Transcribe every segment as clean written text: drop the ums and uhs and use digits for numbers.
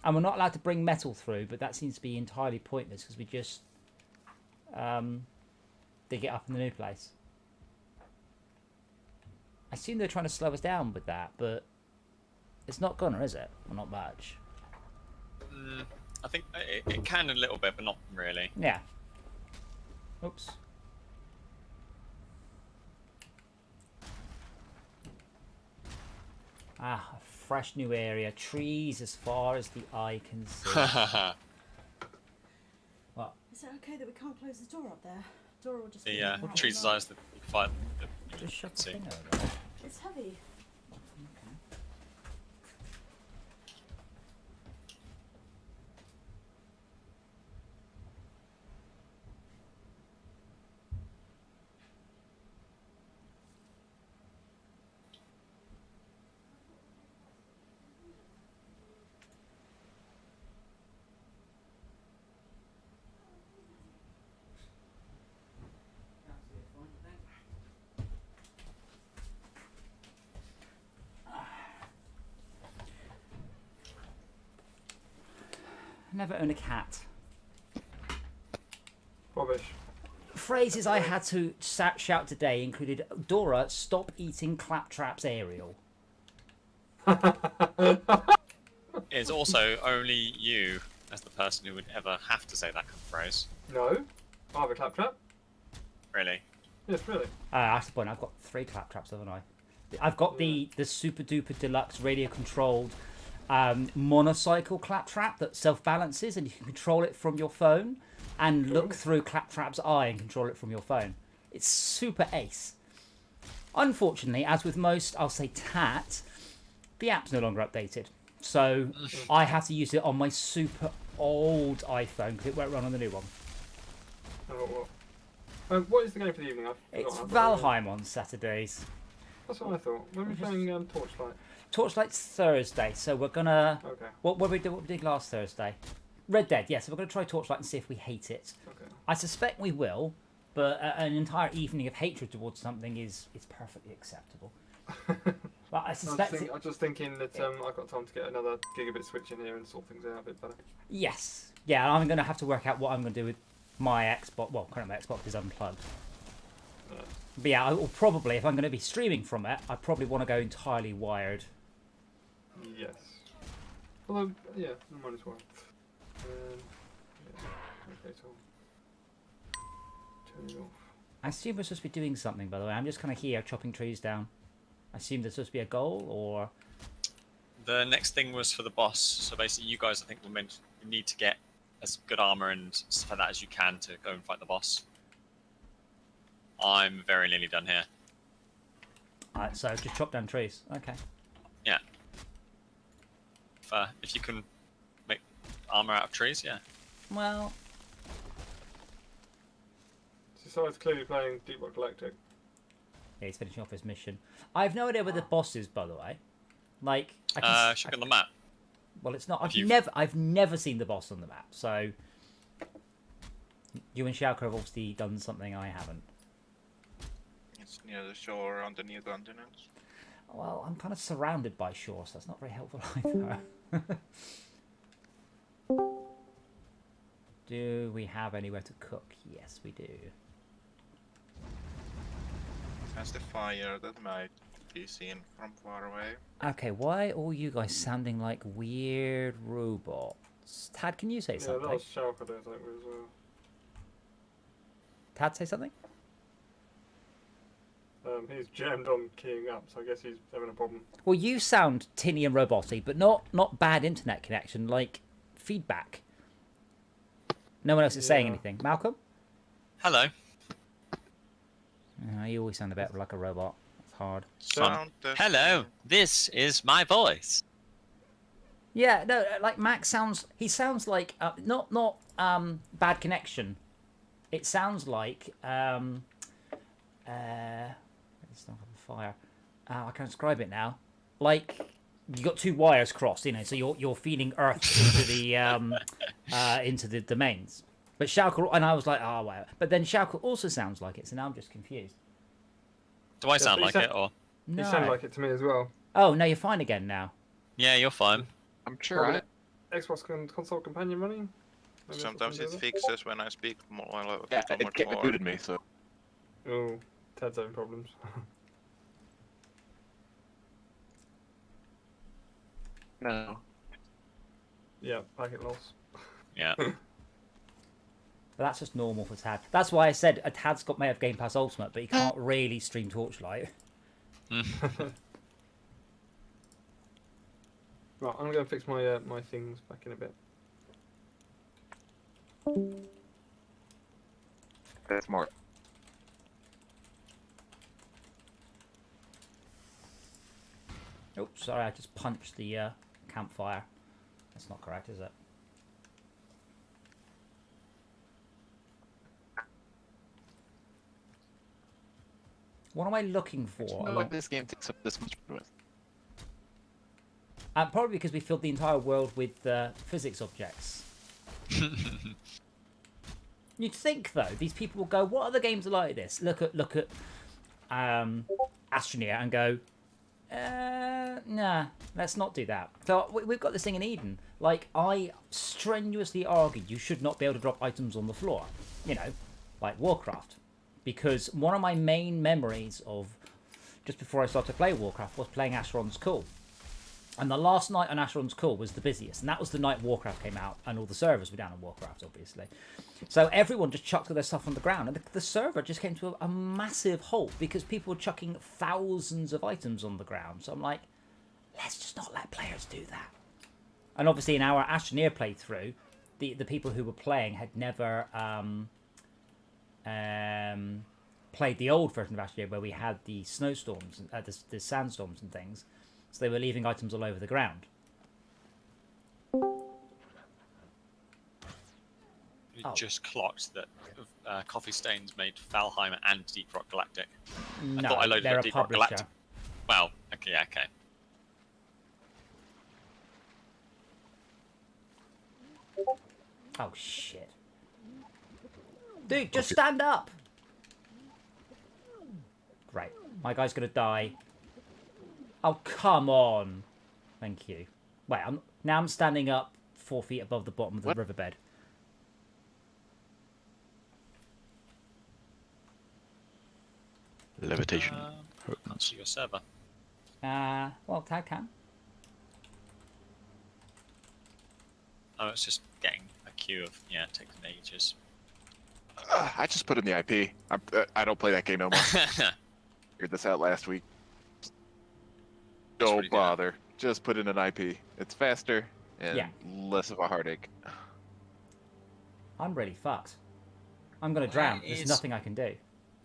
And we're not allowed to bring metal through, but that seems to be entirely pointless because we just dig it up in the new place. I assume they're trying to slow us down with that, but it's not gonna, is it? Well, not much. I think it can a little bit, but not really. Yeah. Oops. Ah, a fresh new area. Trees as far as the eye can see. What? Is it okay that we can't close the door up there? Door will just The trees as eyes that you fight. Just shut the See. thing over. It's heavy. Never own a cat. Rubbish. Phrases I had to shout today included Dora, stop eating claptraps, Ariel. It's also only you as the person who would ever have to say that kind of phrase. No. I have a claptrap. Really? Yes, really. That's the point. I've got 3 claptraps, haven't I? I've got the super duper deluxe radio controlled monocycle claptrap that self balances, and you can control it from your phone and look through Claptrap's eye and control it from your phone. It's super ace. Unfortunately, as with most, I'll say TAT, the app's no longer updated. So I have to use it on my super old iPhone because it won't run on the new one. Oh, well. What is the game for the evening? It's Valheim on Saturdays. That's what I thought. When were we playing Torchlight? Torchlight's Thursday, so we're gonna... Okay. What we did last Thursday? Red Dead, yes. So we're going to try Torchlight and see if we hate it. Okay. I suspect we will, but an entire evening of hatred towards something is perfectly acceptable. Well, I suspect I was just thinking that I've got time to get another gigabit switch in here and sort things out a bit better. Yes. Yeah, I'm going to have to work out what I'm going to do with my Xbox. Well, currently my Xbox is unplugged. But yeah, I will probably, if I'm going to be streaming from it, I probably want to go entirely wired. Yes. Although, yeah, might as well. Yeah. Okay, so turn it off. I assume we're supposed to be doing something, by the way. I'm just kind of here chopping trees down. I assume there's supposed to be a goal, or... The next thing was for the boss. So basically, you guys, I think, you need to get as good armor and stuff like that as you can to go and fight the boss. I'm very nearly done here. Alright, so just chop down trees. Okay. Yeah. If you can make armor out of trees, yeah. Well... So it's clearly playing Deep Rock Galactic. Yeah, he's finishing off his mission. I have no idea where the boss is, by the way. Like, I should be on the map. Well, it's not. If I've never seen the boss on the map. So you and Shauka have obviously done something I haven't. It's near the shore on the new continents. Well, I'm kind of surrounded by shore, so that's not very helpful either. Do we have anywhere to cook? Yes, we do. Has the fire that might be seen from far away. Okay, why all you guys sounding like weird robots? Tad, can you say something? Yeah, that was Shauka does that as well. Tad, say something? He's jammed on keying up, so I guess he's having a problem. Well, you sound tinny and roboty, but not bad internet connection, like feedback. No one else is saying anything. Malcolm? Hello. You always sound a bit like a robot. It's hard. Hello, this is my voice. Yeah, no, like Max sounds. He sounds like not bad connection. It sounds like it's not on fire. I can't describe it now. Like you got 2 wires crossed, you know, so you're feeding Earth into the domains. But Shauka, and I was like, oh, wow. But then Shauka also sounds like it, so now I'm just confused. Do I sound like it, or? No. He sounded like it to me as well. Oh, no, you're fine again now. Yeah, you're fine. I'm sure Xbox console companion running? Maybe that's Sometimes what it I'm doing fixes when I speak more, Yeah, so much it more. booted me, so. there. Oh, Ted's having problems. No. Yeah, packet loss. Yeah. But that's just normal for Tad. That's why I said Tad's may have Game Pass Ultimate, but he can't really stream Torchlight. Right, I'm gonna go and fix my my things back in a bit. That's more. Oops, sorry, I just punched the campfire. That's not correct, is it? What am I looking for? No, this game takes up this much bandwidth. Probably because we filled the entire world with physics objects. You'd think, though, these people will go, what other games are like this? Look at Astroneer and go, nah, let's not do that. So we've got this thing in Eden. Like, I strenuously argue you should not be able to drop items on the floor. You know, like Warcraft. Because one of my main memories of just before I started to play Warcraft was playing Asheron's Call. And the last night on Asheron's Call was the busiest. And that was the night Warcraft came out and all the servers were down on Warcraft, obviously. So everyone just chucked all their stuff on the ground. And the server just came to a massive halt because people were chucking thousands of items on the ground. So I'm like, let's just not let players do that. And obviously in our Astroneer playthrough, the people who were playing had never played the old version of Astroneer where we had the snowstorms, the sandstorms and things. So they were leaving items all over the ground. You Oh. just clocked that Coffee Stains made Valheim and Deep Rock Galactic. No, thought I loaded they're up a Deep Rock publisher. Galactic. Well, okay, yeah, okay. Oh, shit. Dude, just stand up! Great. My guy's gonna die. Oh, come on. Thank you. Wait, now I'm standing up 4 feet above the bottom of the What? riverbed. Levitation. Can't see your server. Well, Tag can. Oh, it's just getting a queue of, yeah, it takes ages. I just put in the IP. I don't play that game no more. Figured this out last week. pretty Don't good. bother. Just put in an IP. It's faster and Yeah. less of a heartache. I'm really fucked. I'm gonna Where drown. There's is- nothing I can do.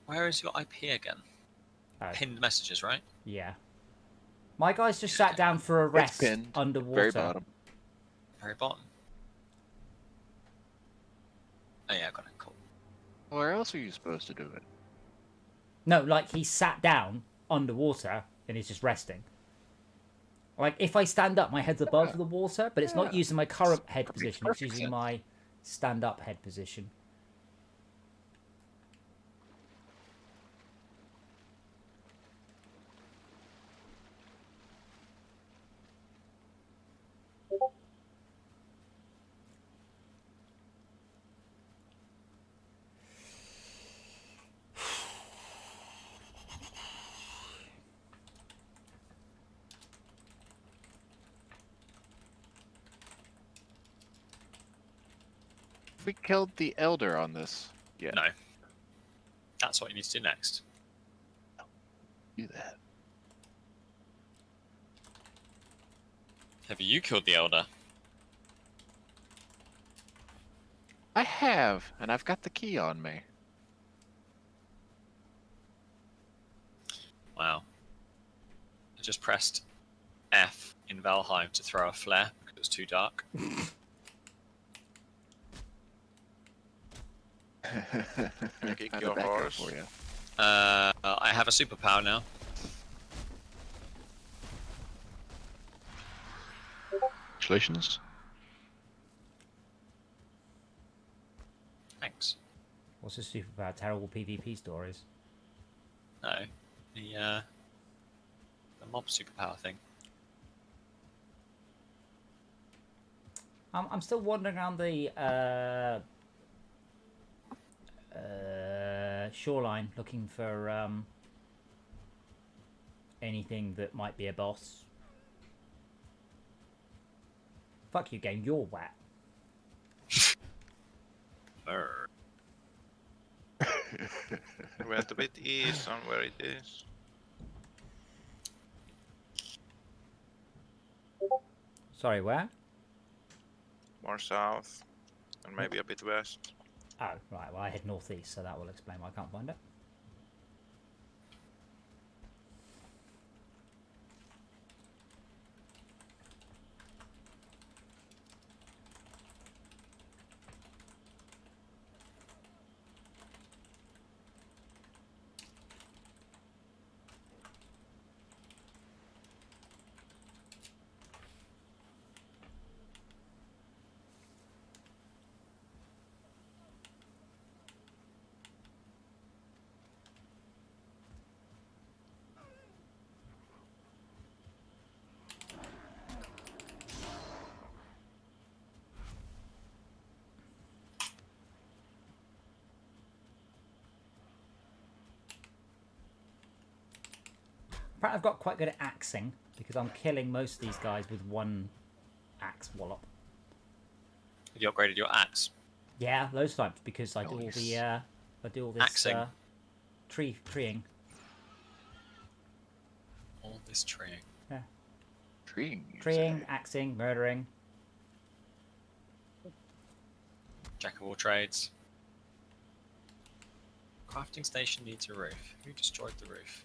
Where is your IP again? Oh, Pinned messages, right? yeah. My guy's just sat down for a rest pinned, underwater. Very bottom. Very bottom. Oh yeah, I got it. Cool. Where else are you supposed to do it? No, like he sat down underwater and he's just resting. Like if I stand up, my head's above the water, but it's not Yeah. using my current head Makes position. It's perfect using sense. my stand-up head position. We killed the elder on this. Yeah. No. That's what you need to do next. Do that. Have you killed the Elder? I have, and I've got the key on me. Wow. I just pressed F in Valheim to throw a flare because it was too dark. Kick How did your that go horse. for you? I have a superpower now. Congratulations. Thanks. What's this superpower? Terrible PvP stories. No. The mob superpower thing. I'm still wandering around the shoreline looking for anything that might be a boss. Fuck you, game. You're wet. Brr. Went a bit east on where it is. Sorry, where? More south. And maybe a bit west. Oh, right. Well, I head northeast, so that will explain why I can't find it. Apparently I've got quite good at axing because I'm killing most of these guys with one axe wallop. Have you upgraded your axe? Yeah, loads of times because I do all Nice. the I do all this Axing. treeing. All this treeing. Treeing, axing, murdering. Jack of all trades. Crafting station needs a roof. Who destroyed the roof?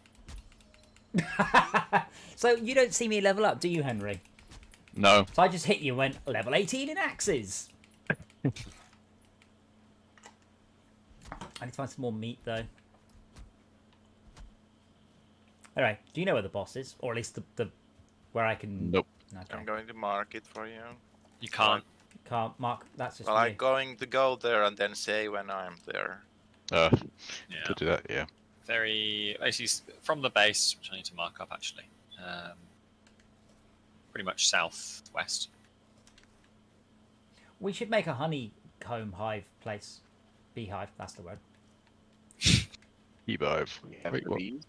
So you don't see me level up, do you, Henry? No. So I just hit you and went level 18 in axes. I need to find some more meat though. Anyway, do you know where the boss is, or at least the where I can? Nope. Okay. I'm going to mark it for you. You can't. Can't mark. That's just Well, for I'm you. going to go there and then say when I'm there. Yeah. Could do that, yeah. Very basically from the base, which I need to mark up actually. Pretty much southwest. We should make a honeycomb hive place. Beehive. That's the word. Beehive. Have Wait, the what? bees.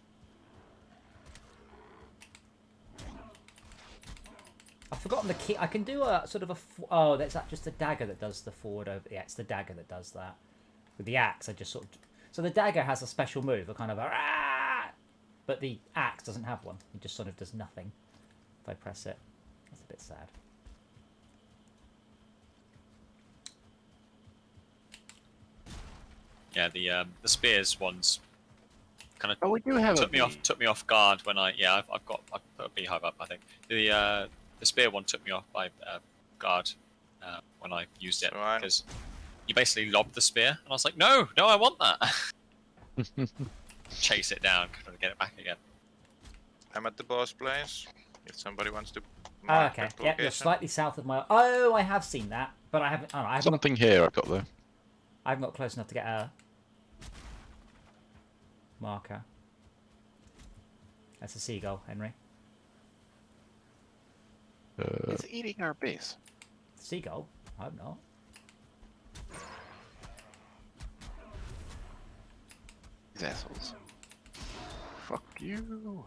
I've forgotten the key. I can do a sort of a. Oh, that's just a dagger that does the forward over. Yeah, it's the dagger that does that. With the axe, I just sort of. So the dagger has a special move, a kind of a. But the axe doesn't have one. It just sort of does nothing. If I press it, that's a bit sad. Yeah, the spears ones kind of Oh, we do have took me off guard when I put a beehive up. I think the spear one took me off by guard when I used it Right. because you basically lobbed the spear and I was like, no, I want that. Chase it down, kind of get it back again. I'm at the boss place. If somebody wants to Oh, mark okay. that Yeah, you're location. slightly south of my. Oh, I have seen that, but I haven't. Oh, I haven't. Something here I've got though. I haven't got close enough to get a marker. That's a seagull, Henry. It's eating our base. Seagull? I hope not. These assholes. Fuck you.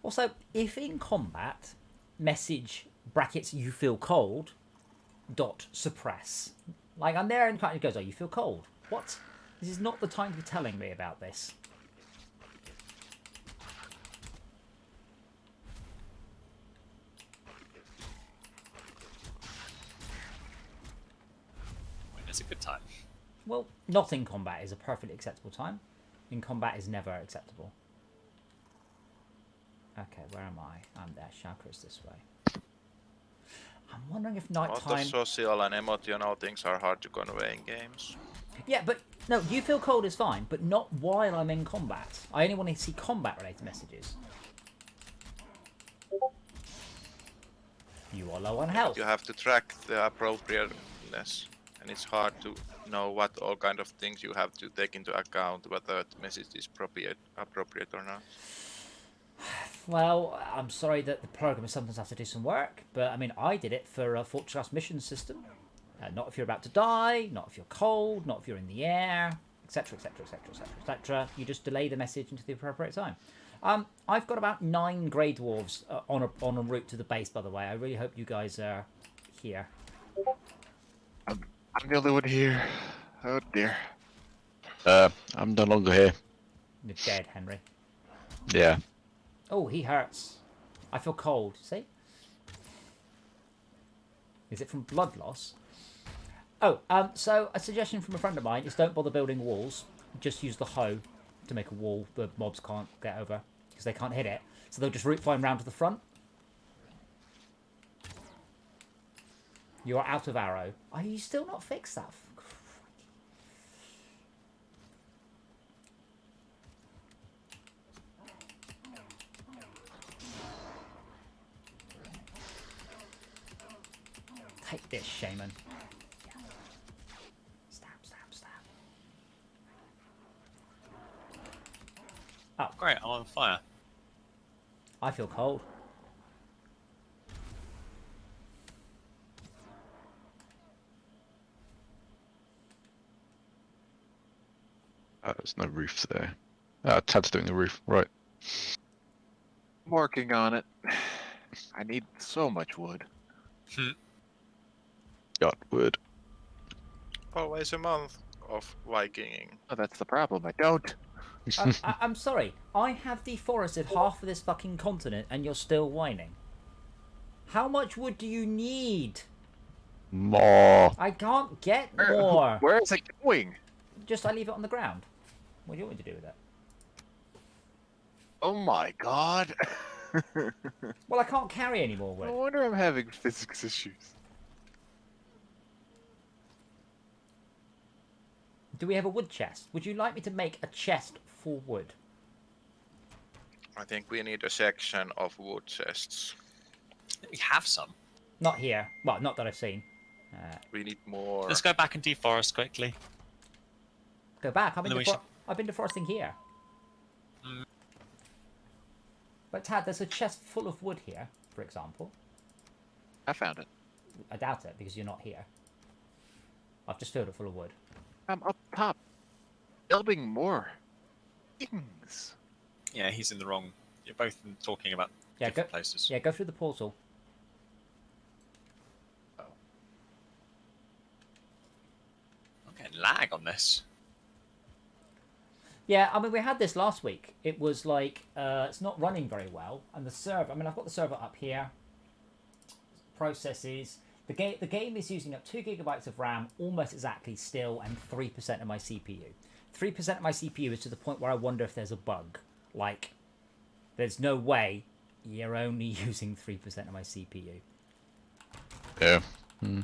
Also, if in combat, message brackets you feel cold dot suppress. Like I'm there and it goes, oh, you feel cold. What? This is not the time to be telling me about this. When it's a good time. Well, not in combat is a perfectly acceptable time. In combat is never acceptable. Okay, where am I? I'm there. Chakra's this way. I'm wondering if A lot nighttime. of social and emotional things are hard to convey in games. Yeah, but no, you feel cold is fine, but not while I'm in combat. I only want to see combat-related messages. You are low on health. You have to track the appropriateness, and it's hard to know what all kind of things you have to take into account, whether the message is appropriate or not. Well, I'm sorry that the programmers sometimes have to do some work, but I mean, I did it for a Fort Trust mission system. Not if you're about to die, not if you're cold, not if you're in the air, etc., etc., etc., etc., etc. You just delay the message until the appropriate time. I've got about 9 grey dwarves on a route to the base, by the way. I really hope you guys are here. I'm the only one here. Oh dear. I'm no longer here. You're dead, Henry. Yeah. Oh, he hurts. I feel cold. See? Is it from blood loss? Oh, so a suggestion from a friend of mine is don't bother building walls. Just use the hoe to make a wall the mobs can't get over because they can't hit it. So they'll just root fine round to the front. You're out of arrow. Are you still not fixed that? Take this, Shaman. Stab, stab, stab. Oh, Great, I'm on fire. I feel cold. There's no roof there. Tad's doing the roof. Right. I'm working on it. I need so much wood. Got wood. Always a month of Vikinging. Oh, that's the problem. I don't. I'm sorry. I have deforested half of this fucking continent and you're still whining. How much wood do you need? More. I can't get more. Where is it going? Just I leave it on the ground. What do you want me to do with it? Oh my god. Well, I can't carry any more No wood. wonder I'm having physics issues. Do we have a wood chest? Would you like me to make a chest for wood? I think we need a section of wood chests. We have some. Not here. Well, not that I've seen. We need more. Let's go back and deforest quickly. Go back. Then we should- I've been deforesting here. But Tad, there's a chest full of wood here, for example. I found it. I doubt it because you're not here. I've just filled it full of wood. I'm up top. Building more things. Yeah, he's in the wrong. You're both talking about Yeah, different places. Yeah, go through the portal. I'm getting lag on this. Yeah, I mean, we had this last week. It was like, it's not running very well. And the server, I mean, I've got the server up here. Processes. The game is using up 2 gigabytes of RAM almost exactly still and 3% of my CPU. 3% of my CPU is to the point where I wonder if there's a bug. Like, there's no way you're only using 3% of my CPU. Yeah. So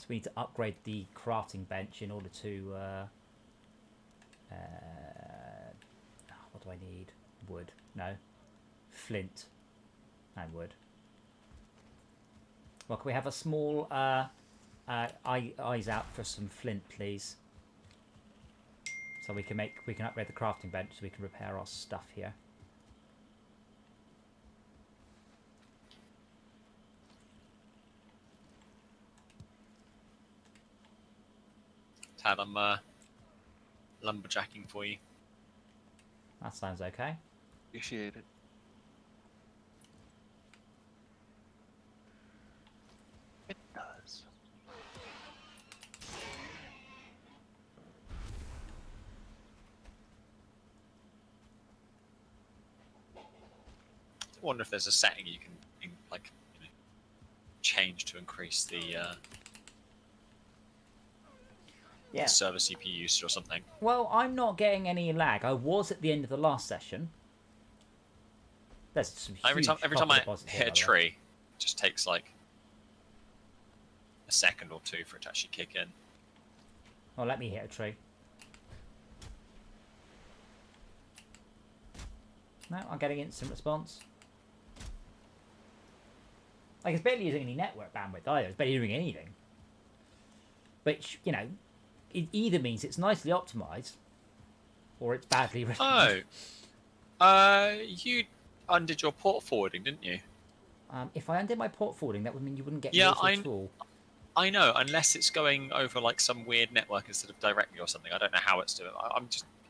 we need to upgrade the crafting bench in order to... what do I need? Wood. No. Flint. And wood. Well, can we have a small eyes out for some flint, please? So we can upgrade the crafting bench so we can repair our stuff here. Tad, I'm lumberjacking for you. That sounds okay. Appreciate it. It does. I wonder if there's a setting you can like change to increase the Yeah. server CPU usage or something. Well, I'm not getting any lag. I was at the end of the last session. There's some Every huge time copper I deposits here, hit a by the way. tree, it just takes like a second or two for it to actually kick in. Oh, let me hit a tree. No, I'm getting instant response. Like, it's barely using any network bandwidth either. It's barely doing anything. Which, you know, it either means it's nicely optimized or it's badly written. You undid your port forwarding, didn't you? If I undid my port forwarding, that would mean you wouldn't get Yeah, me at all. I know, unless it's going over like some weird network instead of directly or something. I don't know how it's doing.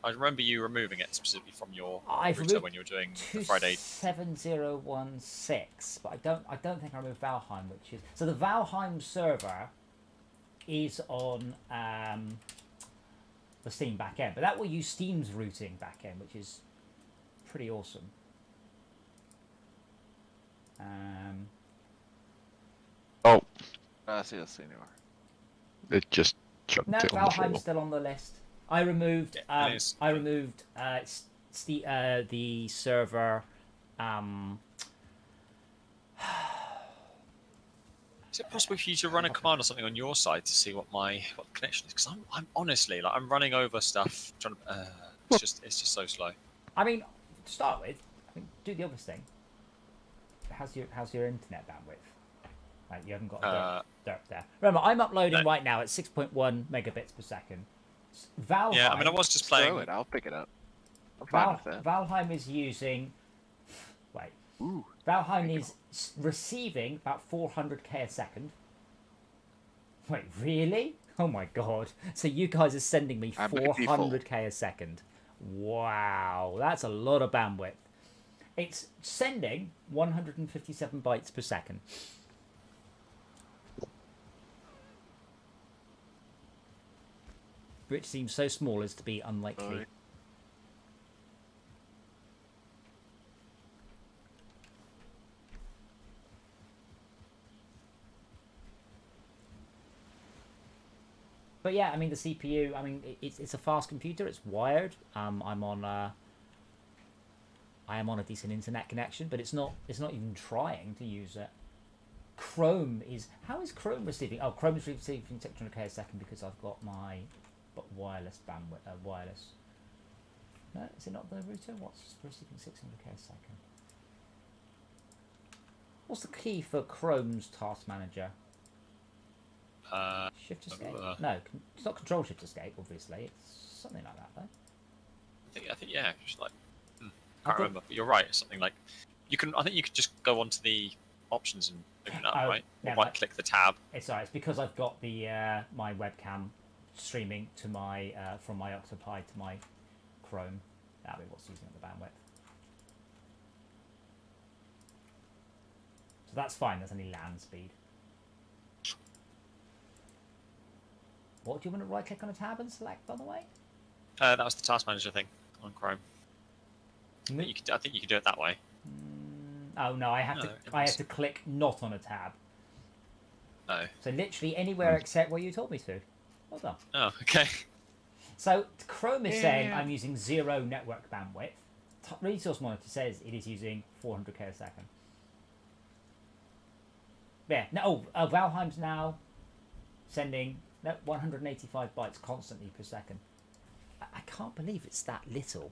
I remember you removing it specifically from your router when you were doing the Friday 27016, but I don't think I removed Valheim, which is so the Valheim server is on the Steam backend, but that will use Steam's routing backend, which is pretty awesome. Oh. I see this anymore. It just chucked No, it on the Valheim's floor. still on the list. I removed the server. Is it possible for you to run a command or something on your side to see what the connection is? Because I'm honestly like I'm running over stuff. Trying to, it's just so slow. I mean, to start with, do the obvious thing. How's your internet bandwidth? Like, you haven't got a derp there. Remember, I'm uploading right now at 6.1 megabits per second. Valheim. Yeah, I mean, I was just playing. Throw it. I'll pick it up. I'm fine with that. Valheim is using. Wait. Ooh. Valheim is receiving about 400k a second. Wait, really? Oh my god. So you guys are sending me 400k a second. Wow, that's a lot of bandwidth. It's sending 157 bytes per second. Which seems so small as to be unlikely. But yeah, I mean the CPU. I mean it's a fast computer. It's wired. I am on a decent internet connection, but it's not even trying to use it. Chrome is. How is Chrome receiving? Oh, Chrome is receiving 600k a second because I've got my wireless bandwidth. Wireless. No, is it not the router? What's receiving 600k a second? What's the key for Chrome's task manager? Shift escape? No, it's not Control Shift Escape. Obviously, it's something like that, though. I think yeah. Just like I can't remember, but you're right. It's something like you can. I think you could just go onto the options and open it up, right? Or right click the tab. It's alright. It's because I've got the my webcam streaming to my from my Octopi to my Chrome. That'll be what's using up the bandwidth. So that's fine. That's only LAN speed. What do you want to right click on a tab and select, by the way? That was the task manager thing on Chrome. I think you could do it that way. Oh no, I have to click not on a tab. Oh. So literally anywhere except where you told me to. Well done. Oh, okay. So Chrome is saying I'm using 0 network bandwidth. Resource Monitor says it is using 400k a second. Yeah. No. Valheim's now sending 185 bytes constantly per second. I can't believe it's that little.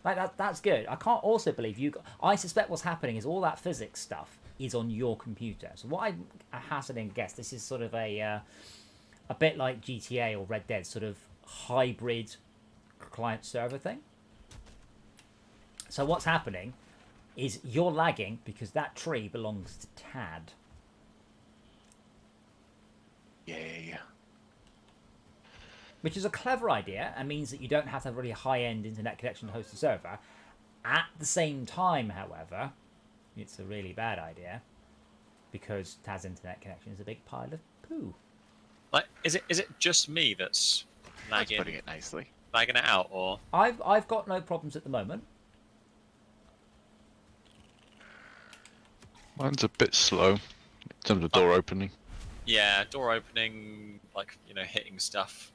Like that's good. I can't also believe I suspect what's happening is all that physics stuff is on your computer. So what I'm hazarding a guess, this is sort of a bit like GTA or Red Dead, sort of hybrid client server thing. So what's happening is you're lagging because that tree belongs to Tad. Yay. Which is a clever idea and means that you don't have to have a really high-end internet connection to host a server. At the same time, however, it's a really bad idea because Tad's internet connection is a big pile of poo. Like, is it just me that's lagging? That's putting it nicely. Lagging it out, or I've got no problems at the moment. Mine's a bit slow in terms of door opening. yeah, door opening, like hitting stuff.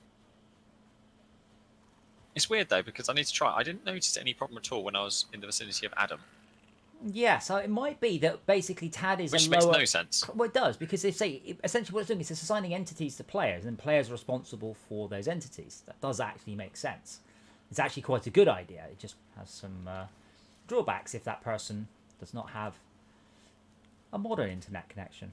It's weird though because I need to try. I didn't notice any problem at all when I was in the vicinity of Adam. Yeah, so it might be that basically Tad is Which a makes lower... no sense. Well, it does, because they say essentially what it's doing is it's assigning entities to players, and players are responsible for those entities. That does actually make sense. It's actually quite a good idea. It just has some drawbacks if that person does not have... a modern internet connection.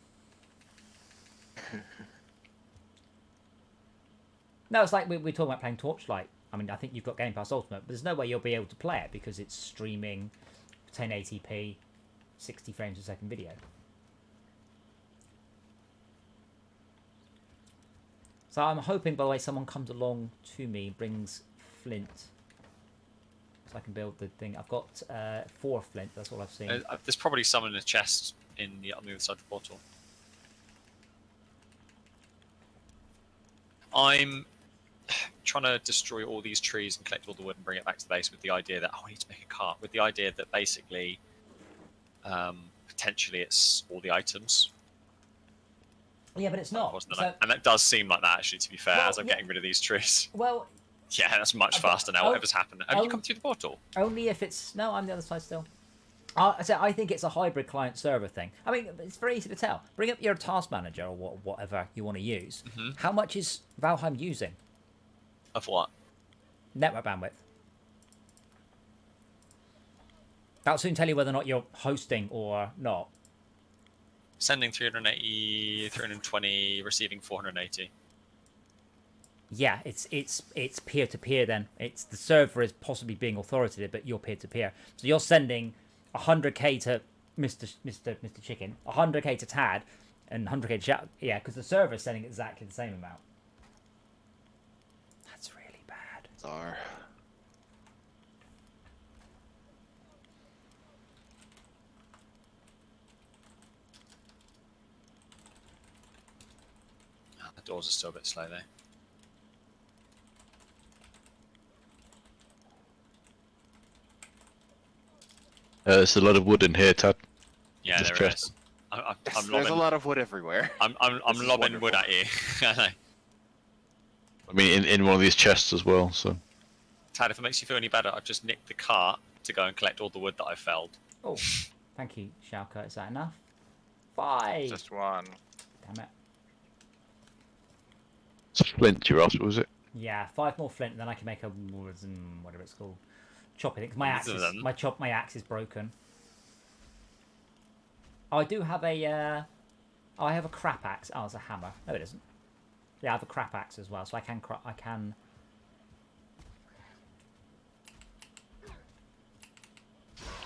No, it's like we're talking about playing Torchlight. I mean, I think you've got Game Pass Ultimate, but there's no way you'll be able to play it because it's streaming 1080p, 60 frames a second video. So I'm hoping, by the way, someone comes along to me, brings flint, so I can build the thing. I've got 4 flint. That's all I've seen. There's probably some in the chest on the other side of the portal. I'm trying to destroy all these trees and collect all the wood and bring it back to the base with the idea that, oh, I need to make a cart. With the idea that basically, potentially it's all the items. Yeah, but it's not. So, and it does seem like that, actually, to be fair, well, as I'm getting rid of these trees. Well, yeah, that's much faster now. Whatever's happened. Have you come through the portal? Only if it's... No, I'm the other side still. I think it's a hybrid client-server thing. I mean, it's very easy to tell. Bring up your task manager or whatever you want to use. Mm-hmm. How much is Valheim using? Of what? Network bandwidth. That'll soon tell you whether or not you're hosting or not. Sending 380, 320, receiving 480. Yeah, it's peer-to-peer then. It's the server is possibly being authoritative, but you're peer-to-peer. So you're sending 100k to Mr. Chicken, 100k to Tad, and 100k to Shout. Yeah, because the server is sending exactly the same amount. That's really bad. Bizarre. The doors are still a bit slow there. There's a lot of wood in here, Tad. Yeah, Just there chest. is. I'm There's lobbing, a lot of wood everywhere. I'm lobbing wood at you. I mean, in one of these chests as well. So. Tad, if it makes you feel any better, I've just nicked the cart to go and collect all the wood that I felled. Oh, thank you, Shauka. Is that enough? 5. Just 1. Damn it. It's flint you're after, was it? Yeah, 5 more flint, and then I can make a whatever it's called, chopping it. My axe is broken. Oh, I do have a I have a crap axe. Oh, it's a hammer. No, it isn't. Yeah, I have a crap axe as well, so I can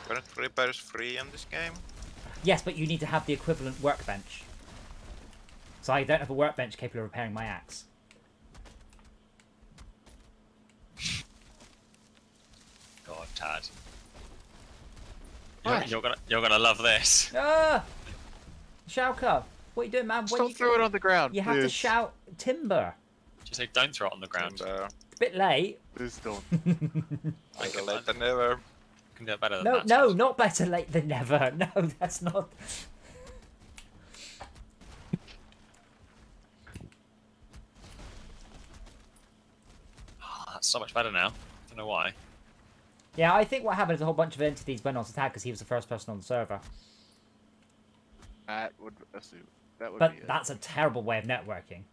Weren't repairs free in this game? Yes, but you need to have the equivalent workbench. So I don't have a workbench capable of repairing my axe. God, Tad. You're gonna love this. Ah! Shauka, what are you doing, man? Just don't throw it on the ground. You have to shout timber. Just say don't throw it on the ground. It's a bit late. Please don't. Better late than never. Can do it better than No, that. no, Tad. not better late than never. No, that's not. Oh, that's so much better now. Don't know why. Yeah, I think what happened is a whole bunch of entities went on to tag because he was the first person on the server. That would assume. That would But be it. that's a terrible way of networking.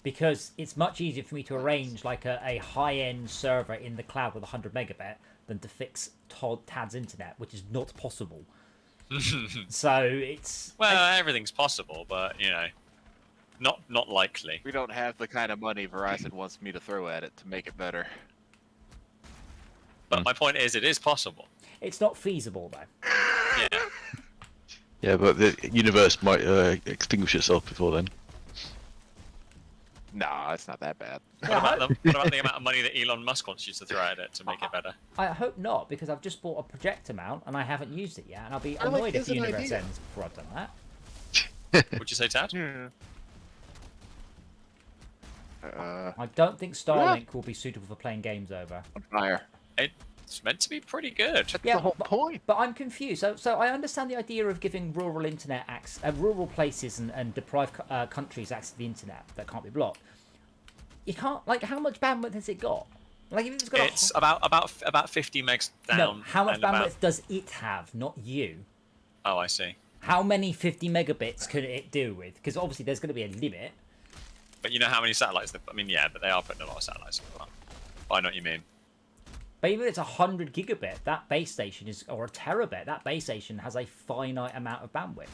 Because it's much easier for me to arrange like a high-end server in the cloud with 100 megabit than to fix Tad's internet, which is not possible. So it's... Well, everything's possible, but, you know, not likely. We don't have the kind of money Verizon wants me to throw at it to make it better. But my point is, it is possible. It's not feasible, though. Yeah. Yeah, but the universe might extinguish itself before then. Nah, it's not that bad. What about the amount of money that Elon Musk wants you to throw at it to make it better? I hope not, because I've just bought a projector mount and I haven't used it yet, and I'll be I like annoyed if his the universe idea. ends before I've done that. Would you say, Tad? Yeah. I don't think Starlink will be suitable for playing games over. On fire. It's meant to be pretty good. That's the whole point. But I'm confused. So I understand the idea of giving rural internet access, rural places and deprived countries access to the internet that can't be blocked. You can't, like, how much bandwidth has it got? Like, if it's got It's about 50 megs down. No, how much and bandwidth does it have, not you? Oh, I see. How many 50 megabits can it do with? Because obviously there's going to be a limit. But you know how many satellites? I mean, yeah, but they are putting a lot of satellites on. But I know what you mean. But even if it's 100 gigabit, that base station is, or a terabit, that base station has a finite amount of bandwidth.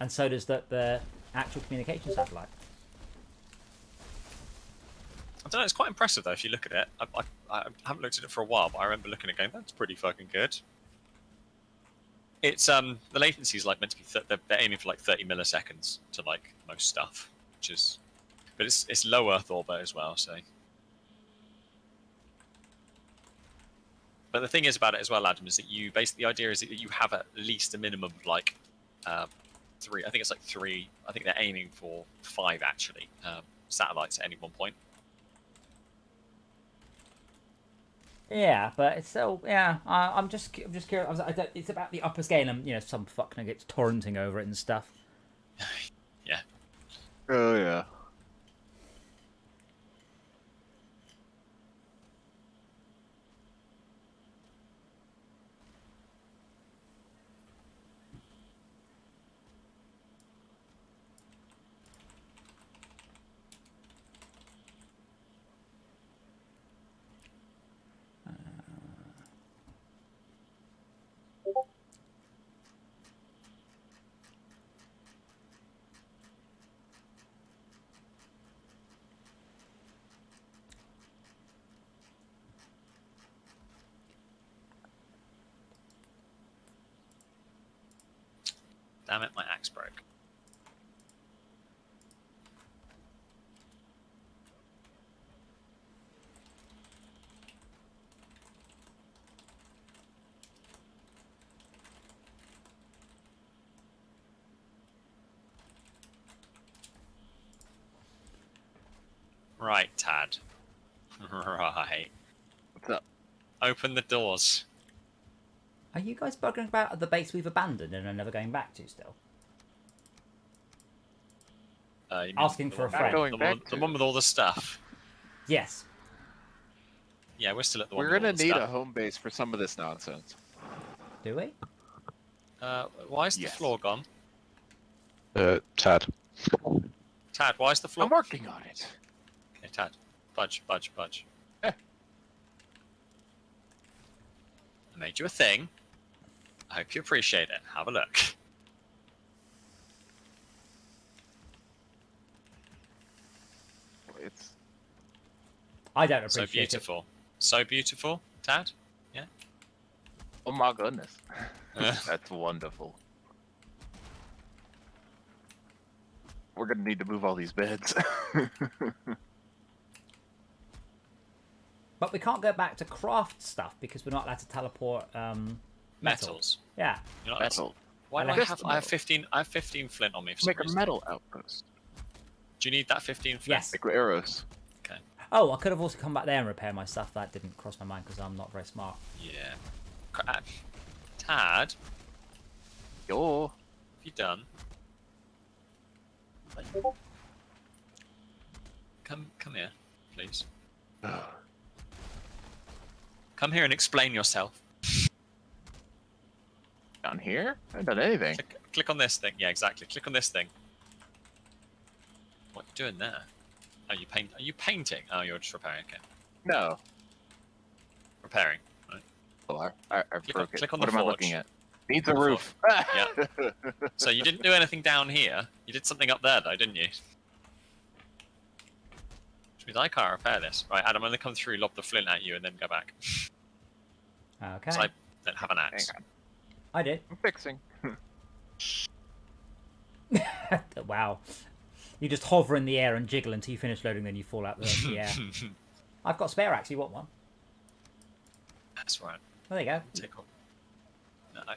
And so does the actual communication satellite. I don't know, it's quite impressive though if you look at it. I haven't looked at it for a while, but I remember looking at it going, that's pretty fucking good. It's the latency is like meant to be they're aiming for like 30 milliseconds to like most stuff, which is, but it's low Earth orbit as well, so. But the thing is about it as well, Adam, is that you basically the idea is that you have at least a minimum of like 3. I think it's like 3. I think they're aiming for 5 actually satellites at any one point. Yeah, but it's still, yeah. I'm just curious. It's about the upper scale, and some fuck gets torrenting over it and stuff. Yeah. Oh yeah. Damn it, my axe broke. Right, Tad. Right. What's up? Open the doors. Are you guys bugging about at the base we've abandoned and are never going back to still? You mean Asking the for a one- friend. Going The back one, the to- one with all the stuff. Yes. Yeah, we're still at the one We're with gonna all the need stuff. a home base for some of this nonsense. Do we? Why is the Yes. floor gone? Tad. Tad, why is the floor... I'm working on it. Okay, Tad. Budge, budge, budge. Eh. I made you a thing. I hope you appreciate it. Have a look. It's I don't So appreciate it. beautiful. So beautiful, Tad? oh my goodness. That's wonderful. We're gonna need to move all these beds. But we can't go back to craft stuff because we're not allowed to teleport metal. Metals. Yeah. You're not Metal. Why do I Just have? the I have metal. 15. I have 15 flint on me for some Make a reason. metal outpost. Do you need that 15 flint? Yes. Like arrows. Okay. Oh, I could have also come back there and repair my stuff. That didn't cross my mind because I'm not very smart. Yeah. Tad, Yo. what have you done? Come here, please. Come here and explain yourself. Down here? I haven't done anything. Click on this thing. Yeah, exactly. Click on this thing. What are you doing there? Are you painting? Oh, you're just repairing. Okay. No. Repairing. Right. Oh, I broke it. click on What the am I forge. looking at? Needs a The roof. Yeah. So you didn't do anything down here. You did something up there, though, didn't you? Which means I can't repair this. Right, Adam, I'm going to come through, lob the flint at you, and then go back. Okay. So I don't have an axe. Hang on. I did. I'm fixing. Wow. You just hover in the air and jiggle until you finish loading, then you fall out the air. I've got a spare axe. You want one? That's right. There you go. Take off. No, don't.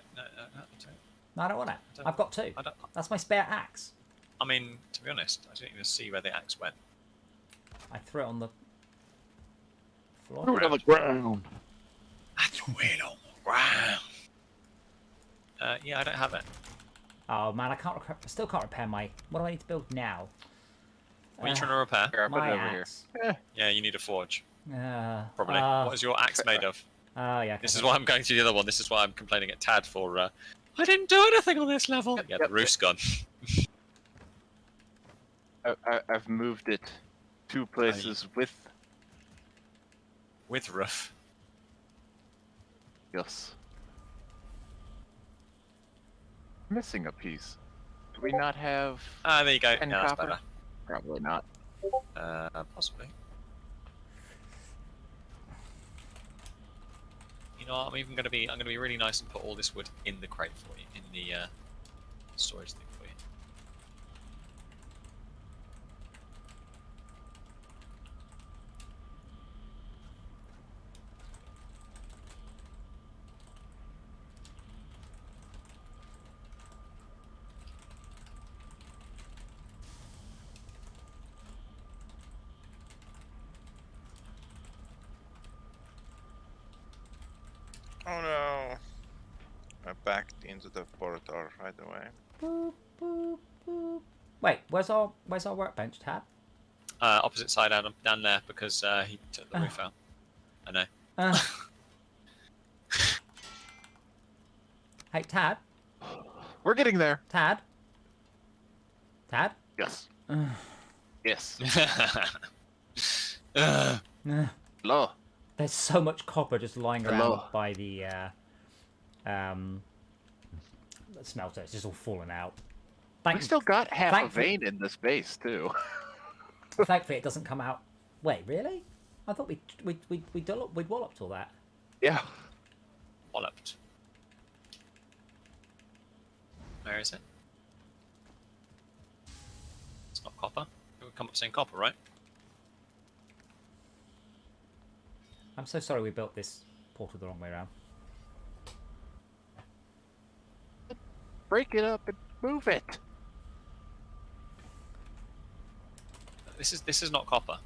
No, I don't want it. I've got 2. I don't. That's my spare axe. I mean, to be honest, I didn't even see where the axe went. I threw it on the floor. Throw it on the ground. I threw it on the ground. Yeah, I don't have it. Oh man, I still can't repair my. What do I need to build now? What are you trying to repair? Here, I put My it over here. axe. Yeah, you need a forge. Probably. Probably. What is your axe made of? Yeah. This is why I'm going to the other one. This is why I'm complaining at Tad for, I didn't do anything on this level. Yeah, the roof's gone. I've moved it 2 places with With roof. Yes. Missing a piece. Do we not have Ah, there you go. 10 Yeah, that's copper? better. Probably not. Possibly. You know what? I'm gonna be really nice and put all this wood in the crate for you, in the storage thing for you. Oh no! I backed into the portal right away. Boop, boop, boop. Wait, where's our workbench tab? Opposite side, Adam, down there, because he took the roof out. I know. Hey, Tad. We're getting there. Tad. Tad. Yes. Yes. Hello. There's so much copper just lying around Hello. by the smelter. It's just all falling out. We still got half a thankfully- vein in this base too. Thankfully, it doesn't come out. Wait, really? I thought we'd walloped all that. Yeah. Walloped. Where is it? It's not copper. It would come up saying copper, right? I'm so sorry we built this portal the wrong way around. Break it up and move it. This is not copper.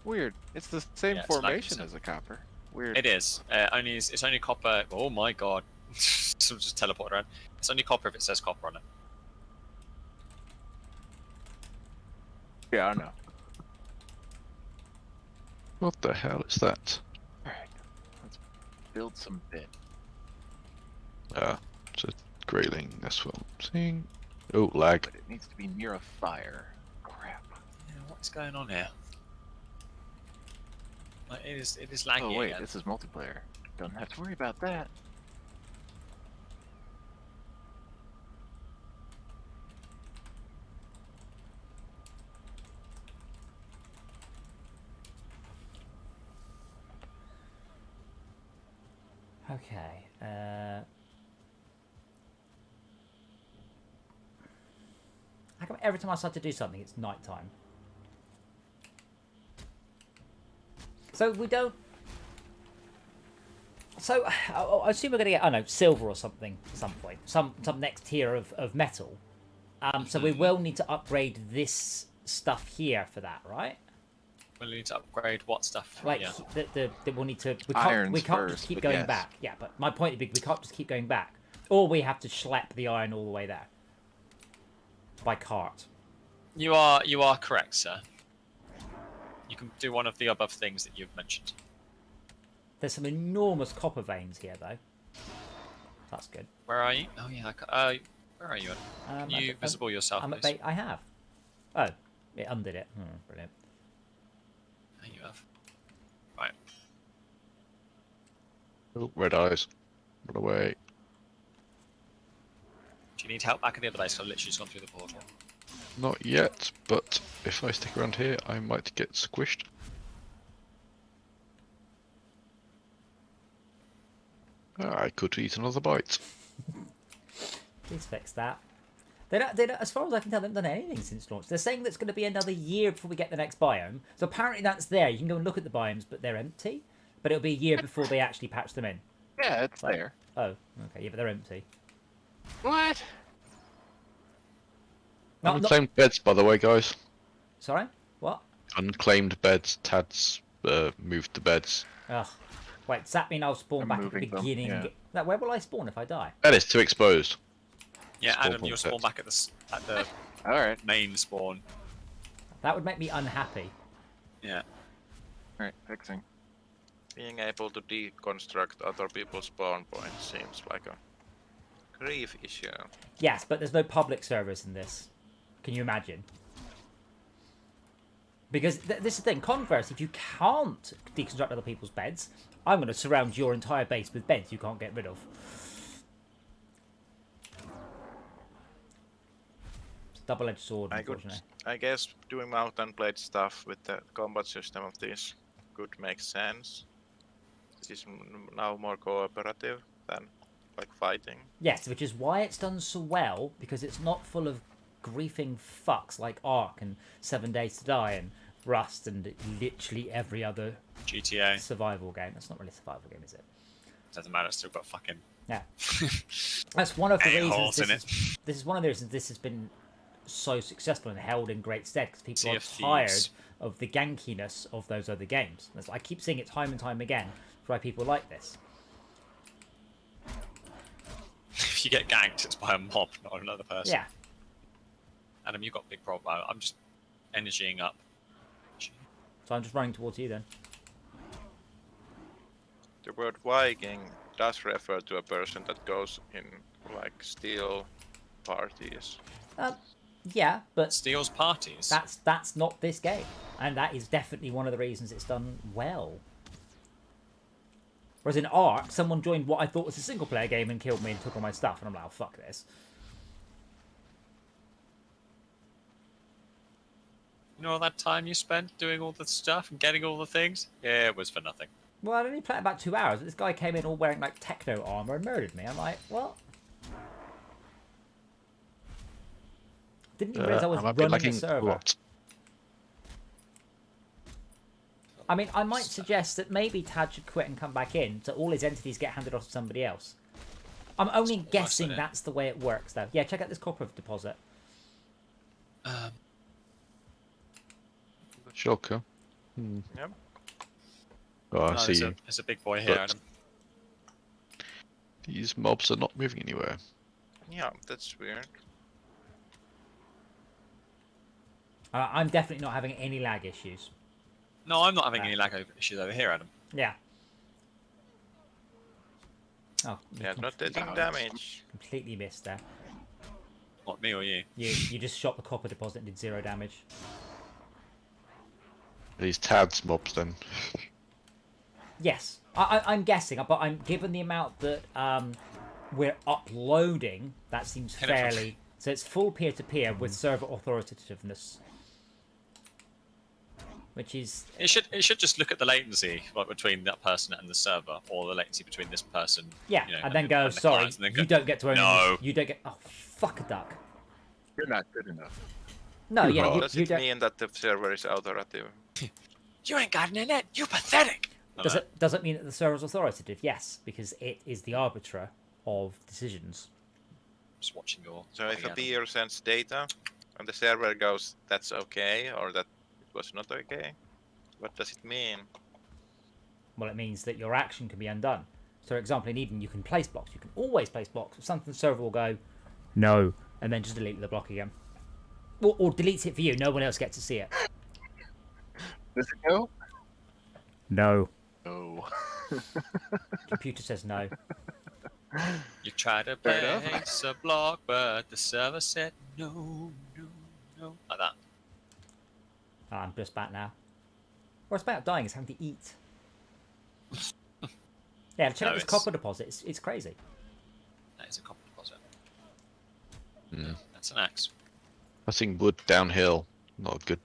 Weird. It's the same Yeah, it's formation like- as a copper. Weird. It is. It's only copper. Oh my god! Someone just teleported around. It's only copper if it says copper on it. Yeah, I know. What the hell is that? Alright. Let's build some bit. Ah, it's a grayling. That's what I'm seeing. Oh, lag. But it needs to be near a fire. Crap. Yeah, what's going on here? Like, it is laggy Oh wait, again. this is multiplayer. Don't have to worry about that. Okay. How come every time I start to do something, it's nighttime? So we don't. So I assume we're going to get, I don't know, silver or something at some point. Some next tier of metal. So we will need to upgrade this stuff here for that, right? We'll need to upgrade what stuff? Like Yeah. we'll need to. We Irons can't just first, keep but going yes. back. Yeah, but my point is, we can't just keep going back, or we have to schlep the iron all the way there by cart. You are correct, sir. You can do one of the above things that you've mentioned. There's some enormous copper veins here, though. That's good. Where are you? Oh yeah. Where are you? Can you visible yourself, I'm at please? I have. Oh, it undid it. Brilliant. There you have. Right. Oh, red eyes. Run away. Do you need help back at the other base? I've literally just gone through the portal. Not yet, but if I stick around here, I might get squished. I could eat another bite. Please fix that. They don't, as far as I can tell, they haven't done anything since launch. They're saying that's going to be another year before we get the next biome. So apparently that's there. You can go and look at the biomes, but they're empty. But it'll be a year before they actually patch them in. Yeah, it's Like- there. Oh, okay. Yeah, but they're empty. What? Not, Unclaimed beds, by the way, guys. sorry? What? Unclaimed beds. Tad's moved the beds. Ugh. Wait, does that mean I'll spawn I'm back at the moving them, beginning? yeah. Now, where will I spawn if I die? That is too exposed. Yeah, Spawn Adam, point you'll spawn sets. back at the Alright. main spawn. That would make me unhappy. Yeah. Alright, fixing. Being able to deconstruct other people's spawn points seems like a grief issue. Yes, but there's no public servers in this. Can you imagine? Because this is the thing, converse, if you can't deconstruct other people's beds, I'm going to surround your entire base with beds you can't get rid of. It's a double-edged sword, unfortunately. I guess doing mount and blade stuff with the combat system of this could make sense. This is now more cooperative than like fighting. Yes, which is why it's done so well, because it's not full of griefing fucks like Ark and 7 Days to Die and Rust and literally every other GTA. survival game. That's not really a survival game, is it? Doesn't matter. It's still got fucking. Yeah. That's one of the A-holes reasons. in This is one of the reasons this has been so successful and held in great stead, because people Sea are of Thieves. tired of the gankiness of those other games. I keep seeing it time and time again. That's why people like this. If you get ganked, it's by a mob, not another person. Yeah. Adam, you've got a big problem. I'm just energying up. So I'm just running towards you then. The word Viking does refer to a person that goes in like steel parties. Yeah, but Steel's parties. that's not this game, and that is definitely one of the reasons it's done well. Whereas in Ark, someone joined what I thought was a single-player game and killed me and took all my stuff, and I'm like, oh, fuck this. You know all that time you spent doing all the stuff and getting all the things? Yeah, it was for nothing. Well, I only played about 2 hours, but this guy came in all wearing, like, techno armor and murdered me. I'm like, what? Didn't even realize I was I might be running the lagging a server. lot. I mean, I might suggest that maybe Tad should quit and come back in, so all his entities get handed off to somebody else. I'm only It's worse, guessing isn't it? that's the way it works, though. Yeah, check out this copper deposit. Shocker. Hmm. Yep. Oh, I No, see. there's a big boy here, But- Adam. These mobs are not moving anywhere. Yeah, that's weird. I'm definitely not having any lag issues. No, I'm not having any lag issues over here, Adam. Yeah. Oh, you Yeah, not taking damage. completely missed there. What, me or you? You just shot the copper deposit and did 0 damage. These Tad's mobs then. Yes, I'm guessing, but I'm given the amount that we're uploading, that seems Kind of- fairly. So it's full peer-to-peer with server authoritativeness, which is It should just look at the latency like, between that person and the server, or the latency between this person. yeah, you know, and then go. the Sorry, clients, and then you don't get to own. No. You don't get. Oh, fuck a duck. You're not good enough. No, You yeah, are. you, Does you it don't. mean that the server is authoritative? You ain't got an net. You pathetic. Does it mean that the server is authoritative? Yes, because it is the arbiter of decisions. Just watching your. So if a Adam. peer sends data and the server goes, that's okay, or that it was not okay, what does it mean? Well, it means that your action can be undone. So, for example, in Eden, you can place blocks. You can always place blocks. If something, the server will go, no, and then just delete the block again. Or deletes it for you. No one else gets to see it. Does it go? No. No. Computer says no. You tried to Fair enough. place a block, but the server said no, no, no. Like that. Oh, I'm just back now. What's about dying is having to eat. Yeah, check out No, this it's- copper deposit. It's crazy. That is a copper deposit. Hmm. That's an axe. I think wood downhill, not a good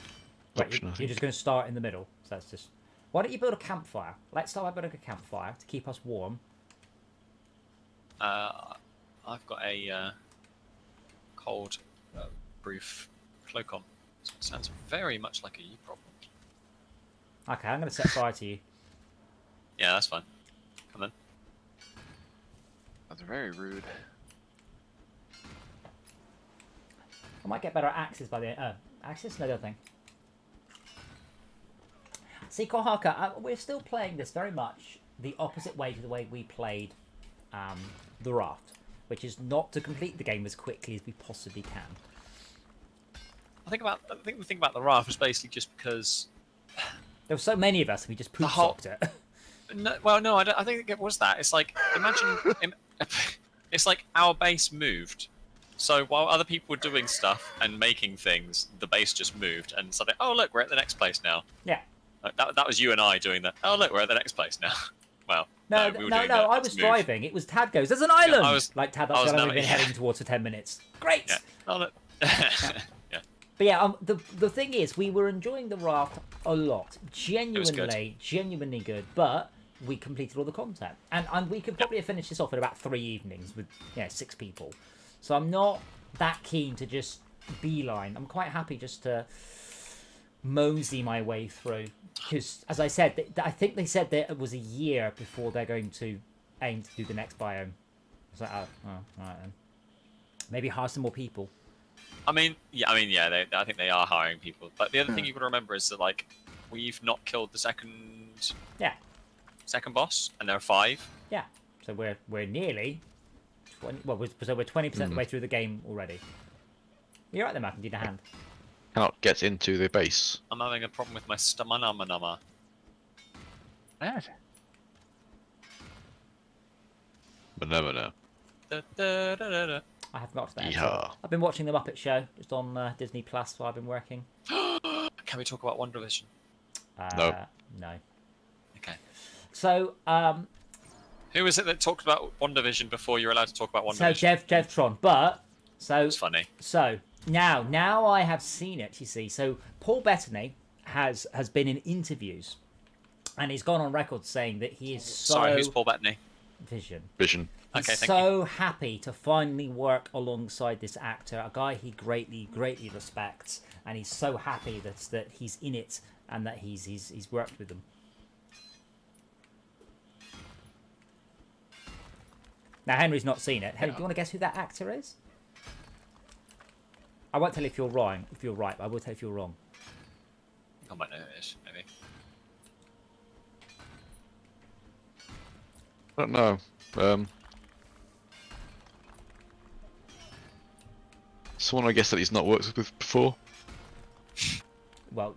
Right, option. I you're think. just going to start in the middle. So that's just. Why don't you build a campfire? Let's start by building a campfire to keep us warm. I've got a cold proof cloak on. So it sounds very much like a you problem. Okay, I'm going to set fire to you. Yeah, that's fine. Come on. That's very rude. I might get better at axes by the end. Axes? No, the other thing. See, Kohaka, we're still playing this very much the opposite way to the way we played the Raft, which is not to complete the game as quickly as we possibly can. I think the thing about the raft was basically just because. There were so many of us, we just poop whole- socked it. No, well, no, I think it was that. It's like imagine, it's like our base moved, So while other people were doing stuff and making things, the base just moved and suddenly, oh look, we're at the next place now. Yeah. That was you and I doing that. Oh look, we're at the next place now. Well, No, we were no, doing no. that. I Let's was move. driving. It was Tad goes. There's an island. I was- like Tad, I that's was what I've now- been yeah. heading towards for 10 minutes. Great. Yeah. Oh look. Yeah. But yeah, the thing is, we were enjoying the raft a lot. good. Genuinely good. But we completed all the content, and we could probably have finished this off in about 3 evenings with 6 people. So I'm not that keen to just beeline. I'm quite happy just to mosey my way through, because as I said, I think they said that it was a year before they're going to aim to do the next biome. It's like, oh, all right then. Maybe hire some more people. I mean, yeah. I think they are hiring people. But the other thing you got to remember is that like we've not killed the second boss, and there are 5. Yeah. So we're nearly 20. Well, so we're 20% of the way through the game already. You're right there, Malcolm. Do you need a hand? Cannot get into the base. I'm having a problem with my stamina. That. Banana. Da, da, da, da, da. I have got that. Yeah. I've been watching The Muppet Show just on Disney Plus while I've been working. Can we talk about WandaVision? No. Okay. So, Who was it that talked about WandaVision before you're allowed to talk about so WandaVision? Jev Tron, but It's funny. So now I have seen it. You see, so Paul Bettany has been in interviews, and he's gone on record saying that he is Sorry, who's Paul Bettany? Vision. Vision. He's Okay, thank so happy to finally work alongside this actor, a guy he greatly respects, and he's so happy that he's in it and that he's worked with them. Now Henry's not seen it. Henry, do you want to guess who that actor is? I won't tell you if you're wrong. If you're right, but I will tell you if you're wrong. I might know who it is, maybe. I don't know. Someone I guess that he's not worked with before. Well,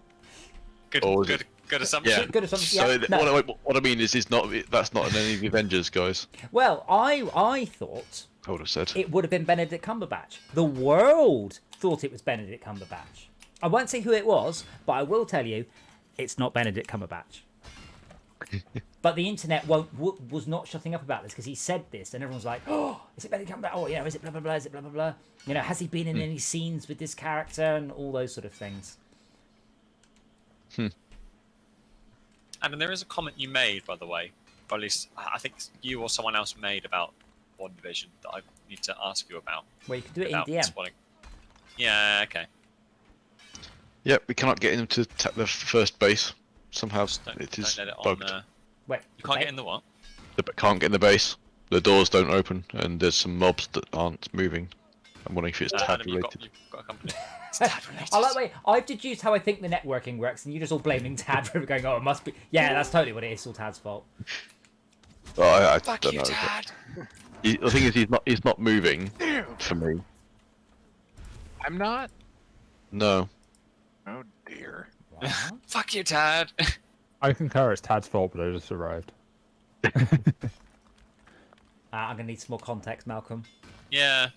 Good, Or is good assumption. Yeah. good assumption. So Yeah, no. what I mean is, that's not in any of the Avengers, guys. Well, I thought I would have said. it would have been Benedict Cumberbatch. The world thought it was Benedict Cumberbatch. I won't say who it was, but I will tell you, it's not Benedict Cumberbatch. But the internet was not shutting up about this because he said this, and everyone's like, "Oh, is it Benedict Cumberbatch? Oh, you know, is it blah blah blah? Is it blah blah blah? You know, has he been in any scenes with this character and all those sort of things?" And there is a comment you made, by the way, or at least I think you or someone else made about WandaVision that I need to ask you about. Well, you can do it in without DM. spoiling. Yeah, okay. Yep, we cannot get him to tap the first base. Somehow Just don't it is let it bugged. on. Wait, You can't get in the what? Can't get in the base. The doors don't open, and there's some mobs that aren't moving. I'm wondering if it's tab Adam, you've related. got a company. It's tab related. I like the way I've deduced how I think the networking works, and you're just all blaming Tad for going, "Oh, it must be." Yeah, that's totally what it is. It's all Tad's fault. Well, I Fuck don't you, know. Dad. The thing is, he's not moving for me. I'm not. No. Oh dear. What? Fuck you, Dad. I concur, it's Tad's fault, but I just arrived. I'm gonna need some more context, Malcolm. Yeah.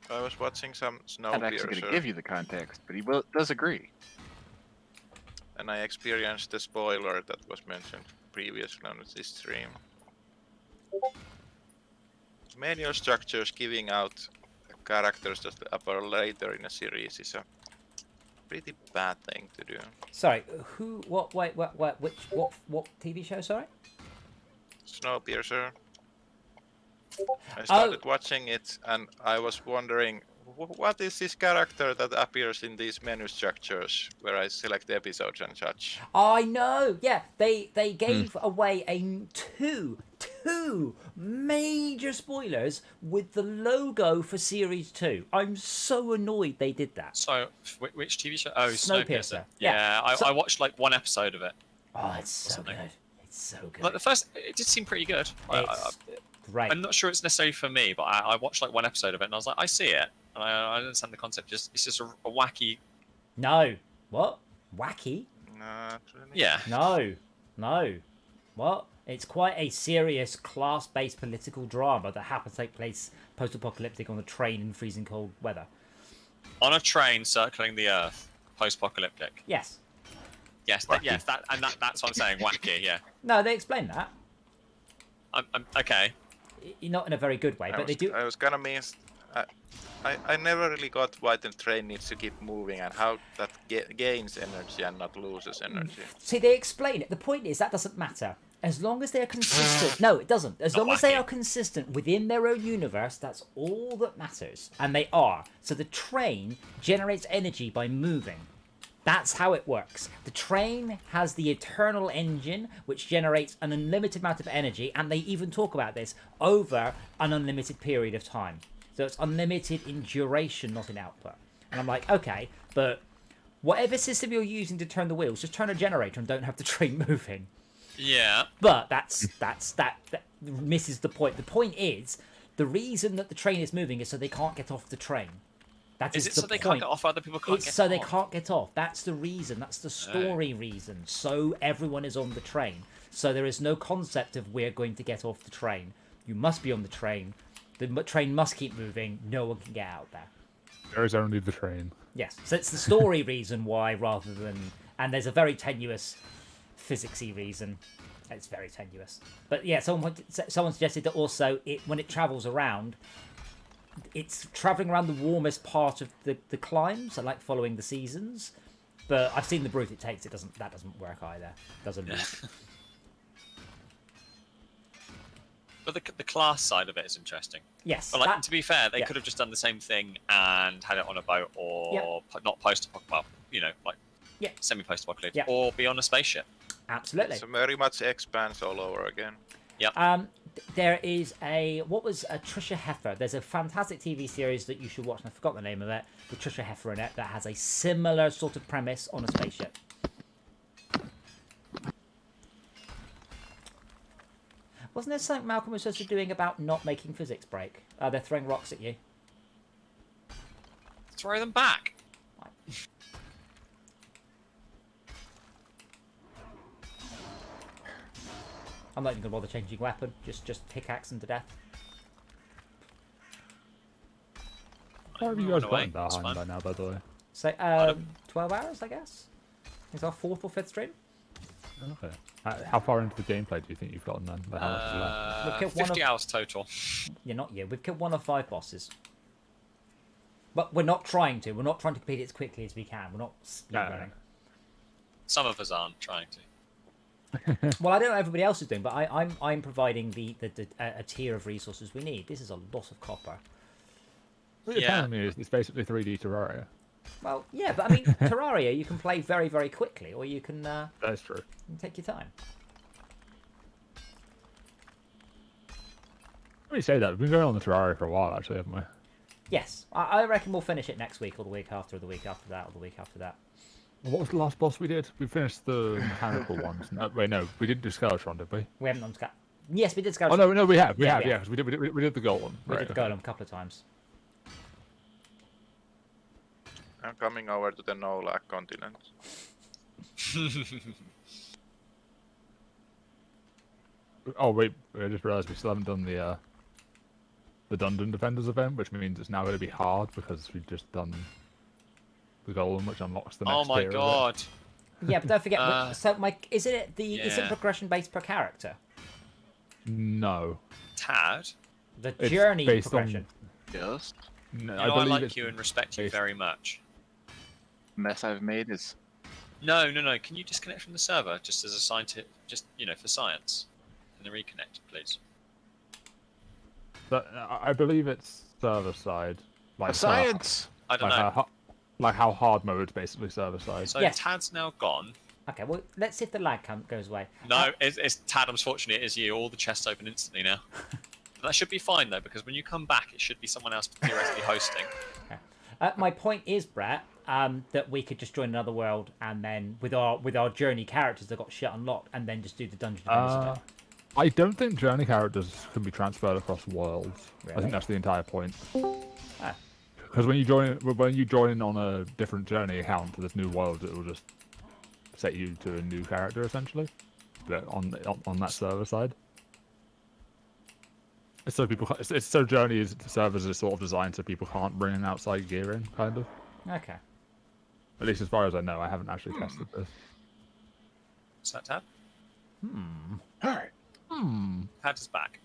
I was watching some I'm actually going to Snowpiercer, give you the context, but he does agree. and I experienced the spoiler that was mentioned previously on this stream. Menu structures giving out characters that appear later in a series is a pretty bad thing to do. Sorry, who? What? Wait, what? Which? What TV show? Sorry. Snowpiercer. I started watching it and I was wondering, what is this character that appears in these menu structures where I select the episodes and such? I know. Yeah, they gave away two major spoilers with the logo for series 2. I'm so annoyed they did that. So, which TV show? Oh, Snowpiercer. Snowpiercer. Yeah. Yeah, So- I watched like one episode of it. Oh, it's so Something. good. It's so good. Like the first, it did seem pretty good. It's great. I'm not sure it's necessarily for me, but I watched like one episode of it and I was like, I see it, and I understand the concept. It's just a wacky. No. What? Wacky? Not really. Yeah. No. What? It's quite a serious class-based political drama that happens to take place post-apocalyptic on a train in freezing cold weather. On a train circling the Earth, post-apocalyptic. Yes. Yes, that's what I'm saying. Wacky, yeah. No, they explain that. I'm okay. Not in a very good way, but they do. I was gonna mean. I never really got why the train needs to keep moving and how that gains energy and not loses energy. See, they explain it. The point is that doesn't matter. As long as they're consistent. No, it doesn't. As long as they are consistent within their own universe, that's all that matters. And they are. So the train generates energy by moving. That's how it works. The train has the eternal engine, which generates an unlimited amount of energy, and they even talk about this over an unlimited period of time. So it's unlimited in duration, not in output. And I'm like, okay, but whatever system you're using to turn the wheels, just turn a generator and don't have the train moving. Yeah. But that misses the point. The point is, the reason that the train is moving is so they can't get off the train. That is it the so they point. can't get off, other people can't It's get so on? they can't get off. That's the reason. That's the story reason. So everyone is on the train. So there is no concept of we're going to get off the train. You must be on the train. The train must keep moving. No one can get out there. There is only the train. Yes. So it's the story reason why, rather than... And there's a very tenuous physicsy reason. It's very tenuous. But yeah, someone suggested that also when it travels around, it's traveling around the warmest part of the climb, so like following the seasons. But I've seen the route it takes. That doesn't work either. Doesn't. But the class side of it is interesting. Yes. But like, to be fair, they could have just done the same thing and had it on a boat, or not post-apocalyptic, like semi-post-apocalyptic, or be on a spaceship. Absolutely. So very much expands all over again. Yeah. There is a Trisha Heffer. There's a fantastic TV series that you should watch, and I forgot the name of it, with Trisha Heffer in it, that has a similar sort of premise on a spaceship. Wasn't there something Malcolm was supposed to be doing about not making physics break? They're throwing rocks at you. Throw them back. I'm not even going to bother changing weapon. Just pickaxe them to death. How have you guys gotten Valheim by now, by the way? So, 12 hours, I guess? Is our 4th or 5th stream? Okay. How far into the gameplay do you think you've gotten then? Like, how much is left? We've killed 50 hours total. Yeah, not you. We've killed 1 of 5 bosses. But we're not trying to. We're not trying to complete it as quickly as we can. We're not speedrunning. Some of us aren't trying to. Well, I don't know what everybody else is doing, but I'm providing a tier of resources we need. This is a lot of copper. What you're telling me is it's basically 3D Terraria. Well, yeah, but I mean, Terraria you can play very, very quickly, or you can... That's true. You can take your time. When you say that, we've been going on the Terraria for a while, actually, haven't we? Yes, I reckon we'll finish it next week, or the week after, or the week after that, or the week after that. What was the last boss we did? We finished the mechanical ones. Wait, no, we didn't do Skeletron, did we? We haven't done Skeletron. Yes, we did Skeletron. Oh, no, we have, yeah, because we did the Golem. We did the Golem a couple of times. I'm coming over to the no-lag continent. Oh, wait, I just realised we still haven't done the Dungeon Defenders event, which means it's now going to be hard because we've just done the Golem, which unlocks the next Oh my tier god. Yeah, but don't forget. So, Mike, is it progression based per character? No. Tad? The It's journey based progression. Yes. No, I believe like it's you and respect you based- very much. Mess I've made is No. Can you disconnect from the server just as a scientist, for science, and then reconnect, please? But I believe it's server side. Like science. I don't know. Like how hard mode's basically server side. So Yes. Tad's now gone. Okay, well, let's see if the lag goes away. No, it's Tad. Unfortunately, it is you. All the chests open instantly now. That should be fine though, because when you come back, it should be someone else theoretically hosting. Okay. My point is, Brett, that we could just join another world and then with our journey characters that got shit unlocked, and then just do the dungeon. I don't think journey characters can be transferred across worlds. I Really? think that's the entire point. Ah. Because when you join on a different journey account to this new world, it will just set you to a new character essentially. split on that server side. So it's so Journey's servers are sort of designed so people can't bring an outside gear in, kind of. Okay. At least as far as I know, I haven't actually tested this. Is that Tad? Alright. Tad is back.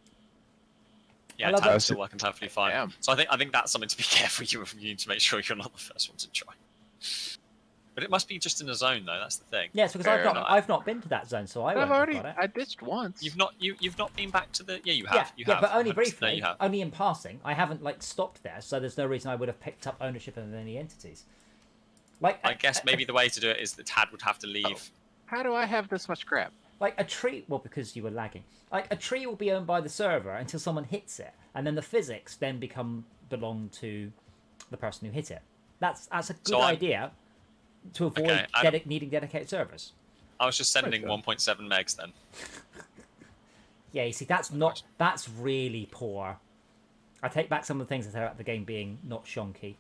I Yeah, love Tad's that. still working perfectly fine. Damn. So I think that's something to be careful. You need to make sure you're not the first one to try. But it must be just in a zone, though. That's the thing. Yes, because Fair I've not been to that zone, so I I've won't already. have got it. I ditched once. You've not been back to the. Yeah, you have. Yeah, You yeah, have. but only 100%. briefly, You have. only in passing. I haven't like stopped there, so there's no reason I would have picked up ownership of any entities. Like I guess maybe the way to do it is that Tad would have to leave. How do I have this much crap? like a tree. Well, because you were lagging. Like a tree will be owned by the server until someone hits it, and then the physics then belong to the person who hit it. That's a good So idea to avoid Okay, needing dedicated servers. I was just sending Right, 1.7 megs then. Yeah, you see, that's really poor. I take back some of the things I said about the game being not shonky.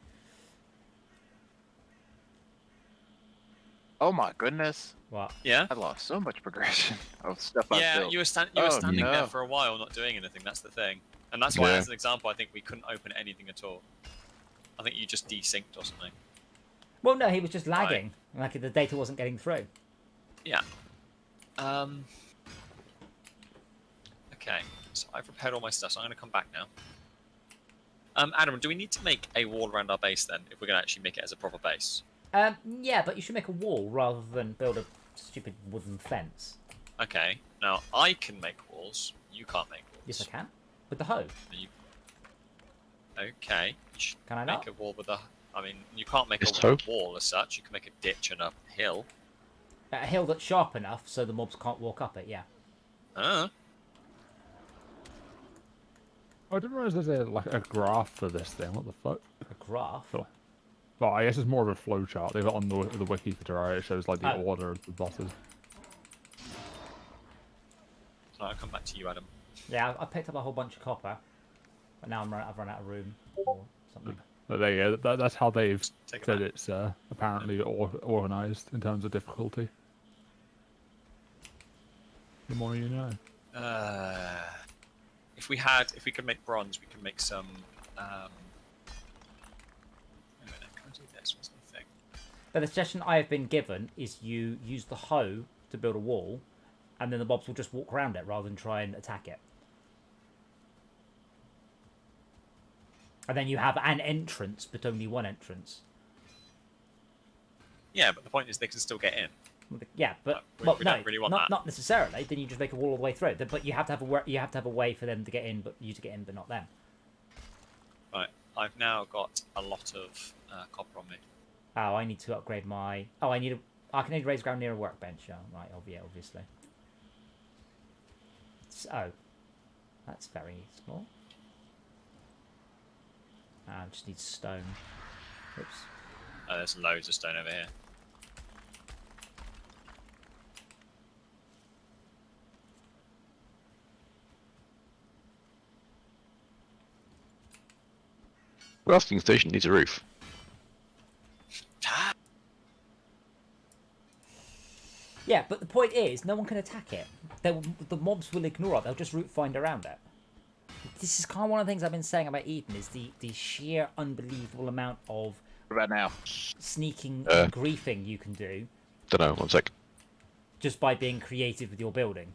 Oh my goodness. What? Yeah. I lost so much progression of stuff I Yeah, built. you were standing no. there for a while, not doing anything. That's the thing, and that's why, Yeah. as an example, I think we couldn't open anything at all. I think you just desynced or something. Well, no, he was just lagging. Like the data wasn't getting through. Yeah. Okay, so I've repaired all my stuff, so I'm going to come back now. Adam, do we need to make a wall around our base then, if we're going to actually make it as a proper base? Yeah, but you should make a wall rather than build a stupid wooden fence. Okay, now I can make walls. You can't make walls. Yes, I can. With the hoe. Okay. You should Can I make not? a wall with a... I mean, you can't make Just a hoe? wall as such. You can make a ditch and a hill. A hill that's sharp enough so the mobs can't walk up it, yeah. I didn't realize there's a graph for this thing. What the fuck? A graph. Cool. But I guess it's more of a flow chart. They've got on the wiki for Terraria. It shows like the Oh. order of the bosses. So I'll come back to you, Adam. Yeah, I picked up a whole bunch of copper, but now I've run out of room or something. But there you go. That's how they've Take it said back. it's apparently organized in terms of difficulty. The more you know. If we could make bronze, we could make some. Wait a minute, can I do this? What's the thing? But the suggestion I have been given is you use the hoe to build a wall, and then the mobs will just walk around it rather than try and attack it. And then you have an entrance, but only one entrance. Yeah, but the point is they can still get in. Yeah, but we well, don't no, really want not that. not necessarily. Then you just make a wall all the way through. But you have to have a way for them to get in, but you to get in, but not them. Right, I've now got a lot of copper on me. Oh, I need to upgrade my. Oh, I need to raise ground near a workbench. Oh, right, yeah, obviously. So, that's very small. I just need stone. Oops. Oh, there's loads of stone over here. Crafting station needs a roof. Yeah, but the point is, no one can attack it. The mobs will ignore it. They'll just route find around it. This is kind of one of the things I've been saying about Eden, is the sheer unbelievable amount of What about now? sneaking and griefing you can do Don't know. 1 sec. just by being creative with your building.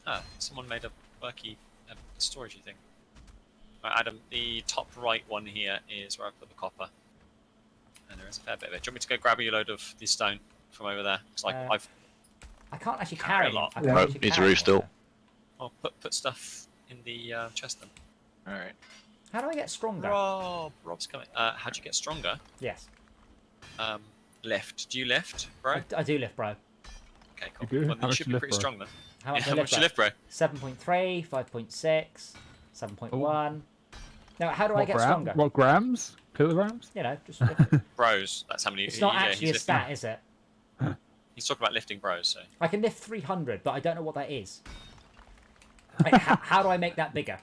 Ah, someone made a quirky storagey thing. Right, Adam, the top right one here is where I put the copper. And there is a fair bit of it. Do you want me to go grab you a load of the stone from over there? Because I can't actually Carry carry a lot. I can't No, actually needs a carry roof still. I'll put stuff in the chest then. Alright. How do I get stronger? Rob's coming. How'd you get stronger? Yes, Lift. Do you lift, bro? I do lift, bro. Okay, cool. You do? Well, then How you much should you be lift, pretty bro? strong then. How much Yeah, do how I much you lift, lift, bro? 7.3, 5.6, 7.1. Now, how do I get stronger? What grams? Kilograms? You know, just lift. Bros. That's how many. It's not yeah, actually he's a stat, is it? He's talking about lifting bros, so. I can lift 300, but I don't know what that is. Like, how do I make that bigger?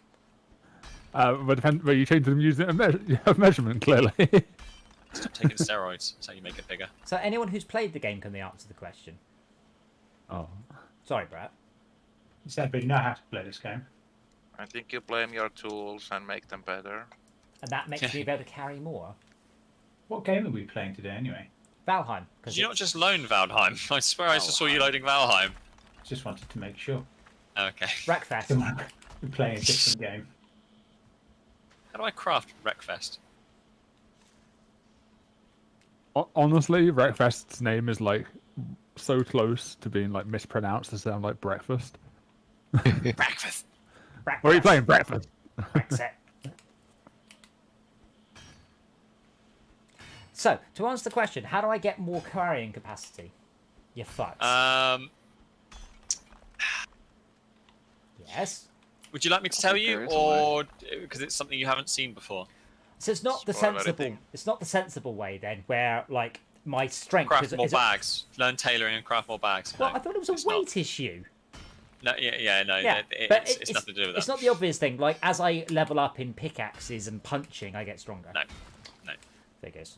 But you change them using a measurement, clearly. Stop taking steroids. That's how you make it bigger. So anyone who's played the game, can they answer the question? Oh. Sorry, Brett. You said we know how to play this game. I think you blame your tools and make them better. And that makes me be able to carry more. What game are we playing today anyway? Valheim. Did you not just loan Valheim? I swear I just saw you loading Valheim. Just wanted to make sure. Okay. Wreckfest. We're playing a different game. How do I craft Wreckfest? Honestly, Wreckfest's name is like so close to being like mispronounced to sound like breakfast. Breakfast. What are you playing? Breakfast. Brexit. So, to answer the question, how do I get more carrying capacity? You fucks. Yes. Would you like me to tell you, or because it's something you haven't seen before? So it's not the Spoil sensible. everything. It's not the sensible way then, where like my strength Craft is. more is bags. Learn tailoring and craft more bags. well, No, I thought it was a it's not. weight issue. No, no, Yeah, it's nothing to do with that. It's not the obvious thing. Like as I level up in pickaxes and punching, I get stronger. No. Figures.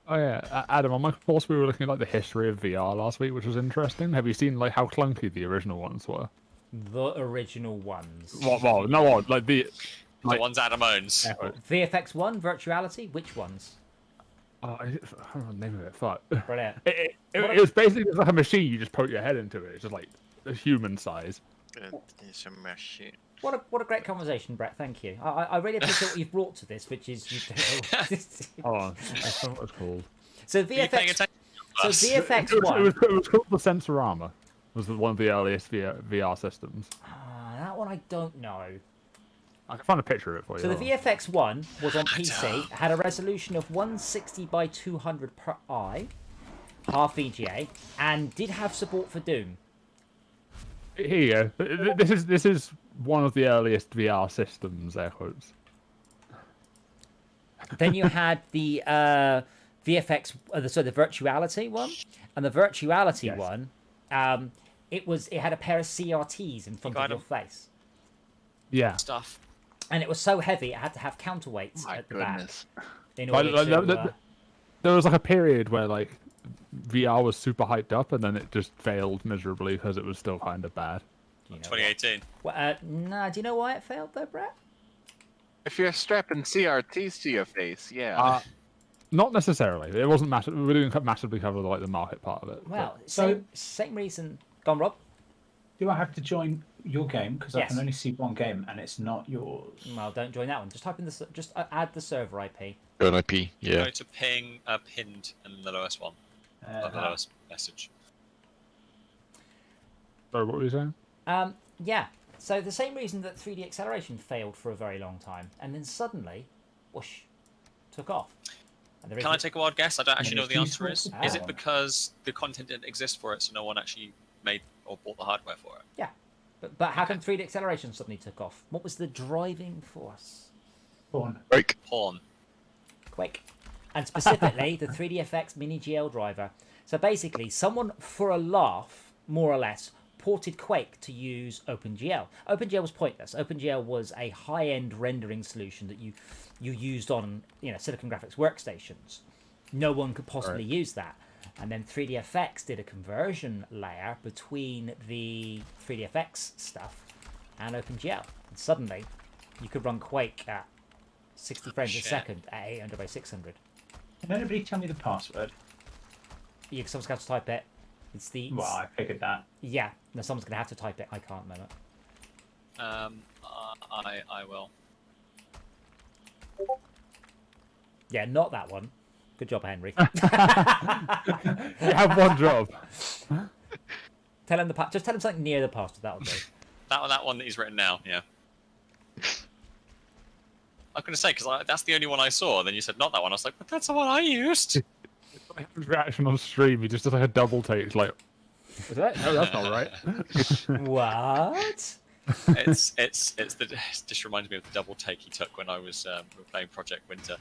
Oh yeah, Adam. On my course, we were looking at like the history of VR last week, which was interesting. Have you seen like how clunky the original ones were? The original ones. Well, no, what like the The ones Adam owns. VFX 1, virtuality, which ones? I don't know the name of it. Fuck. Brilliant. It was basically just like a machine. You just poke your head into it. It's just like a human size. It's a machine. What a great conversation, Brett. Thank you. I really appreciate what you've brought to this, which is you Oh, I forgot what it's called. So Are you paying VFX. attention to So us? VFX It 1. was called the Sensorama. Was one of the earliest VR systems. That one I don't know. I can find a picture of it for you. So the hold on. VFX 1 was on PC, had a resolution of 160 by 200 per eye, half VGA, and did have support for Doom. Here you go. This is one of the earliest VR systems. Air quotes. Then you had the VFX, the virtuality one, and the virtuality Yes. one. It had a pair of CRTs in front of got your 'em. face, Yeah. Stuff. and it was so heavy it had to have counterweights My at the goodness. back in Like, order to. there was like a period where like VR was super hyped up, and then it just failed miserably because it was still kind of bad. You know, 2018. nah, do you know why it failed though, Brett? If you're strapping CRTs to your face, yeah. Not necessarily. It wasn't massive. We didn't massively cover like the market part of it. but- Well, So- same reason. Gone, Rob. Do I have to join your game? Because I Yes. can only see one game and it's not yours. Well, don't join that one. Just type in the. Just add the server IP. Go an IP, yeah. Go to ping pinned and the lowest one. The lowest message. Sorry, what were you saying? Yeah. So the same reason that 3D acceleration failed for a very long time, and then suddenly, whoosh, took off. And there Can I is- take a wild guess? I don't actually know what the answer is. Ah. Is it because the content didn't exist for it, so no one actually made or bought the hardware for it? Yeah. But how come 3D acceleration suddenly took off? What was the driving force? Porn. Break. Porn. Quake. And specifically, the 3DFX Mini GL driver. So basically, someone, for a laugh, more or less, ported Quake to use OpenGL. OpenGL was pointless. OpenGL was a high-end rendering solution that you used on Silicon Graphics workstations. No one could possibly use that. And then 3DFX did a conversion layer between the 3DFX stuff and OpenGL. And suddenly, you could run Quake at 60 frames a shit. second at 800 by 600. Can anybody tell me the password? Someone's going to have to type it. It's the... Well, I figured that. Yeah, no, someone's going to have to type it. I can't remember. I will. Yeah, not that one. Good job, Henry. You have one job. Tell him just tell him something near the password. That'll do. That one that he's written now, yeah. I'm going to say, because that's the only one I saw, and then you said not that one. I was like, but that's the one I used. His reaction on stream, he just does like a double take. Like, is that? No, that's not right. What? It just reminds me of the double take he took when I was we were playing Project Winter.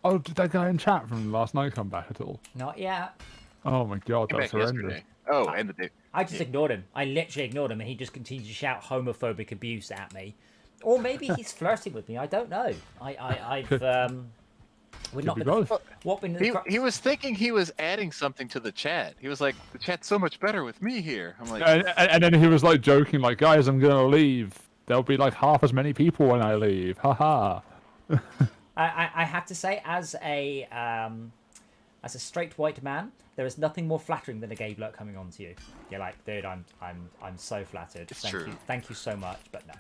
Oh, did that guy in chat from last night come back at all? Not yet. Oh my god, Came that's back horrendous. yesterday. Oh, and the day. I just ignored him. I literally ignored him, and he just continued to shout homophobic abuse at me. Or maybe he's flirting with me. I don't know. We're Could not be going both. He was thinking he was adding something to the chat. He was like, the chat's so much better with me here. I'm like, And then he was like joking, like, guys, I'm gonna leave. There'll be like half as many people when I leave. Haha. I have to say, as a straight white man, there is nothing more flattering than a gay bloke coming on to you. You're like, dude, I'm so flattered. It's Thank true. you, thank you so much, but no.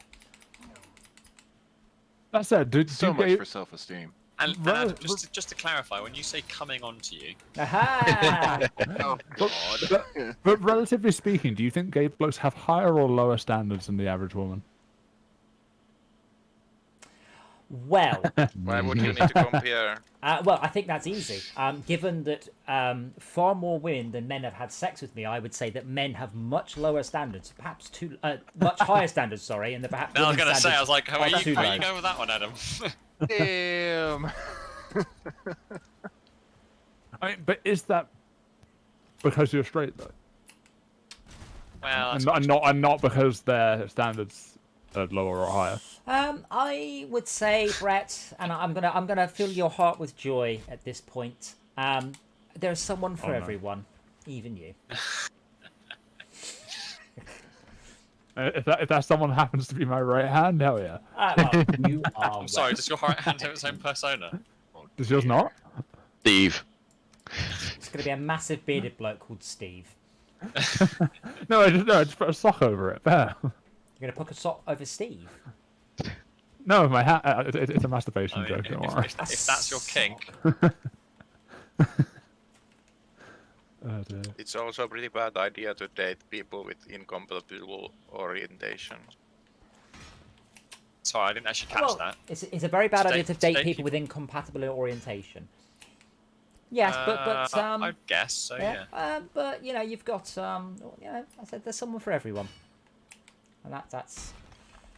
That's it. Do so much gay... for self-esteem. And Well, Adam, just to clarify, when you say coming on to you, Aha! Oh, But relatively speaking, do you think gay blokes have higher or lower standards than the average woman? Well, Why would you need to compare? well, I think that's easy. Given that far more women than men have had sex with me, I would say that men have much lower standards, perhaps much higher standards. Sorry, and the perhaps. I was going to say, I standards was like, how are are too you low. going with that one, Adam? damn. I mean, but is that because you're straight though, Well, and not because their standards are lower or higher? I would say, Brett, and I'm gonna fill your heart with joy at this point. There's someone for Oh, no. everyone, even you. If that someone happens to be my right hand, hell yeah. Well, you are. I'm sorry, does your right hand have its own persona? Does yours not? Steve. It's gonna be a massive bearded bloke called Steve. No, I just put a sock over it. There. You're gonna put a sock over Steve. No, my hat. It's a masturbation I mean, joke. Don't worry. if that's your kink, Oh, dear. It's also a pretty bad idea to date people with incompatible orientation. sorry, I didn't actually catch Well, that. it's a very bad To idea date- to date to date people with incompatible orientation. Yes, but I guess so. Yeah. but you know, you've got I said there's someone for everyone, and that's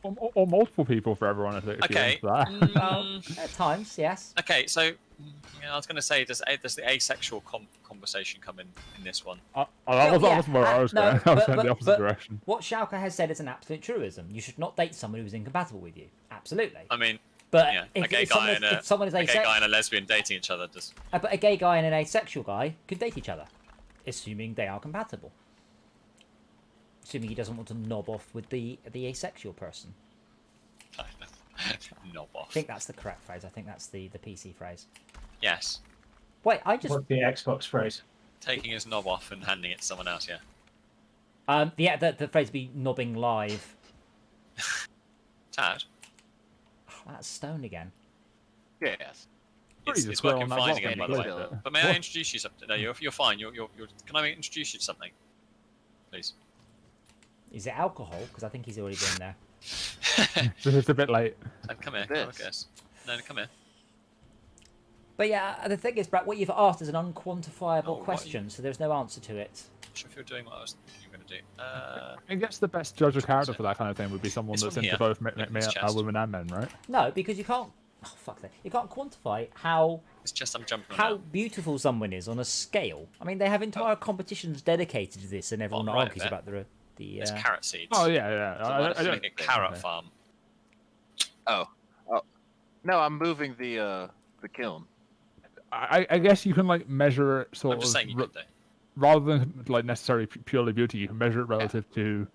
Or multiple people for everyone. If Okay. you're into that. at times, yes. Okay, so I was going to say, does the asexual conversation come in this one? That Yeah, wasn't where I was no, going. I was going but- the opposite but- direction. What Schalke has said is an absolute truism. You should not date someone who's incompatible with you. Absolutely. I mean, But yeah, if, a gay if guy someone, and if someone is a gay asexual, guy and a lesbian dating each other does. but a gay guy and an asexual guy could date each other, assuming they are compatible. Assuming he doesn't want to knob off with the asexual person. Knob I off. think that's the correct phrase. I think that's the PC phrase. Yes, Wait, I just What's the Xbox phrase? taking his knob off and handing it to someone else. Yeah. the phrase be knobbing live. Tad, Oh, that's Stone again. Yes. it's just working well on fine that again, by rock, the way. anyway. But may I introduce you something? No, you're fine. You're. Can I introduce you to something, please? Is it alcohol? Because I think he's already been there. It's a bit late. And come here. This. Come with us. No, come here. But yeah, the thing is, Brett, what you've asked is an unquantifiable Oh, what question, so there's no answer to it. Not sure if you're doing what I was thinking you were going to do. I guess the best judge of character for that kind of thing would be someone This that's one into here. both This chest. women and men, right? No, because you can't. Oh fuck that! You can't quantify how It's just I'm jumping on how now. beautiful someone is on a scale. I mean, they have entire competitions dedicated to this, and everyone Bottom right argues there. about the. There's carrot seeds. Oh yeah, yeah. So why don't you make a carrot okay. farm? Oh. No, I'm moving the kiln. I guess you can like measure it sort I'm just of saying you could do. rather than like necessarily purely beauty. You can measure it relative to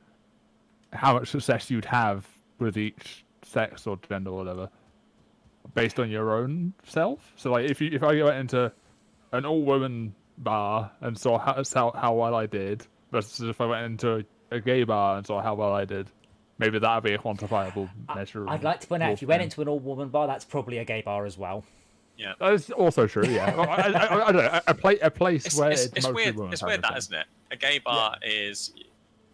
how much success you'd have with each sex or gender or whatever, based on your own self. So like if I went into an all woman bar and saw how well I did, versus if I went into a gay bar and saw how well I did, maybe that'd be a quantifiable measure. I'd like to point out, if you went into an all-woman bar, that's probably a gay bar as well. Yeah. That's also true. Yeah, I don't know. A place where it's mostly weird. women It's kind weird of that, thing. isn't it? A gay bar is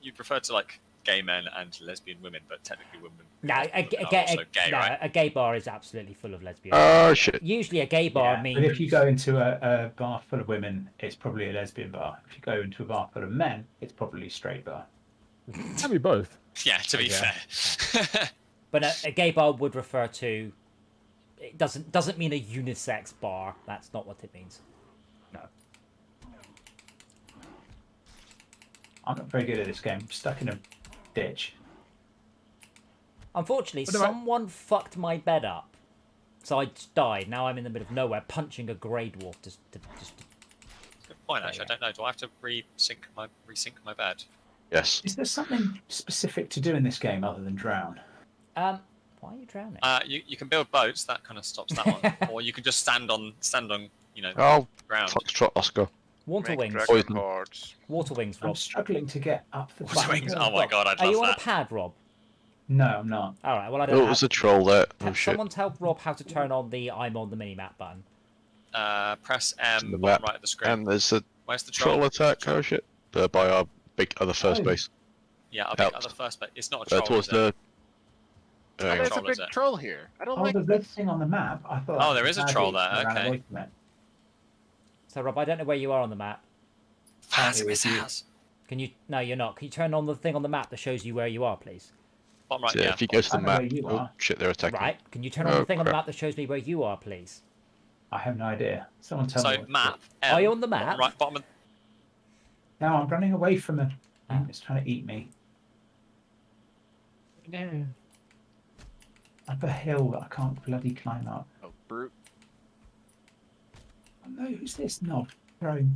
you prefer to like gay men and lesbian women, but technically women No, are also gay, right? a gay bar is absolutely full of lesbians. Oh shit. Usually, a gay bar Yeah, means. but if you go into a bar full of women, it's probably a lesbian bar. If you go into a bar full of men, it's probably a straight bar. Can be both. Yeah, to be Yeah. fair. But a gay bar would refer to. It doesn't mean a unisex bar. That's not what it means. No. I'm not very good at this game. I'm stuck in a ditch. Unfortunately, What about- someone fucked my bed up. So I just died. Now I'm in the middle of nowhere, punching a grey dwarf. Just Good point, actually. I don't know. Do I have to resync my bed? Yes. Is there something specific to do in this game other than drown? why are you drowning? You can build boats. That kind of stops that one. Or you can just stand on Oh, ground. Foxtrot Oscar. Water Make wings. dragon Poison. hordes. Water wings, I'm Rob. struggling to get up the Water wings. hill. Oh my god, I'd Are you love on a that. pad, Rob? No, I'm not. All right. Well, I don't Oh, know. there's a troll there. Oh shit. Someone tell Rob how to turn on the I'm on the mini-map button. Press In the M, bottom map. right of the screen. And there's a Where's the troll attack. Oh shit. By our big other first Oh. base. Yeah, I'll Out. be other first, but it's not a troll. Towards is it? the. Oh, there's a Troll, big is it? troll here. I don't Oh, like the red this. thing on the map. I thought. Oh, that there was is a Paddy, troll there, and I ran okay. away from it. So, Rob, I don't know where you are on the map. Fast, it was Miss you. House. Can you? No, you're not. Can you turn on the thing on the map that shows you where you are, please? Bottom right, So, yeah. if you go to the I know map. where you Oh are. shit, they're attacking. Right. Can you turn on Oh, the thing on the crap. map that shows me where you are, please? I have no idea. Someone tell me. So what to map. do. M, Are you on the bottom map? Right, bottom. No, I'm running away from a. Ah. It's trying to eat me. No. Up a hill that I can't bloody climb up. Oh, brute. Oh no, who's this knob throwing?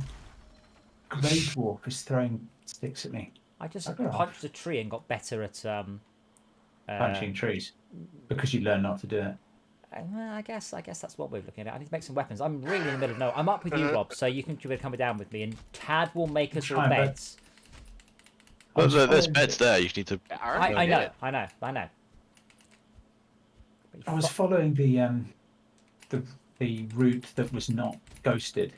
Grey dwarf is throwing sticks at me. I just Okay. punched a tree and got better at Punching trees. Because you learn not to do it. I guess that's what we're looking at. I need to make some weapons. I'm really in the middle of nowhere. I'm up with you, Rob, so you can come down with me, and Tad will make us all Try and bet. beds. I was There's following beds the- there. You need to. I know. But I was following the route that was not ghosted,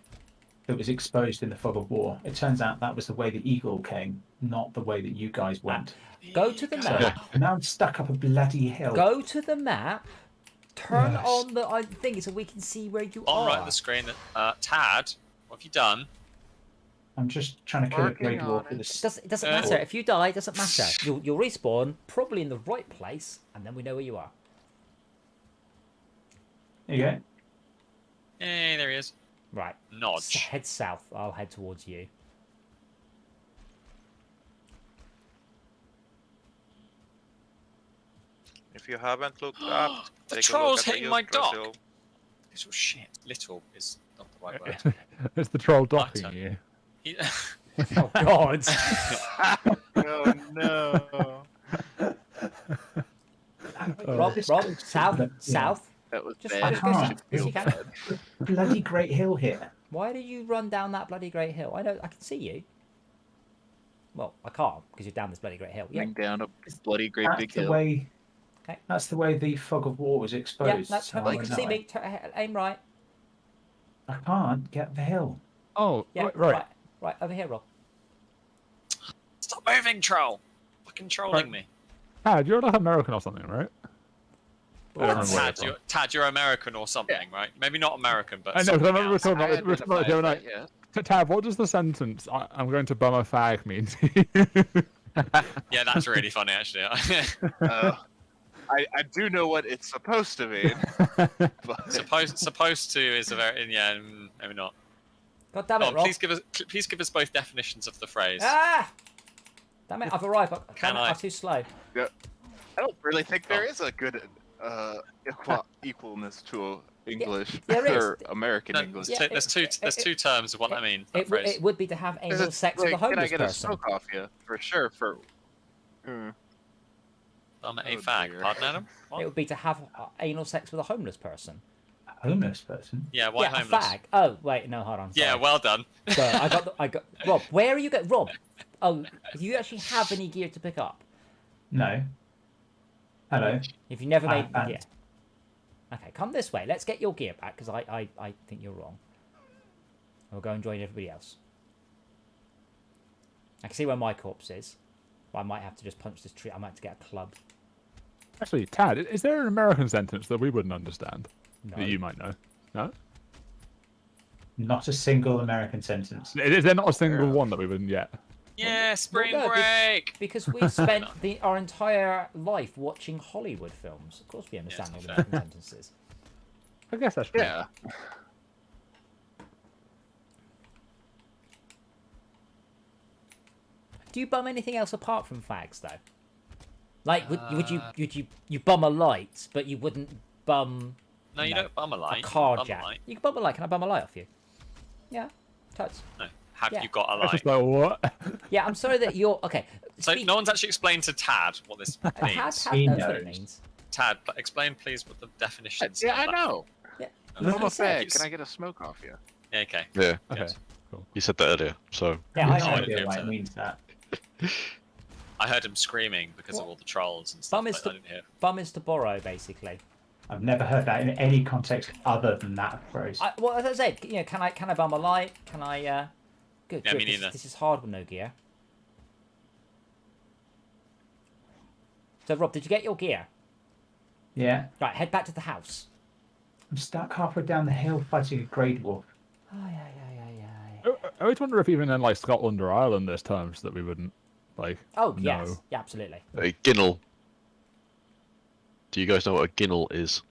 that was exposed in the fog of war. It turns out that was the way the eagle came, not the way that you guys went. Go to the So map. now I'm stuck up a bloody hill. Go to the map. Turn Yes. on the thing so we can see where you Bottom are. right of the screen. Tad, what have you done? I'm just trying to kill a grey Working dwarf on with a It doesn't Uh, matter. If you die, it doesn't matter. You'll respawn, probably in the right place, and then we know where you are. There you go. Hey, there he is. Right. Nodge. Head south. I'll head towards you. If you haven't looked up, The take a troll's look at the hitting my Yggdrasil. dock. Little shit. Little is not the right word. It's the troll docking Butter. you. He- Oh God. Oh no. Rob, south. That was Just- bad. just go That south. feels You can. bad. Bloody great hill here. Why do you run down that bloody great hill? I know. I can see you. Well, I can't because you're down this bloody great hill. Yeah. Running down a bloody great That's big the hill. way. Okay. That's the way the fog of war was exposed. Yeah. That's so you I can know see it. me. Aim right. I can't get the hill. Oh, Yeah. right. Right over here, Rob. Stop moving, troll! Fucking trolling me. Tad, you're like American or something, right? I don't remember where you're Tad, you're American or something, right? Maybe not American, but I know, because I something remember we were else. talking I about it. We were talking about it the other night. identified that, Tab, what does the sentence "I'm going to bum a fag" mean to you? Yeah, that's really funny, actually. yeah. I do know what it's supposed to mean. But supposed to is a very maybe not. God damn Come it, on, Rob. please give us both definitions of the phrase. Ah! Damn it! I've arrived. But Can damn it, I? I'm too slow. I don't really think there is a good equalness to English there is. or American No, English. Yeah, there's two terms of what that means. That It phrase. would be to have anal sex with a Can I homeless get a person. smoke off you? For sure. I'm a Oh, fag. dear. Pardon, Adam? It What? would be to have anal sex with a homeless person. A homeless person? Yeah, why yeah, homeless? a fag. Oh wait, no, hold on. Yeah, sorry. well done. Sorry, I got. Rob, where are you going? Rob, oh, do you actually have any gear to pick up? No. Hello. If you never I made the haven't. gear. Okay, come this way. Let's get your gear back because I think you're wrong. We'll go and join everybody else. I can see where my corpse is. But I might have to just punch this tree. I might have to get a club. Actually, Tad, is there an American sentence that we wouldn't understand No. that you might know? No? Not a single American sentence. Is there not a single one that we wouldn't yet? Yeah, spring no, break. Because we spent our entire life watching Hollywood films. Of course we understand all the fair. American sentences. I guess that's true. Yeah. Do you bum anything else apart from fags, though? Like, would you bum a light, but you wouldn't bum No, you don't bum a light. A You can car bum a jack. light. You can bum a light. Can I bum a light off you? Yeah. Totes. No. Have Yeah. you got a I was light? just like, what? Yeah, I'm sorry that you're... Okay. So no one's actually explained to Tad what this means. Tad He knows what it knows. means. Tad, explain please what the definitions. Yeah, I of that- know. Yeah. Oh, I'm a He said- fag. Can I get a smoke off you? Yeah, okay. Yeah, Okay. Good. you said that earlier, so Yeah, I I have No, no I know. didn't idea hear why him it say means that. I heard him screaming because of What? all the trolls and stuff. Bum is But I to didn't hear. bum is to borrow, basically. I've never heard that in any context other than that phrase. Well, as I said, you know, can I bum a light? Can I? Good. Yeah, good. me This, neither. this is hard with no gear. So, Rob, did you get your gear? Yeah, Right, head back to the house. I'm stuck halfway down the hill fighting a grey dwarf. Oh yeah. I always wonder if even in like Scotland or Ireland there's terms that we wouldn't like. Oh know. yes, yeah, absolutely. a ginnel. Do you guys know what a ginnel is?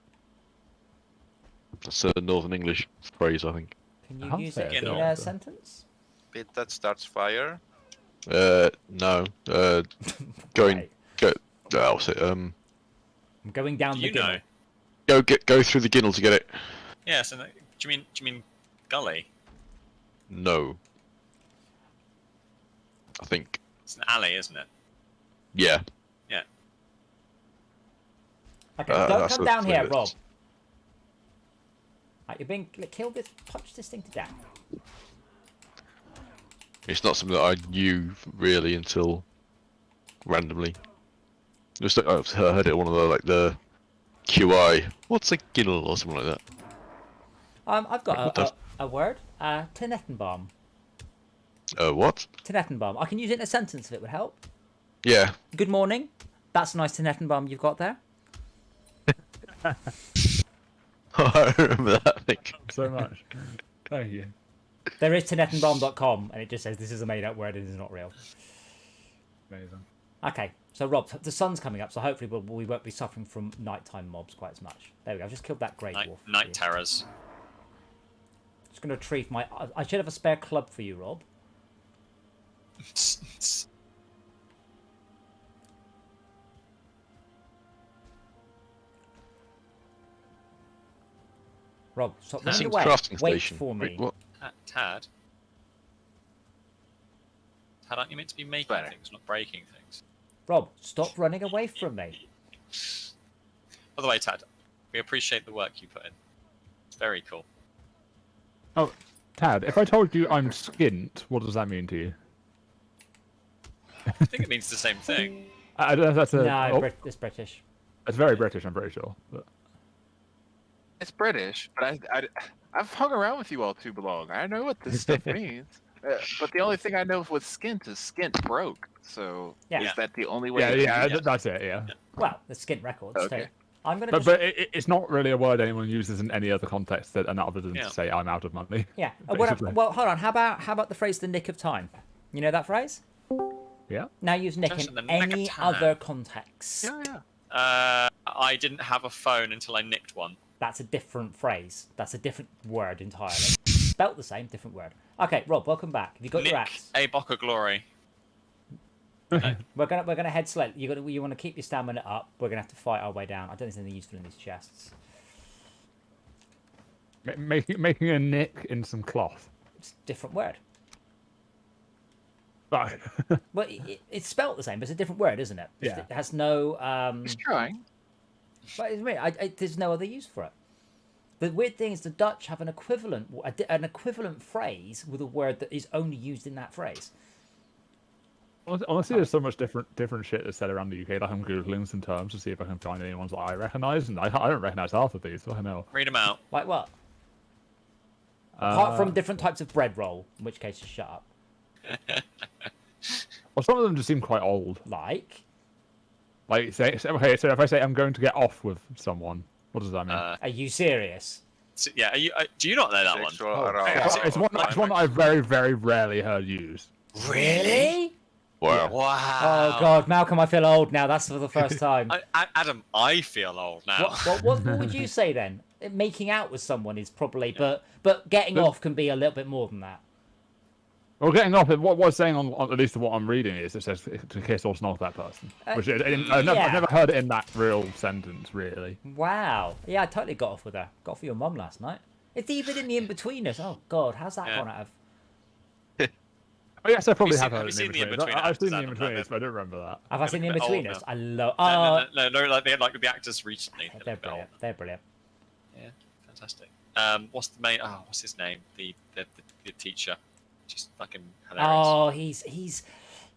That's a Northern English phrase, I think. Can you can't use say it I in don't. a sentence? Bit that starts fire. No. Going, Right. go. What's it? I'm going down Do the you ginnel. know? Go through the ginnel to get it. Yeah. So, do you mean gully? No. I think. It's an alley, isn't it? Yeah. Okay, don't that's come what down here, it Rob. is. Right, you're being killed. This, punch this thing to death. It's not something that I knew really until randomly. Just I heard it on one of the QI. What's a ginnel or something like that? I've got What a word. Tenettenbaum. What? Tenettenbaum. I can use it in a sentence if it would help. Yeah. Good morning. That's a nice Tenettenbaum you've got there. I remember that. I think. So much. Thank you. There is Tenettenbaum.com, and it just says this is a made-up word and it is not real. Amazing. Okay, so Rob, the sun's coming up, so hopefully we won't be suffering from nighttime mobs quite as much. There we go. I've just killed that grey dwarf. for Night you. terrors. Just going to retrieve my... I should have a spare club for you, Rob. Rob, stop running Seems away. crafting Wait station. for me. Wait, what? Tad. Tad, aren't you meant to be making Better. things, not breaking things? Rob, stop running away from me. By the way, Tad, we appreciate the work you put in. It's very cool. Oh, Tad, if I told you I'm skint, what does that mean to you? I think it means the same thing. I don't know if that's a. No, oh, it's British. it's very British, I'm pretty sure. But... It's British, but I've hung around with you all too long. I know what this stuff means. But the only thing I know with skint is skint broke. So Yeah. is that the only way? Yeah, to yeah, do it? that's it. Yeah, Well, the Skint Records. Okay. So I'm going to but just... it's not really a word anyone uses in any other context that other than Yeah. to say I'm out of money. Yeah. basically. Well, hold on. How about the phrase "the nick of time"? You know that phrase? Yeah. Now use nick Just in in the nick of any time. other context. Yeah, yeah. I didn't have a phone until I nicked one. That's a different phrase. That's a different word entirely. Spelt the same, different word. Okay, Rob, welcome back. Have you got Nick your axe? a Bock of Glory. We're gonna head slowly. You want to keep your stamina up. We're gonna have to fight our way down. I don't think there's anything useful in these chests. Making a nick in some cloth. It's a different word. Right. Well, it's spelt the same, but it's a different word, isn't it? Yeah. It has no. Just trying. But it's weird. There's no other use for it. The weird thing is the Dutch have an equivalent phrase with a word that is only used in that phrase. Honestly, there's so much different shit that's said around the UK. Like I'm googling some terms to see if I can find any ones that I recognise, and I don't recognise half of these. So I know. Read them out. Like what? Apart from different types of bread roll, in which case just shut up. Well, some of them just seem quite old. Like, Okay, so if I say I'm going to get off with someone, what does that mean? are you serious? Yeah, are you, do you not know that one? Sexual Oh, arousal it's one of that I've very, very rarely heard used. Really? Wow. Wow. Oh God, Malcolm, I feel old now. That's for the first time. Adam, I feel old now. What would you say then? Making out with someone is probably, but getting off can be a little bit more than that. Well, getting off it, what was saying on at least what I'm reading is it says to kiss or snog that person, which I've never heard it in that real sentence really. Wow. Yeah, I totally got off with her. Got off with your mum last night. It's even in the in-betweeners. Oh, God, how's that gone out of... Oh, yes, I probably have have heard you seen the in-betweeners. in-betweeners? I've seen the Adam? in-betweeners, but I don't remember that. Have I seen the They're a bit old in-betweeners? now. I love... No, like they like the actors recently. They're brilliant. They're brilliant. Yeah, fantastic. What's the main? Oh, what's his name? The teacher. Just fucking hilarious. Oh, he's...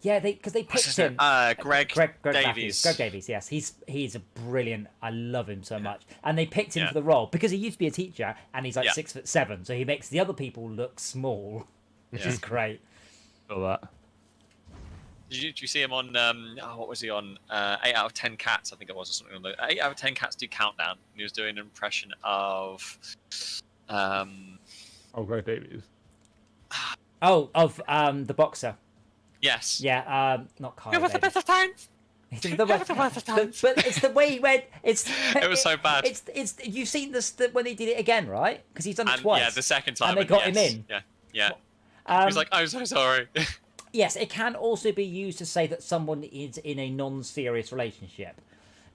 Yeah, because they What's picked his him. name? Greg Matthews. Davies. Greg Davies, yes. He's a brilliant... I love him so much. And they picked him Yeah. for the role because he used to be a teacher and he's like Yeah. 6'7", so he makes the other people look small, which Yeah. is great. All that. Did you see him on? What was he on? 8 out of 10 cats, I think it was, or something. 8 out of 10 cats do countdown. And he was doing an impression of. Oh, Greg Davies. Oh, of the boxer. Yes. Yeah, not Kyle Give us a Davis. bit of time. But it's the way he went. It's It was so bad. It's you've seen this when he did it again, right? Because he's done it And, twice. yeah, the second time. and they got him yes. in. Yeah. Um, He was like, "I'm so sorry." Yes, it can also be used to say that someone is in a non-serious relationship.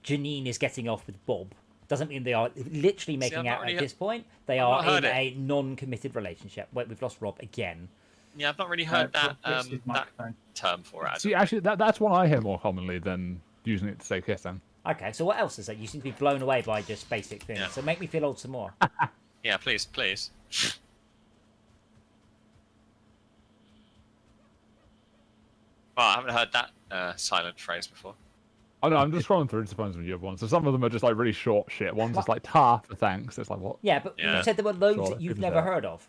Janine is getting off with Bob. Doesn't mean they are literally making I've not out really at this point. They I've are not heard in it. a non-committed relationship. Wait, we've lost Rob again. Yeah, I've not really heard that Yes, his that microphone. term for it. See, actually, that's one I hear more commonly than using it to say kissing. Okay, so what else is that? You seem to be blown away by just basic things. Yeah. So make me feel old some more. Yeah, please. Oh, I haven't heard that silent phrase before. I know, I'm just scrolling through to find some new ones. So some of them are just like really short shit. One's just like tar for thanks. It's like what? Yeah, but Yeah. you said there were loads Sure, that you've give us never that. heard of.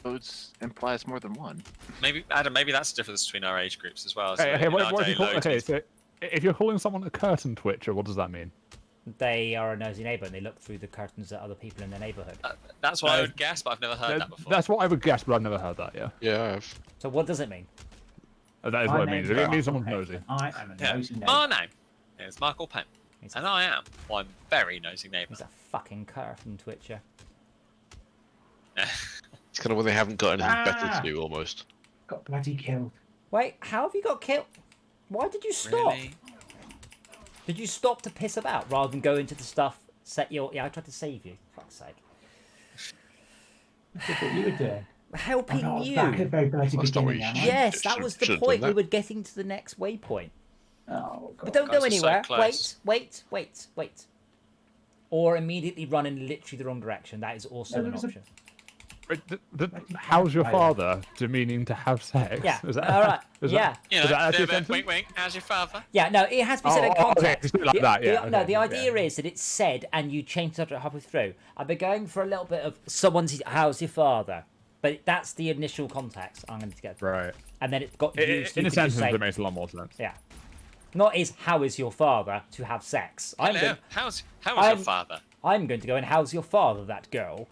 Loads implies more than one. Maybe Adam. Maybe that's the difference between our age groups as well. So Hey, in what our if day, you call, loads okay, means- so if you're calling someone a curtain twitcher, what does that mean? They are a nosy neighbour and they look through the curtains at other people in their neighbourhood. That's what I would guess, but I've never heard that before. That's what I would guess, but I've never heard that. Yeah, Yeah, I have. So what does it mean? That is My what it means. name's It means Michael someone's Penn. nosy. I am a Yeah. nosy neighbour. My name is Michael Penn, He's and I am one very nosy neighbour. He's a fucking curtain twitcher. It's kind of when they haven't got anything better Ah! to do, almost. Got bloody killed. Wait, how have you got killed? Why did you stop? Really? Did you stop to piss about rather than go into the stuff? Set your... Yeah, I tried to save you. For fuck's sake. That's what you were doing. Helping I'm not you. back at the very bloody That's not what beginning, you am I? should- Yes, that was the should've done point. We that. were getting to the next waypoint. Oh, But God. don't go Guys are so anywhere. close. Wait. Or immediately run in literally the wrong direction. That is also No, an there was a- option. How's your Right. father demeaning to have sex? Yeah. Is that, All right. is Yeah. That, You is that know, actually a bit sentence? wink, wink. How's your father? Yeah, no, it has to be said in Oh, okay, context. just do it like that, yeah, No, okay, the idea yeah. is that it's said and you change the subject halfway through. I've been going for a little bit of someone's, how's your father? But that's the initial context I'm going to get. Right. And then it got used. In you a could just sentence, say, it makes a lot more sense. yeah. Not is, how is your father to have sex? Hello. How's I'm- your father? I'm going to go and how's your father, that girl?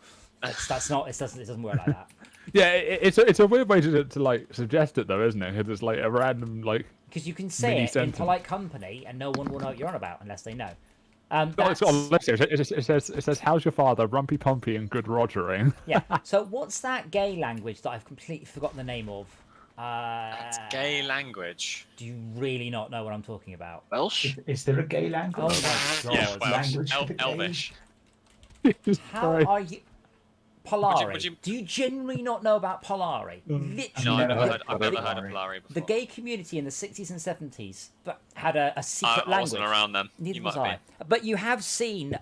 That's not, it doesn't work like that. Yeah, it's a weird way to like suggest it though, isn't it? 'Cause it's like a random like. Because you can say Mini it sentence. in polite company and no one will know what you're on about unless they know. No, That's- it says how's your father, rumpy pumpy and good rogering. yeah. So what's that gay language that I've completely forgotten the name of? That's gay language. Do you really not know what I'm talking about? Welsh? Is there a gay language? Oh my god. Yeah, Welsh. language for the gays. Elvish. How are you? Polari. Would you- Do you genuinely not know about Polari? No, Literally. I've never never heard heard. of I've never Polari. heard of Polari before. The gay community in the 60s and 70s had a secret I language. wasn't around then. Neither You was might I. have But you have seen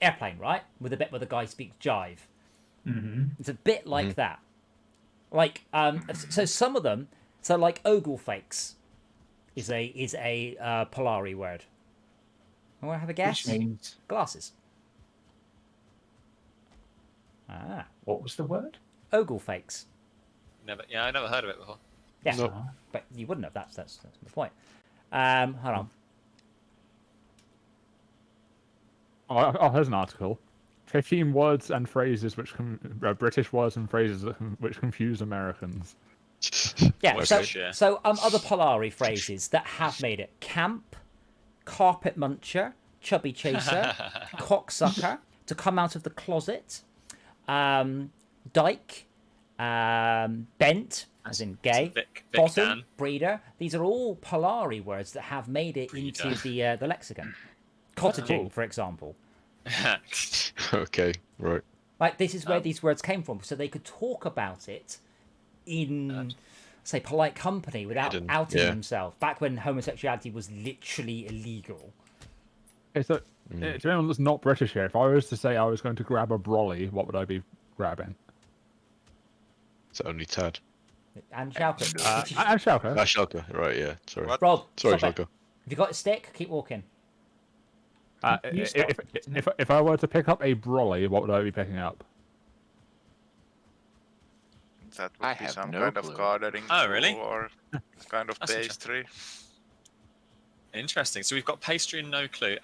Airplane, right? With the bit where the guy speaks jive. Mm-hmm. It's a bit like that. Like, so some of them, so like ogle fakes is a Polari word. Want to have a guess? Which means, Glasses. Ah, what was the word? ogle fakes. Never. Yeah, I never heard of it before. Yeah, Nope. but you wouldn't have. That's the point. Hold on. Oh, here's an article. 15 words and phrases which British words and phrases which confuse Americans. Yeah. What's So this, yeah? so other Polari phrases that have made it: camp, carpet muncher, chubby chaser, cocksucker, to come out of the closet, dyke, bent, as in gay, Vic bottom, Dan. breeder. These are all Polari words that have made it into the lexicon. Cottaging, for example. Okay, right. Like, this is where these words came from, so they could talk about it in, say, polite company without outing themselves. Back when homosexuality was literally illegal. Okay, so to anyone that's not British here, if I was to say I was going to grab a brolly, what would I be grabbing? It's only Tad. And Schalke. And Schalke. Schalke, right, yeah, sorry. What? Rob, Sorry, stop it. Schalke. Have you got a stick? Keep walking. If I were to pick up a brolly, what would I be picking up? That I would be have some no kind clue. of gardening Oh, really? tool or kind of That's pastry. Interesting. So we've got pastry and no clue.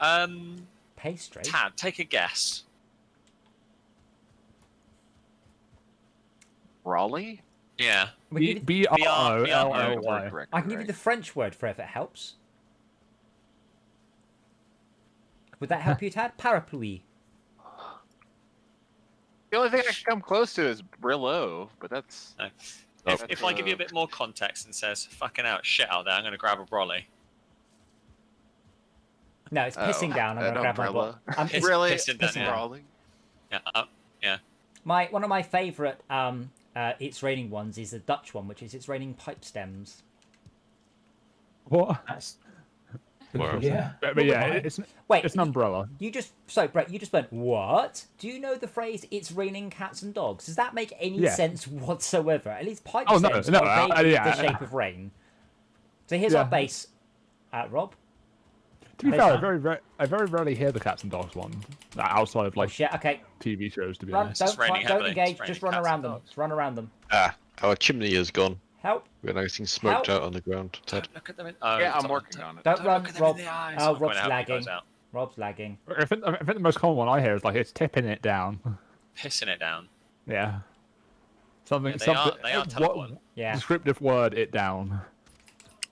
Pastry? Tad, take a guess. Raleigh? Yeah. We can give you- B-R-O-L-L-Y. Correct, I can give you the French word for it if it helps. Would that help you, Tad? Parapluie. The only thing I can come close to is Brillo, but that's... No. That's, If I give you a bit more context and says, fucking out, shit out there, I'm going to grab a brolly. No, it's pissing down. I'm an gonna grab my umbrella. I'm Piss- really? pissing down, yeah. Raleigh? Yeah. one of my favourite It's Raining ones is the Dutch one, which is It's Raining Pipe Stems. What? That's Well, yeah. But yeah, it's Wait, an umbrella. Brett, you just went, what? Do you know the phrase "It's raining cats and dogs"? Does that make any Yeah. sense whatsoever? At least pipe Oh, no, stems no, are vaguely yeah. the shape of rain. So here's our Yeah. base, Rob. To be Hey, fair, Sam. I very rarely hear the cats and dogs one outside of Oh like shit! Okay, TV shows. To be run, honest, It's don't raining don't heavily. engage. It's raining Just run cats around and them. dogs. Just run around them. Our chimney is gone. Help! We're now getting smoked Help. out on the ground, Tad. Look at them. Yeah, I'm working on it. Don't run, look at them Rob. in the eyes. Oh, I'm going Rob's to help you lagging. guys out. Rob's lagging. I think the most common one I hear is like it's tipping it down. Pissing it down. Yeah, something. Yeah, they are what teleport. Yeah. descriptive word it down.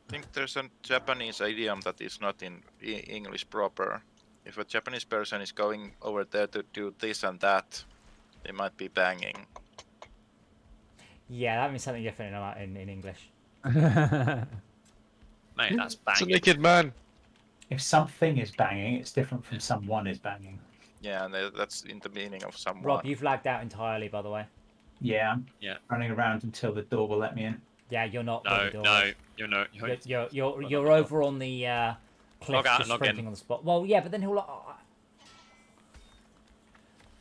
I think there's a Japanese idiom that is not in English proper. If a Japanese person is going over there to do this and that, they might be banging. Yeah, that means something different in English. Mate, that's It's a banging. naked man. If something is banging, it's different from someone is banging. Yeah, and that's in the meaning of someone. Rob, you've lagged out entirely, by the way. Yeah, I'm Yeah. running around until the door will let me in. Yeah, you're not. No, by the door. no, you're not. You're over on the cliff, Log out just and log sprinting in. on the spot. Well, yeah, but then he'll.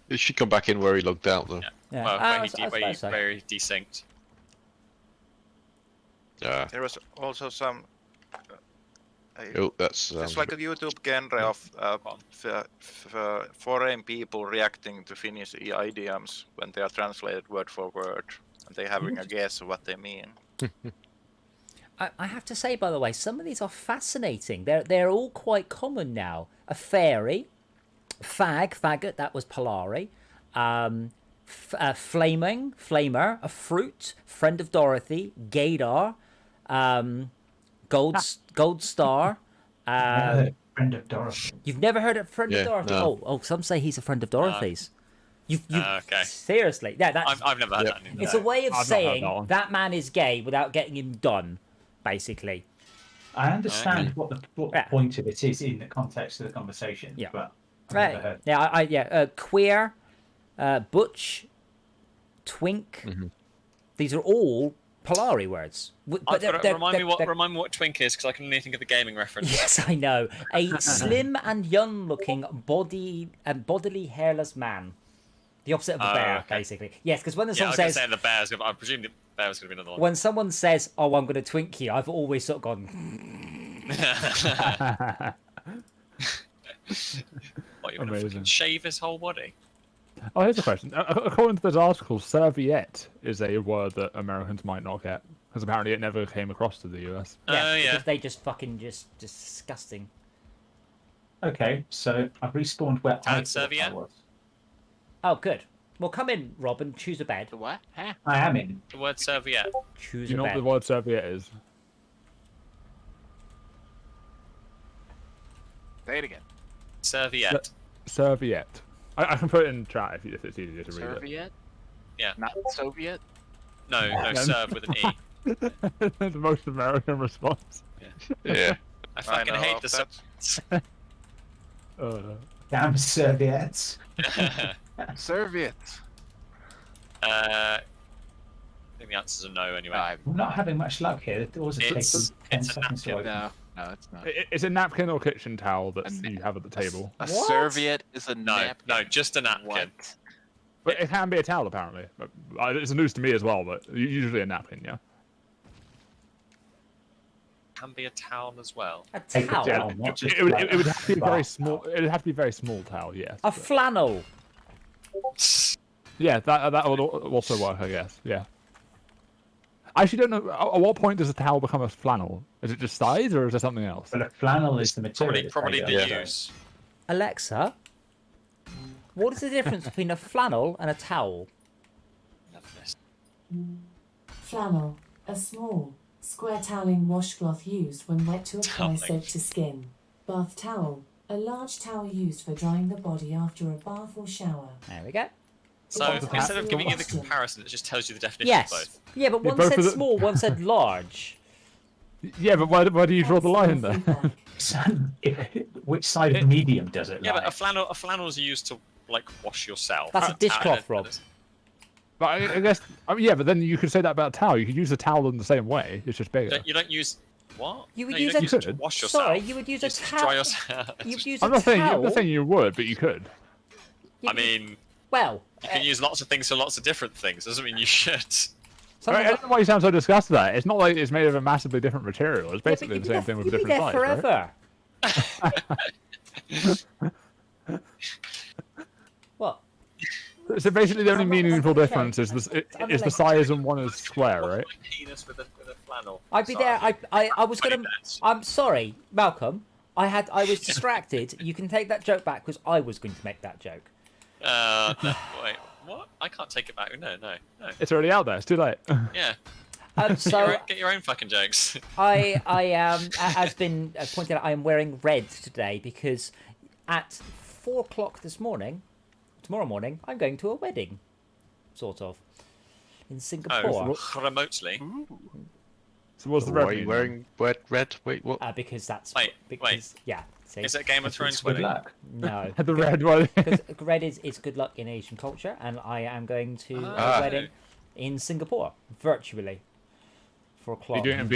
It should come back in where he logged out, though. Yeah. Yeah. Well, Ah, where I he suppose so. very desynced. Yeah. There was also some. Oh, that's. It's like a YouTube genre of foreign people reacting to Finnish idioms when they are translated word for word, and they having a guess of what they mean. I have to say, by the way, some of these are fascinating. They're all quite common now. A fairy, faggot. That was Polari. Flamer, a fruit, friend of Dorothy, gaydar, gold star. Friend of Dorothy. You've never heard of friend Yeah, of Dorothy? no. Oh, some say he's a friend of Dorothy's. You Okay. seriously? Yeah, that's I've never had Yep. that. it's a way of I've not heard saying that one. that man is gay without getting him done, basically. I understand what the Yeah. point of it is in the context of the conversation, Yeah. but I've never heard. Yeah, queer, butch, twink. Mhm. These are all Polari words. But Remind me what twink is, because I can only think of the gaming reference. Yes, I know. A slim and young-looking bodily hairless man. The opposite of a Oh, bear, okay. basically. Yes, because when Yeah, I someone was going to says, say the bears. I presume the bear was going to be another one. when someone says, "Oh, I'm going to twink you," I've always sort of gone, What, you're going to Amazing. shave his whole body? Oh, here's a question. According to this article, serviette is a word that Americans might not get, because apparently it never came across to the US. Oh, yeah. because they just fucking just disgusting. Okay, so I've respawned where I Hand thought I serviette? was. Oh, good. Well, come in, Rob, and choose a bed. The what? Huh? I am in. The word serviette. Choose Do you a know what bed. the word serviette is? Say it again. Serviette. Serviette. I can put it in chat if it's easier to read it. Serviette? Yeah. Not Soviet? No, serve with an E. The most American response. Yeah. I fucking know hate of the that. Damn serviettes. Soviets. I think the answers are no anyway. We're not having much luck here. It always takes It's 10 a seconds to napkin. open. No, it's not. It's a napkin or kitchen towel that you have at the table. A What? serviette is a No, napkin. no, just a napkin. What? But it can be a towel, apparently. It's news to me as well, but usually a napkin, yeah. Can be a towel as well. A Take a towel. towel, not just It would like have to be a very bath small. towel. It would have to be a very small towel, yes. A but- flannel. Yeah, that would also work, I guess. Yeah. I actually don't know. At what point does a towel become a flannel? Is it just size, or is there something else? But a flannel is the material. Probably it's the made of. use. Alexa, what is the difference between a flannel and a towel? Love this. Flannel, a small, square toweling washcloth used when wet to apply Toweling. soap to skin. Bath towel, a large towel used for drying the body after a bath or shower. There we go. So It's instead of a giving you the question. comparison, it just tells you the definition Yes. of both. Yeah, but one both said of the- small, one said large. Yeah, but where do you draw the line there? Which side of medium does it Yeah, lie? but a flannel is used to like wash yourself. That's a dishcloth, Rob. But I guess, yeah, but then you could say that about a towel. You could use a towel in the same way. It's just bigger. You don't use what? You would No, use don't a- use it to wash yourself. Sorry, you would use a Use it to towel. dry yourself. You'd use I'm a not saying towel. you would, but you could. You'd I mean, well, you can use lots of things for lots of different things. Doesn't mean you should. something I don't know why you sound so disgusted at that. It's not like it's made of a massively different material. It's basically the same thing with a you'd be different there size, right? forever. What? So basically, the only I'm not- meaningful okay. difference is is the size and one is square, right? Penis with a flannel. I'd be Sorry. there. I was gonna. Bets. I'm sorry, Malcolm. I was distracted. You can take that joke back because I was going to make that joke. No, wait, what? I can't take it back. No. It's already out there. It's too late. Yeah. So Get your own fucking jokes. I as been pointed out, I am wearing red today because at 4 o'clock tomorrow morning, I'm going to a wedding, sort of, in Singapore. Oh, remotely. So what's the Why are red you mean wearing red? Wait, what? Because that's Wait. yeah. See? Is it Game of Thrones Good wedding? luck. No. then? The red one. Because red is good luck in Asian culture, and I am going to Ah. a wedding in Singapore virtually for a You're clock. doing it in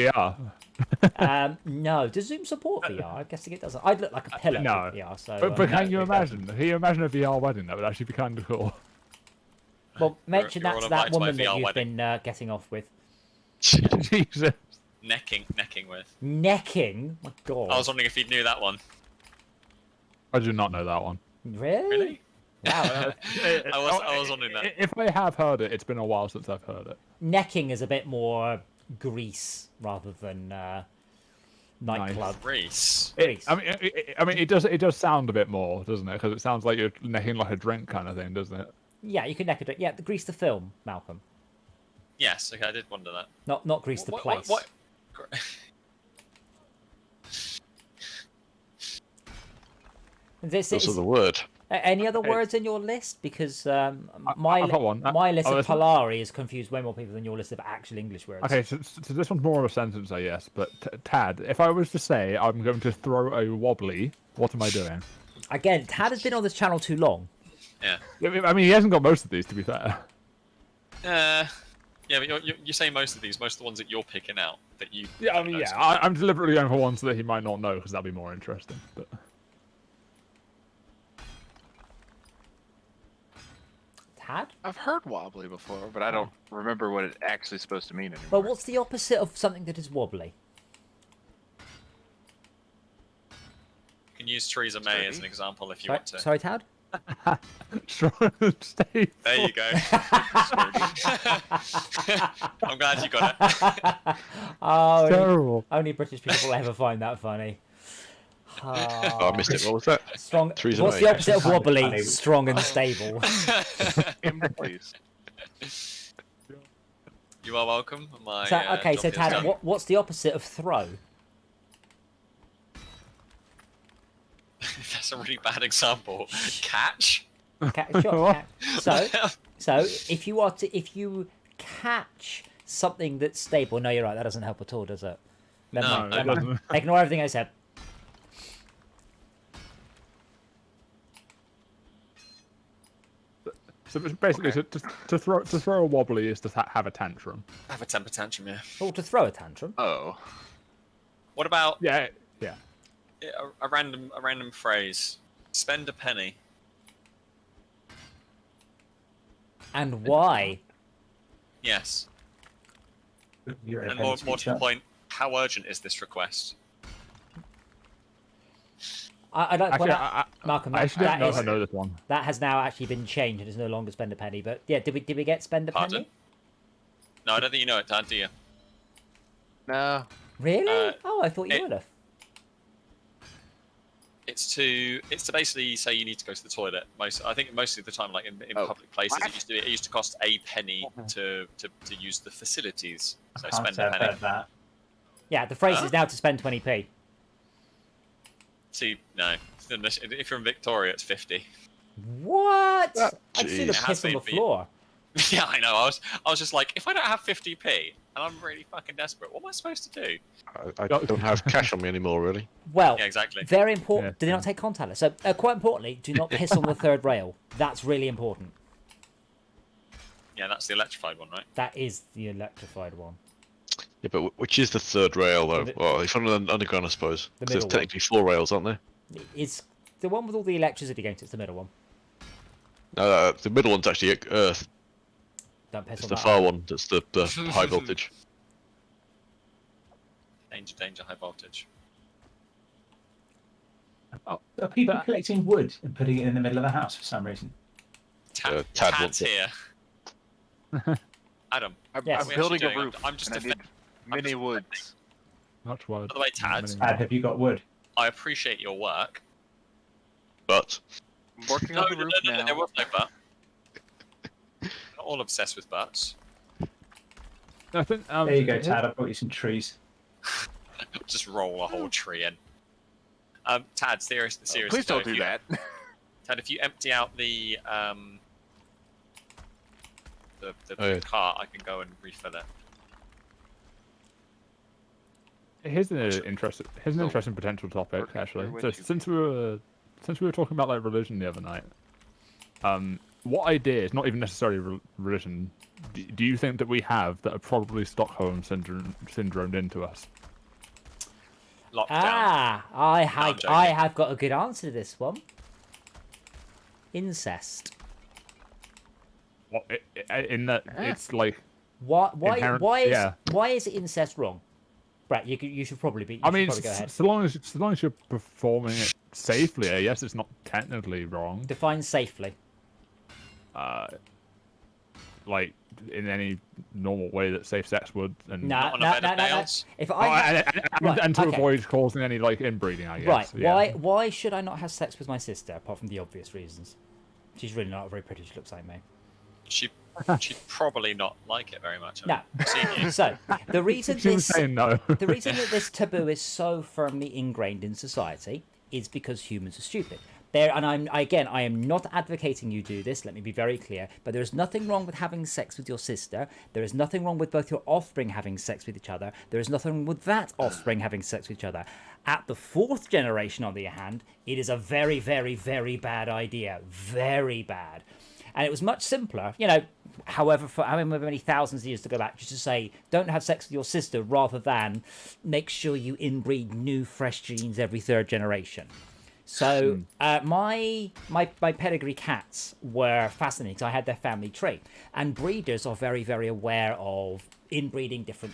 VR. No, does Zoom support VR? I guess it doesn't. I'd look like a pillow No. with VR. So, But no. can you imagine? Can you imagine a VR wedding? That would actually be kind of cool. Well, mention you're that to all that invited to my woman that VR you've wedding. been getting off with. Jesus. Necking with. Necking? My God. I was wondering if you knew that one. I do not know that one. Really? Really? Wow. I was wondering that. If I have heard it, it's been a while since I've heard it. Necking is a bit more Greece rather than nightclub. Greece. Greece. I mean, it does sound a bit more, doesn't it? Because it sounds like you're necking like a drink kind of thing, doesn't it? Yeah, you can neck a drink. Yeah, the Greece the film, Malcolm. Yes, okay, I did wonder that. Not Greece the place. What? This That's is, the word. any other words in your list? Because my I've got one. my list Oh, of this one? Polari has confused way more people than your list of actual English words. Okay, so this one's more of a sentence, I guess. But Tad, if I was to say I'm going to throw a wobbly, what am I doing? Again, Tad has been on this channel too long. Yeah. I mean, he hasn't got most of these, to be fair. Yeah, but you say most of these, most of the ones that you're picking out that you. Yeah, I don't mean, know, yeah, so- I'm deliberately going for ones that he might not know because that'd be more interesting. But Tad? I've heard wobbly before, but I don't remember what it's actually supposed to mean anymore. Well, what's the opposite of something that is wobbly? You can use Theresa May as an example if you Sorry, want to. sorry, Tad? strong and stable. There you go. I'm glad you got it. Oh, Terrible. only British people will ever find that funny. Oh, I missed it. What was that? Strong. Theresa What's May. the opposite of wobbly? Funny. Strong and stable. Please. You are welcome. My, So, okay, job so is Tad, done. what's the opposite of throw? That's a really bad example. Catch. Sure, so if you catch something that's stable, no, you're right. That doesn't help at all, does it? Never No, mind. it Never mind. Ignore everything I said. So basically, to throw a wobbly is to have a tantrum. Have a temper tantrum, yeah. Or to throw a tantrum. Oh. What about Yeah. a random phrase? Spend a penny. And why? Yes. You're And okay more to to speak the up. point, how urgent is this request? I'd like to point Actually, out, Malcolm, I actually don't know if I is- know this one. that has now actually been changed. It is no longer spend a penny. But yeah, did we get spend a penny? Pardon? No, I don't think you know it, Dad, do you? No. Really? Oh, I thought you would have. It's to basically say you need to go to the toilet. I think most of the time, like in public places, it used to cost a penny to use the facilities. So I can't spend say a I've penny. heard that. Yeah, the phrase is now to spend 20p. See, no. If you're in Victoria, it's 50. What? I'd sooner It has piss on been the for you. floor. Yeah, I know. I was just like, if I don't have 50p and I'm really fucking desperate, what am I supposed to do? I don't have cash on me anymore, really. Well, Yeah, exactly. very important. Do not take contactless. So, quite importantly, do not piss on the third rail. That's really important. Yeah, that's the electrified one, right? That is the electrified one. Yeah, but which is the third rail, though? The- Well, if on the underground, I suppose. The 'Cause there's middle one. technically 4 rails, aren't there? It's the one with all the electricity going to. It's the middle one. No, the middle one's actually Earth. Don't piss It's on the that far one. one. That's the high voltage. Danger, high voltage. Are people collecting wood and putting it in the middle of the house for some reason? Tad Tad's wants it. here. Adam, I'm, Yes. I'm What are we building actually a doing? roof. I'm just and I defend- need mini woods. Much word. By the way, Tad, Tad, have you got wood? I appreciate your work. But I'm working No, on the roof now. there was no but. Not all obsessed with butts. I think, There you go, Tad. I brought you some trees. Just roll a whole tree in. Tad, serious. Please don't do that. Tad, if you empty out the Oh, yeah. cart, I can go and refill it. Here's an interesting potential topic, Okay, actually. we're So with you. since we were talking about like religion the other night, what ideas, not even necessarily religion, do you think that we have that are probably Stockholm syndromed into us? Lockdown. Ah, I'm joking. I have got a good answer to this one. Incest. What, in that it's like Why Inherent- is yeah. incest wrong? Brett, you should probably be. I mean, probably go ahead. so long as you're performing it safely, I guess it's not technically wrong. Define safely. Like in any normal way that safe sex would, and No, on a no, bed no, of no, no. nails? If Oh, I Right, and to okay. avoid causing any like inbreeding, I guess. right, Yeah. why should I not have sex with my sister apart from the obvious reasons? She's really not very pretty. She looks like me. She'd probably not like it very much. No. I've seen you. So the reason She was this saying no. the reason that this taboo is so firmly ingrained in society is because humans are stupid. And I am not advocating you do this, let me be very clear, but there is nothing wrong with having sex with your sister. There is nothing wrong with both your offspring having sex with each other. There is nothing wrong with that offspring having sex with each other. At the 4th generation, on the other hand, it is a very, very, very bad idea. Very bad. And it was much simpler, for however many thousands of years to go back, just to say, don't have sex with your sister, rather than make sure you inbreed new, fresh genes every 3rd generation. So my pedigree cats were fascinating because I had their family tree, and breeders are very, very aware of inbreeding different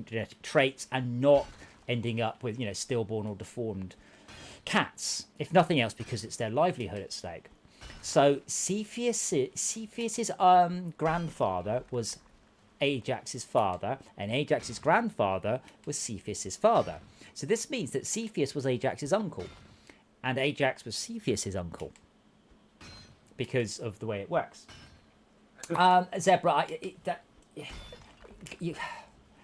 genetic traits and not ending up with stillborn or deformed cats, if nothing else because it's their livelihood at stake. So Cepheus's grandfather was Ajax's father, and Ajax's grandfather was Cepheus's father. So this means that Cepheus was Ajax's uncle, and Ajax was Cepheus's uncle, because of the way it works. Zebra,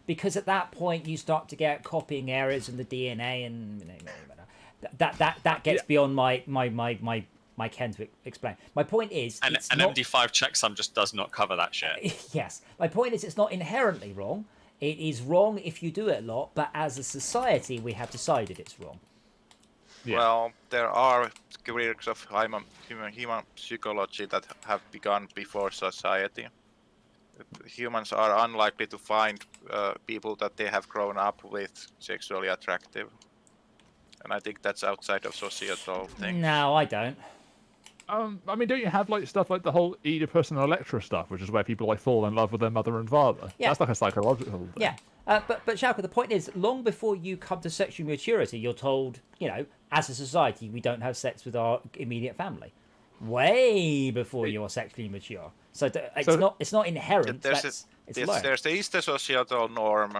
because at that point you start to get copying errors in the DNA, and that gets beyond my ken to explain. My point is, An MD5 checksum just does not cover that shit. Yes, my point is, it's not inherently wrong. It is wrong if you do it a lot, but as a society, we have decided it's wrong. Yeah. Well, there are careers of human psychology that have begun before society. Humans are unlikely to find people that they have grown up with sexually attractive. And I think that's outside of societal things. No, I don't. I mean, don't you have like stuff like the whole Oedipus and Electra stuff, which is where people like fall in love with their mother and father? Yeah. That's like a psychological thing. Yeah, but Shalka, the point is, long before you come to sexual maturity, you're told, as a society, we don't have sex with our immediate family. Way before you're sexually mature. So it's not inherent. It's learned. There is the societal norm,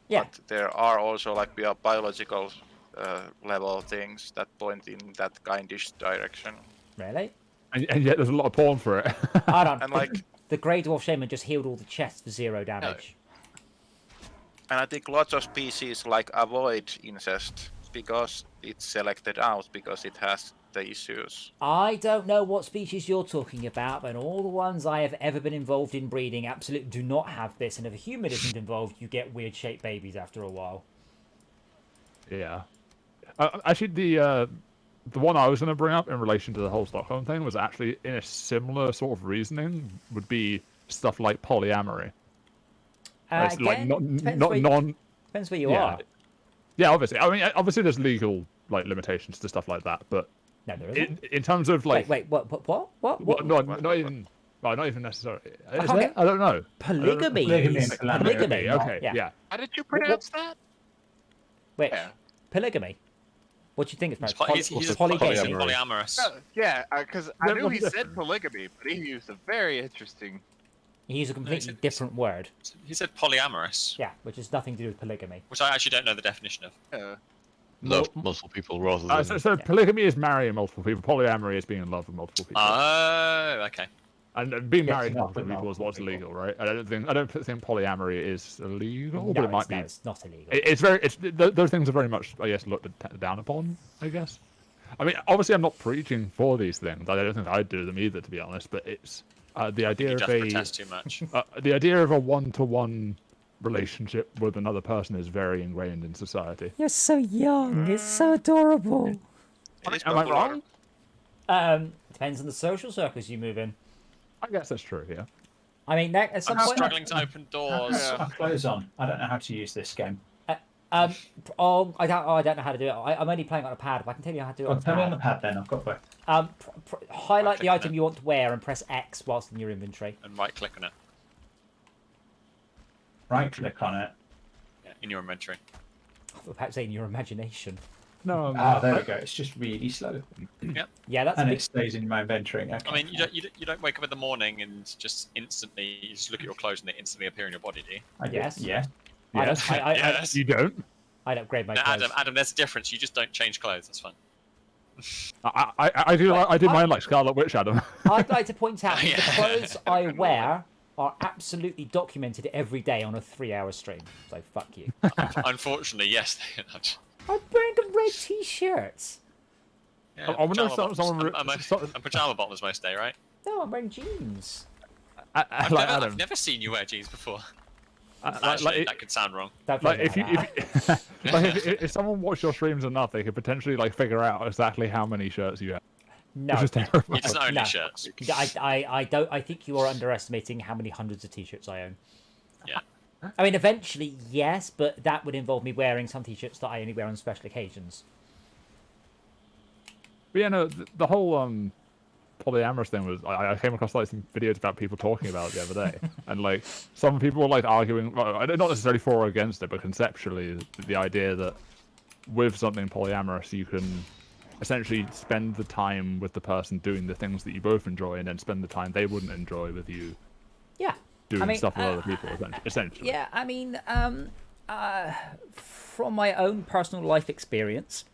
Yeah. but there are also like biological level things that point in that kindish direction. Really? And yet there's a lot of porn for it. Hold on. And like, the Grey Dwarf Shaman just healed all the chests for 0 damage. and I think lots of species like avoid incest because it's selected out because it has the issues. I don't know what species you're talking about, but all the ones I have ever been involved in breeding absolutely do not have this. And if a human isn't involved, you get weird-shaped babies after a while. Yeah. Actually, the one I was going to bring up in relation to the whole Stockholm thing was actually in a similar sort of reasoning. Would be stuff like polyamory. It's Again, depends where you yeah. are. Yeah, obviously. I mean, obviously there's legal like limitations to stuff like that, but no, there isn't. In terms of like, wait, what? Not even. Well, not even necessarily. Is there? I don't know. Polygamy. Polygamy. Okay. Yeah. How did you pronounce that? Wait. Polygamy. What do you think it's pronounced? He's polygamy. polyamorous. Yeah, because I knew he said polygamy, but he used a very interesting. He used a completely different word. He said polyamorous. Yeah, which has nothing to do with polygamy. Which I actually don't know the definition of. Love multiple people rather than. So polygamy is marrying multiple people. Polyamory is being in love with multiple people. Oh, okay. And being married to multiple people is what's illegal, right? I don't think polyamory is illegal, but it might be. No, it's not illegal. Those things are very much, I guess, looked down upon. I guess. I mean, obviously, I'm not preaching for these things. I don't think I'd do them either, to be honest. But it's the idea of protest too much. The idea of a one-to-one relationship with another person is very ingrained in society. You're so young. It's so adorable. Am I wrong? Depends on the social circles you move in. I guess that's true. Yeah. I mean, at some I'm point, struggling to open doors. Close on. I don't know how to use this game. I don't know how to do it. I'm only playing on a pad. If I can tell you how to do it on a Tell me on pad. the pad then. I've got both. Highlight the Right-click on item it. you want to wear and press X whilst in your inventory. And right click on it. Right click on it. Yeah, in your inventory. I was about to say in your imagination. No. There we go. It's just really slow. Yeah, that's And a it big... stays in my inventory. Okay. I mean, you don't wake up in the morning and just instantly you just look at your clothes and they instantly appear in your body, do you? Yes. Yeah. Yes. Yes. You don't. I'd upgrade my No, clothes. Adam, there's a difference. You just don't change clothes. That's fine. I do. I did mine like Scarlet Witch, Adam. I'd like to point out that Yeah. the clothes I wear are absolutely documented every day on a 3-hour stream. So fuck you. Unfortunately, yes. I'm wearing a red t-shirt. Yeah, I wonder if pajama someone- bottoms. And pajama bottoms most day, right? No, I'm wearing jeans. I've never seen you wear jeans before. Actually, that could sound wrong. Don't Like think if if someone watched your streams enough, they could potentially like figure out exactly how many shirts you have. no. Which is terrible. He doesn't own No. any shirts. I don't. I think you are underestimating how many hundreds of t-shirts I own. Yeah. I mean, eventually, yes, but that would involve me wearing some t-shirts that I only wear on special occasions. But yeah, no, the whole polyamorous thing was I came across like some videos about people talking about it the other day, and like some people were like arguing, well, not necessarily for or against it, but conceptually the idea that with something polyamorous you can essentially spend the time with the person doing the things that you both enjoy, and then spend the time they wouldn't enjoy with you Yeah. doing stuff with other people. Essentially. Yeah, I mean, from my own personal life experience,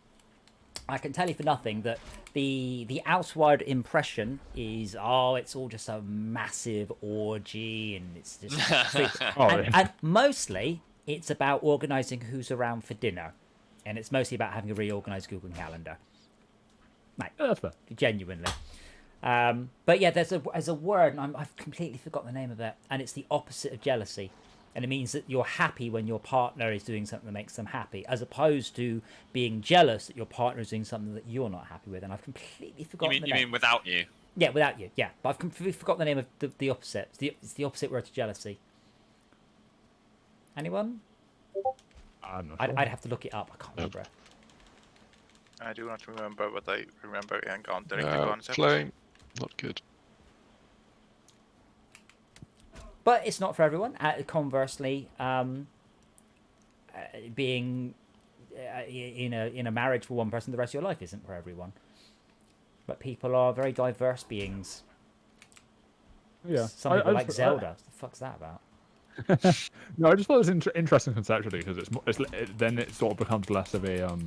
I can tell you for nothing that the outward impression is, oh, it's all just a massive orgy and it's just sweet. Oh, and, yeah. and mostly it's about organising who's around for dinner. and it's mostly about having a reorganized Google Calendar. Like, That's fair. genuinely. But yeah, there's a word, and I've completely forgotten the name of it, and it's the opposite of jealousy. And it means that you're happy when your partner is doing something that makes them happy, as opposed to being jealous that your partner is doing something that you're not happy with. And I've completely forgotten the name. You mean without you? Yeah, without you. Yeah, but I've completely forgotten the name of the opposite. It's the opposite word to jealousy. Anyone? I'm not sure. I'd have to look it up. I can't remember. I do not remember, but I remember encountering the concept. Flame. Not good. But it's not for everyone. Conversely, being in a marriage for one person the rest of your life isn't for everyone. But people are very diverse beings. Yeah. Some people like Zelda. What the fuck's that about? No, I just thought it was interesting conceptually because then it sort of becomes less of a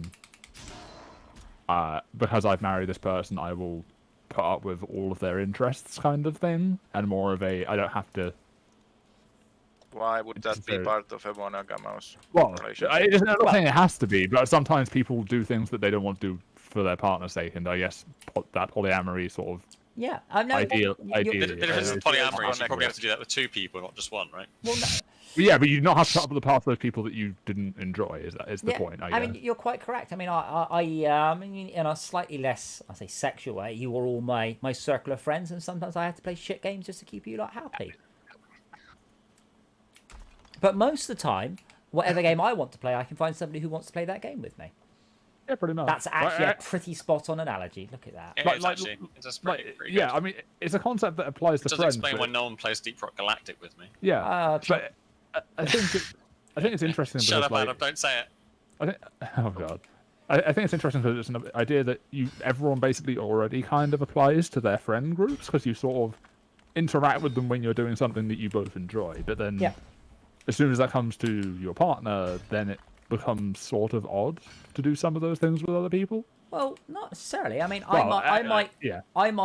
because I've married this person, I will put up with all of their interests kind of thing, and more of a I don't have to. Why would that be part of a monogamous relationship? I'm not saying it has to be, but sometimes people do things that they don't want to do for their partner's sake, and I guess that polyamory sort of ideal. The difference in polyamory is you probably have to do that with 2 people, not just 1, right? Well, no. Yeah, but you not have to put up with the path of those people that you didn't enjoy. Is the point? I mean, you're quite correct. I mean, I in a slightly less, I say, sexual way, you were all my circle of friends, and sometimes I had to play shit games just to keep you lot happy. But most of the time, whatever game I want to play, I can find somebody who wants to play that game with me. Yeah, pretty much. That's actually a pretty spot-on analogy. Look at that. It's pretty good. Yeah, I mean, it's a concept that applies to It does friends. explain why no one plays Deep Rock Galactic with me. Yeah, but I think it's interesting. Shut because, up, Adam! Don't say it. Oh god. I think it's interesting because it's an idea that everyone basically already kind of applies to their friend groups because you sort of interact with them when you're doing something that you both enjoy, but then as soon as that comes to your partner, then it becomes sort of odd to do some of those things with other people. Well, not necessarily. I mean, Well, I might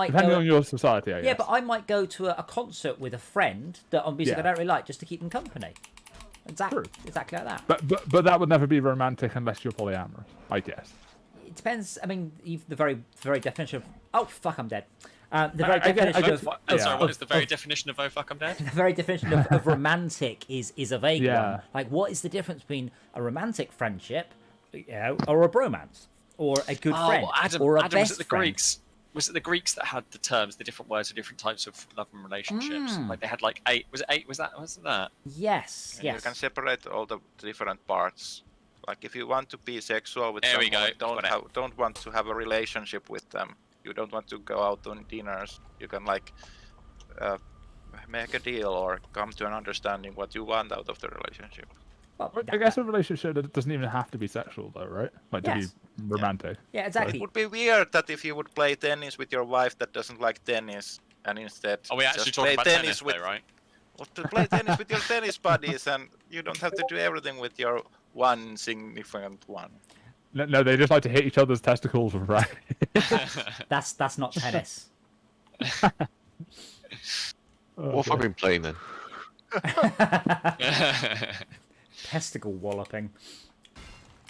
depending on your society, I guess. Yeah, but I might go to a concert with a friend that on music I don't really like just to keep them company. Exactly like that. But that would never be romantic unless you're polyamorous, I guess. It depends. I mean, the very definition of I'm dead. The very definition of sorry, what is the very definition of oh fuck I'm dead? The very definition of romantic is a vague one. Like, what is the difference between a romantic friendship, or a bromance, or a good friend, or a best friend? Was it the Greeks that had the terms, the different words for different types of love and relationships? Like they had like 8. Was it 8? Was it that? Yes. You can separate all the different parts. Like if you want to be sexual with someone, don't want to have a relationship with them. You don't want to go out on dinners. You can like make a deal or come to an understanding what you want out of the relationship. Well, I guess a relationship doesn't even have to be sexual, though, right? Like to be romantic. Yeah, exactly. It would be weird that if you would play tennis with your wife that doesn't like tennis, and instead we actually talking about tennis with, right? Or to play tennis with your tennis buddies, and you don't have to do everything with your one significant one. No, they just like to hit each other's testicles for practice. That's not tennis. What have I been playing then? Testicle walloping.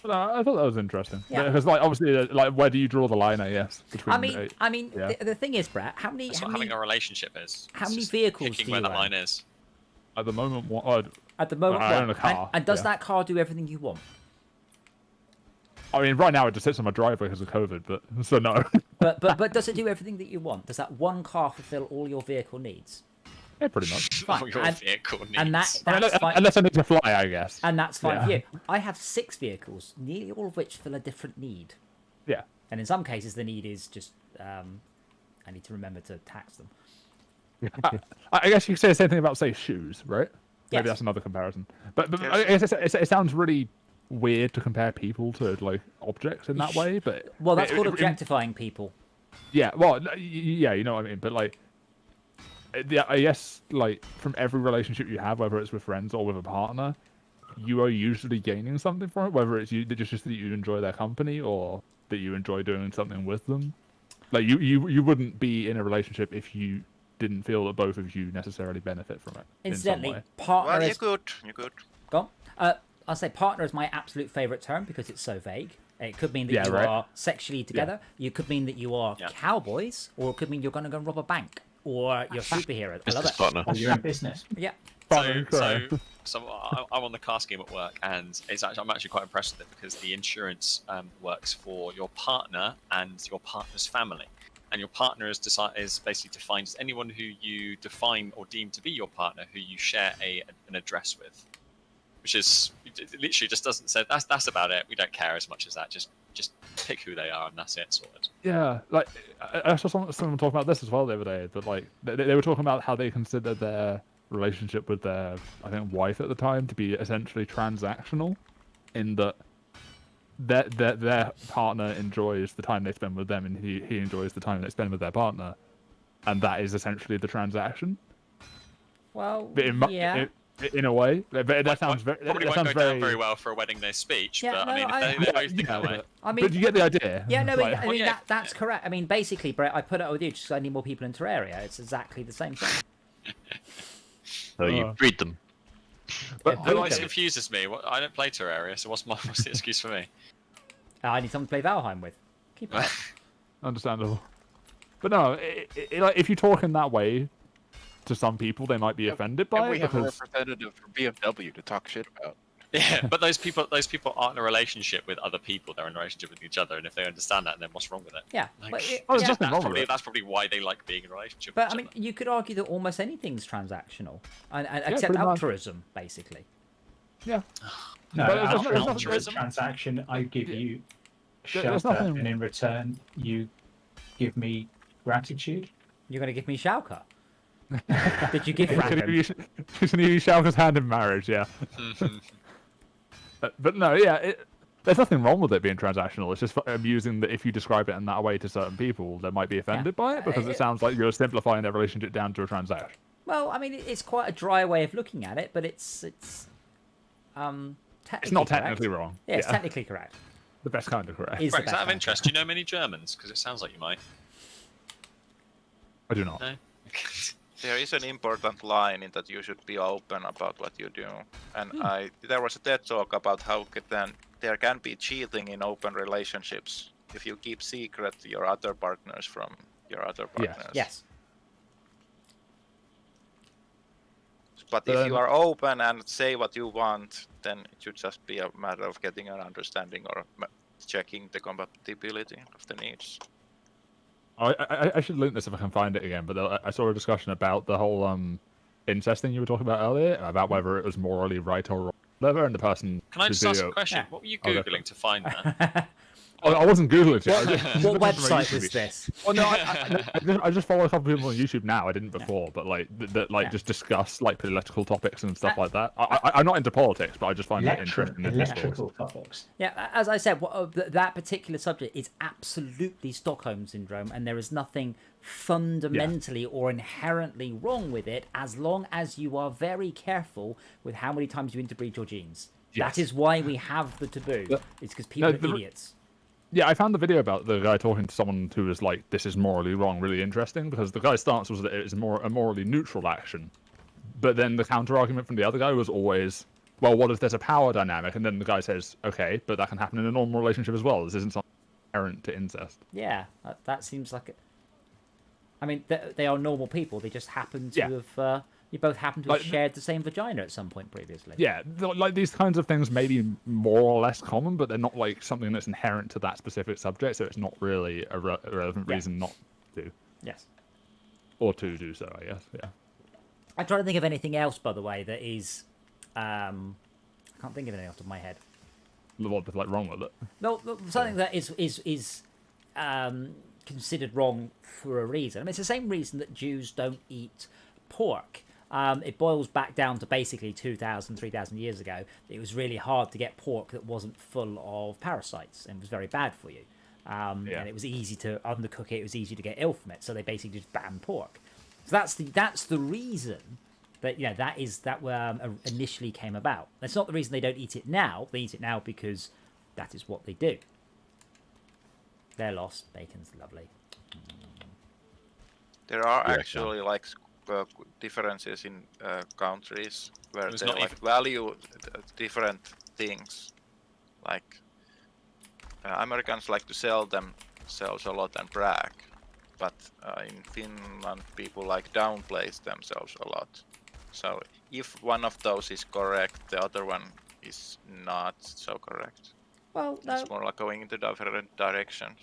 No, I thought that was interesting. Yeah. Because obviously, where do you draw the line? I guess between. I mean, the thing is, Brett, how many having a relationship is. How many vehicles do you where own? that line is. At the moment, I own a car. And does that car do everything you want? I mean, right now it just sits on my driveway because of COVID, but so no. but does it do everything that you want? Does that one car fulfill all your vehicle needs? Yeah, pretty much. Fine. All your vehicle needs. And that's fine. Unless I need to fly, I guess. And that's fine for you. I have 6 vehicles, nearly all of which fill a different need. Yeah. And in some cases, the need is just I need to remember to tax them. I guess you could say the same thing about, say, shoes, right? Yes. Maybe that's another comparison. But I guess it sounds really weird to compare people to like objects in that way. But that's called objectifying people. Yeah. Well, yeah, you know what I mean. But like, I guess like from every relationship you have, whether it's with friends or with a partner, you are usually gaining something from it. Whether it's just that you enjoy their company or that you enjoy doing something with them. Like you wouldn't be in a relationship if you didn't feel that both of you necessarily benefit from it. Incidentally, in some way. partner Well, is... you could. Go on. I'll say partner is my absolute favorite term because it's so vague. It could mean that Yeah, you right. are sexually together. You could mean that you are cowboys, or it could mean you're going to go and rob a bank, or you're a superhero. I love Business it. partner. Or you're in business. Yeah. So I'm on the car scheme at work, and I'm actually quite impressed with it because the insurance works for your partner and your partner's family. And your partner is basically defined as anyone who you define or deem to be your partner, who you share an address with, which is it literally just doesn't say that's about it. We don't care as much as that. Just pick who they are and that's it. Sorted. Yeah, like I saw someone talk about this as well the other day. But like they were talking about how they consider their relationship with their, I think, wife at the time to be essentially transactional, in that their partner enjoys the time they spend with them, and he enjoys the time they spend with their partner, and that is essentially the transaction. Well, But in a way, but that sounds very probably won't go down very well for a wedding day speech. Yeah, but no, I mean, if they both think that way. I mean, but you get the idea. Yeah, no, Like, I mean that's correct. I mean, basically, Brett, I put it with you just 'cause I need more people in Terraria. It's exactly the same thing. So you breed them. But That always confuses me. I don't play Terraria, so what's the excuse for me? I need someone to play Valheim with. Keep it up. Understandable. But no, like, if you talk in that way to some people, they might be offended by we it. have a Because representative from BMW to talk shit about. Yeah, but those people aren't in a relationship with other people. They're in a relationship with each other, and if they understand that, then what's wrong with it? Yeah, Like, but there's yeah. nothing wrong with it. that's probably why they like being in a relationship. But with I each mean, other. you could argue that almost anything's transactional, and except pretty much. altruism, basically. Yeah. No, But there's altruism nothing- is a transaction. I give you There's shelter, nothing- and in return, you give me gratitude. You're going to give me Shauka. Did you give He's gonna Random? give you Shauka's hand in marriage, yeah. But no, yeah, there's nothing wrong with it being transactional. It's just amusing that if you describe it in that way to certain people, they might be offended by it because it sounds like you're simplifying their relationship down to a transaction. Well, I mean, it's quite a dry way of looking at it, but it's technically It's not correct. technically wrong. Yeah, it's technically correct. The best kind of correct. Is the Frank, best out of kind interest, do you know many Germans? Because it sounds like you might. I do not. No? There is an important line in that you should be open about what you do. And there was a TED talk about how there can be cheating in open relationships if you keep secret your other partners from your other partners. Yes. But if you are open and say what you want, then it should just be a matter of getting an understanding or checking the compatibility of the needs. I should link this if I can find it again, but I saw a discussion about the whole incest thing you were talking about earlier, about whether it was morally right or whatever, and the person... Can I just ask a question? What were you Googling to find that? I wasn't Googling it. What website was this? Well, no, I just follow a couple of people on YouTube now. I didn't before, but like that, just discuss like political topics and stuff like that. I'm not into politics, but I just find it interesting. Electrical topics. Yeah, as I said, that particular subject is absolutely Stockholm syndrome, and there is nothing fundamentally or inherently wrong with it as long as you are very careful with how many times you interbreed your genes. Yes. That is why we have the taboo. It's because people are idiots. Yeah, I found the video about the guy talking to someone who was like, "This is morally wrong," really interesting because the guy's stance was that it was a morally neutral action, but then the counter argument from the other guy was always, "Well, what if there's a power dynamic?" And then the guy says, "Okay, but that can happen in a normal relationship as well. This isn't something inherent to incest." Yeah, that seems like it. I mean, they are normal people. They just happen to have. You both happen to have shared the same vagina at some point previously. Yeah, like these kinds of things may be more or less common, but they're not like something that's inherent to that specific subject, so it's not really a relevant reason not to. Yes. Or to do so, I guess, yeah. I'm trying to think of anything else, by the way, that is... I can't think of anything off the top of my head. What's like wrong with it? No, something that is considered wrong for a reason. I mean, it's the same reason that Jews don't eat pork. It boils back down to basically 2,000, 3,000 years ago. It was really hard to get pork that wasn't full of parasites and was very bad for you. And it was easy to undercook it. It was easy to get ill from it. So they basically just banned pork. So that's the reason that that initially came about. That's not the reason they don't eat it now. They eat it now because that is what they do. They're lost. Bacon's lovely. There are actually like differences in countries where they like value different things. Like Americans like to sell themselves a lot and brag, but in Finland people like downplays themselves a lot. So if one of those is correct, the other one is not so correct. Well, no. It's more like going into different directions.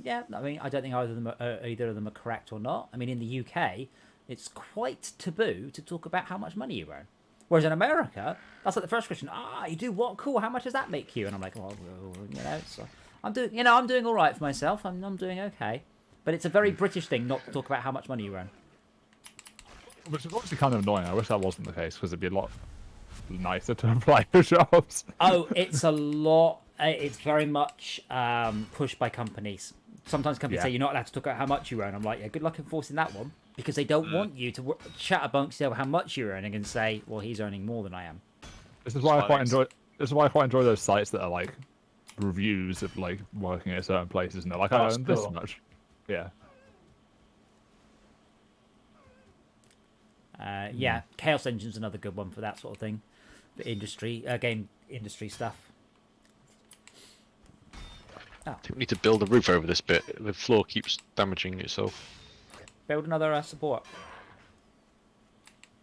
Yeah, I mean, I don't think either of them are correct or not. I mean, in the UK, it's quite taboo to talk about how much money you earn. Whereas in America, that's like the first question. You do what? Cool. How much does that make you? And I'm like, well, you know, I'm doing all right for myself. I'm doing okay. But it's a very British thing not to talk about how much money you earn. Which is obviously kind of annoying. I wish that wasn't the case because it'd be a lot nicer to apply for jobs. Oh, it's a lot. It's very much pushed by companies. Sometimes companies say you're not allowed to talk about how much you earn. I'm like, yeah, good luck enforcing that one because they don't want you to chat amongst yourself how much you're earning and say, well, he's earning more than I am. This is why I quite enjoy. This is why I quite enjoy those sites that are like reviews of like working at certain places and they're like, I earn this much. Yeah. Yeah, Chaos Engine's another good one for that sort of thing. The industry, game industry stuff. I think we need to build a roof over this bit. The floor keeps damaging itself. Build another support.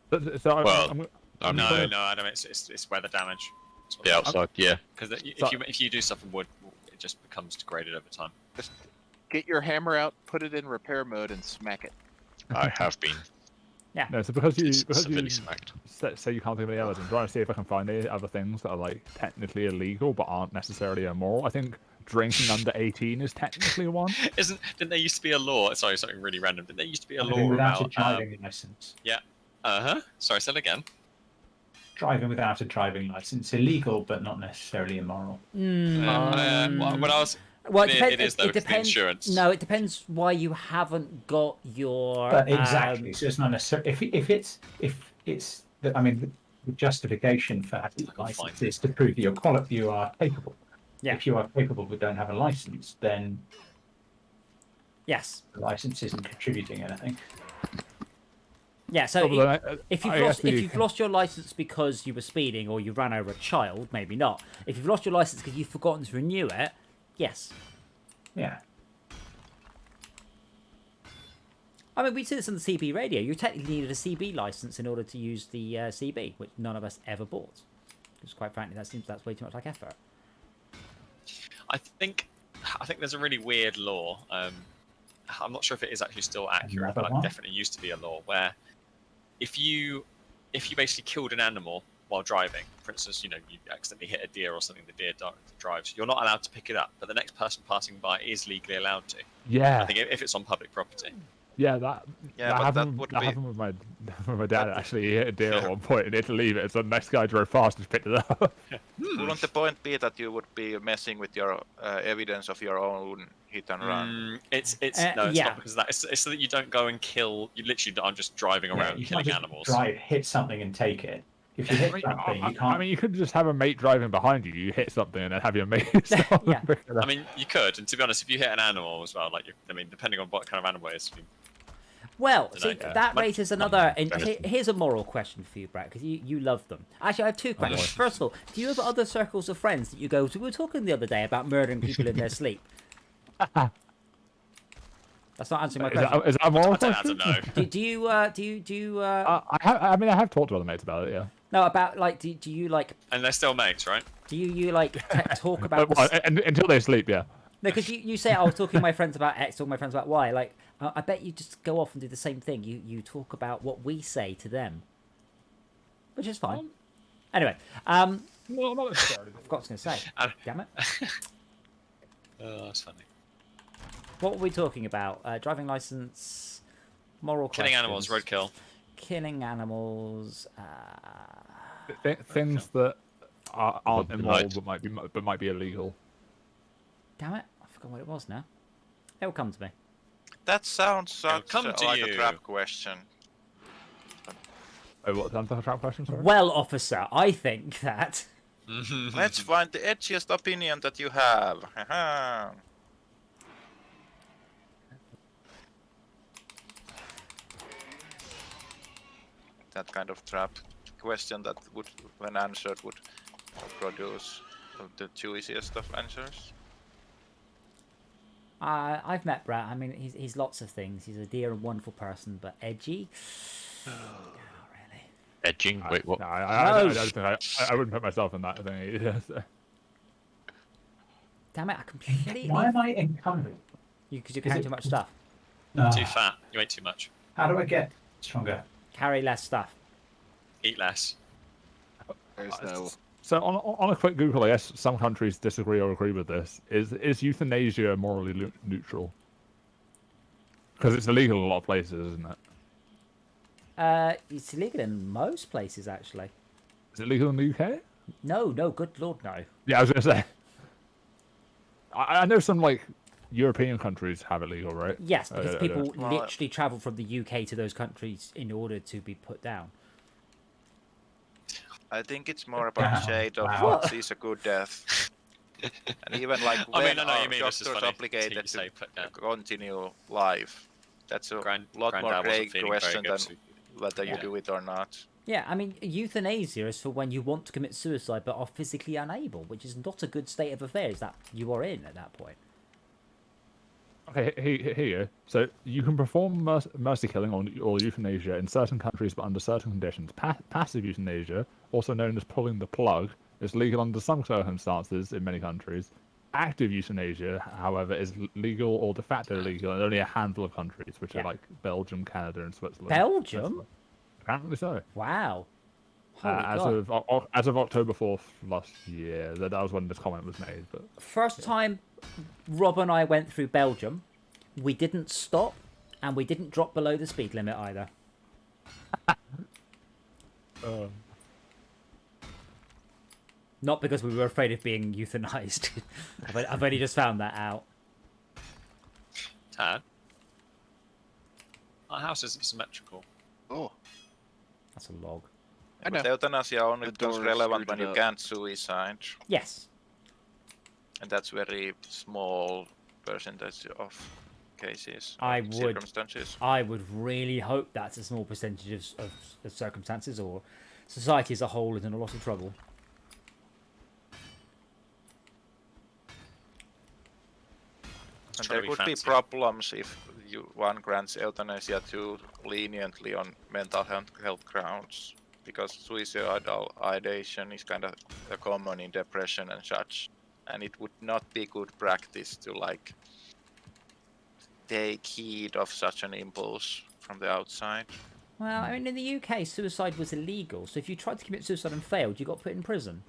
So no, Adam, it's weather damage. The outside, yeah. Because if you do stuff in wood, it just becomes degraded over time. Just get your hammer out, put it in repair mode, and smack it. I have been. Yeah. No, so because you smacked. say you can't think of any others, I'm trying to see if I can find any other things that are like technically illegal but aren't necessarily immoral. I think drinking under 18 is technically one. Didn't there used to be a law? Sorry, something really random. Didn't there used to be a law without about a driving license? Yeah. Sorry, say that again. Driving without a driving license, illegal but not necessarily immoral. When I was. Well, it is though. It depends. Insurance. No, it depends why you haven't got your. But exactly, so it's not necessarily. If it's I mean, the justification for having a license is to prove you are capable. Yeah. If you are capable but don't have a license, then yes, the license isn't contributing anything. Yeah, so if you've lost your license because you were speeding or you ran over a child, maybe not. If you've lost your license because you've forgotten to renew it, yes. Yeah. I mean, we see this on the CB radio. You technically needed a CB license in order to use the CB, which none of us ever bought. Because quite frankly, that's way too much like effort. I think there's a really weird law. I'm not sure if it is actually still accurate, but it definitely used to be a law where if you basically killed an animal while driving, for instance, you accidentally hit a deer or something, the deer drives, you're not allowed to pick it up, but the next person passing by is legally allowed to. Yeah. I think if it's on public property. Yeah, that happened with my dad. Actually, he hit a deer at one point and he had to leave it, so the next guy drove fast and picked it up. Wouldn't the point be that you would be messing with your evidence of your own hit and run? It's not because of that. It's so that you don't go and kill. You literally are just driving around killing animals. Hit something and take it. If you hit something, you can't. I mean, you could just have a mate driving behind you. You hit something and then have your mate. Yeah. I mean, you could, and to be honest, if you hit an animal as well, depending on what kind of animal it is. Well, that raises another. Here's a moral question for you, Brett, because you love them. Actually, I have two questions. First of all, do you have other circles of friends that you go to? We were talking the other day about murdering people in their sleep. That's not answering my question. Is that a moral question? I don't know. Do you? I have talked to other mates about it. Yeah. No, about like, do you like? And they're still mates, right? Do you like talk about? Until they sleep, yeah. No, because you say I was talking to my friends about X, talking to my friends about Y. Like, I bet you just go off and do the same thing. You talk about what we say to them, which is fine. Anyway, well, not necessarily. I forgot what I was going to say. Damn it. Oh, that's funny. What were we talking about? Driving license, moral killing questions. Animals, roadkill. Killing animals. Things that aren't immoral but might be illegal. Damn it! I forgot what it was now. It will come to me. That sounds like a trap question. Oh, what's the trap question? Sorry. Well, officer, I think that. Let's find the edgiest opinion that you have. That kind of trap question that would, when answered, would produce the juiciest of answers. I've met Brett. I mean, he's lots of things. He's a dear and wonderful person, but edgy. Not really. Edging? Wait, what? No, I don't think I wouldn't put myself in that thing either. So. Damn it! I completely. Why am I encumbered? Because you carry too much stuff. Too fat. You ate too much. How do I get stronger? Carry less stuff. Eat less. There's no. So on a quick Google, I guess some countries disagree or agree with this. Is euthanasia morally neutral? Because it's illegal in a lot of places, isn't it? It's illegal in most places, actually. Is it legal in the UK? No, good lord, no. Yeah, I was gonna say. I know some like European countries have it legal, right? Yes, because people Well, literally travel from the UK to those countries in order to be put down. I think it's more about shade of Wow. what is a good death. And even like I when mean, I know are you mean this is doctors funny. obligated You say to put down. continue life? That's a lot more Granddad wasn't great feeling question very than good, whether you Yeah. do it or not. Yeah, I mean, euthanasia is for when you want to commit suicide but are physically unable, which is not a good state of affairs that you are in at that point. Okay, here you go. So you can perform mercy killing or euthanasia in certain countries, but under certain conditions. Passive euthanasia, also known as pulling the plug, is legal under some circumstances in many countries. Active euthanasia, however, is legal or de facto legal in only a handful of countries, which Yeah. are like Belgium, Canada, and Switzerland. Belgium? Apparently so. Wow. Holy As God. of October 4th last year, that was when this comment was made. But First time Rob and I went through Belgium, we didn't stop and we didn't drop below the speed limit either. Not because we were afraid of being euthanized. I've only just found that out. Tad. Our house isn't symmetrical. Oh, That's a log. I know. But euthanasia only The becomes door is relevant when screwed you up. can't suicide. Yes. And that's very small percentage of cases. I of would- circumstances. I would really hope that's a small percentage of circumstances, or society as a whole is in a lot of trouble. And Trying there to could be fancy. problems if one grants euthanasia too leniently on mental health grounds, because suicidal ideation is kind of common in depression and such, and it would not be good practice to like take heed of such an impulse from the outside. Well, I mean, in the UK, suicide was illegal, so if you tried to commit suicide and failed, you got put in prison.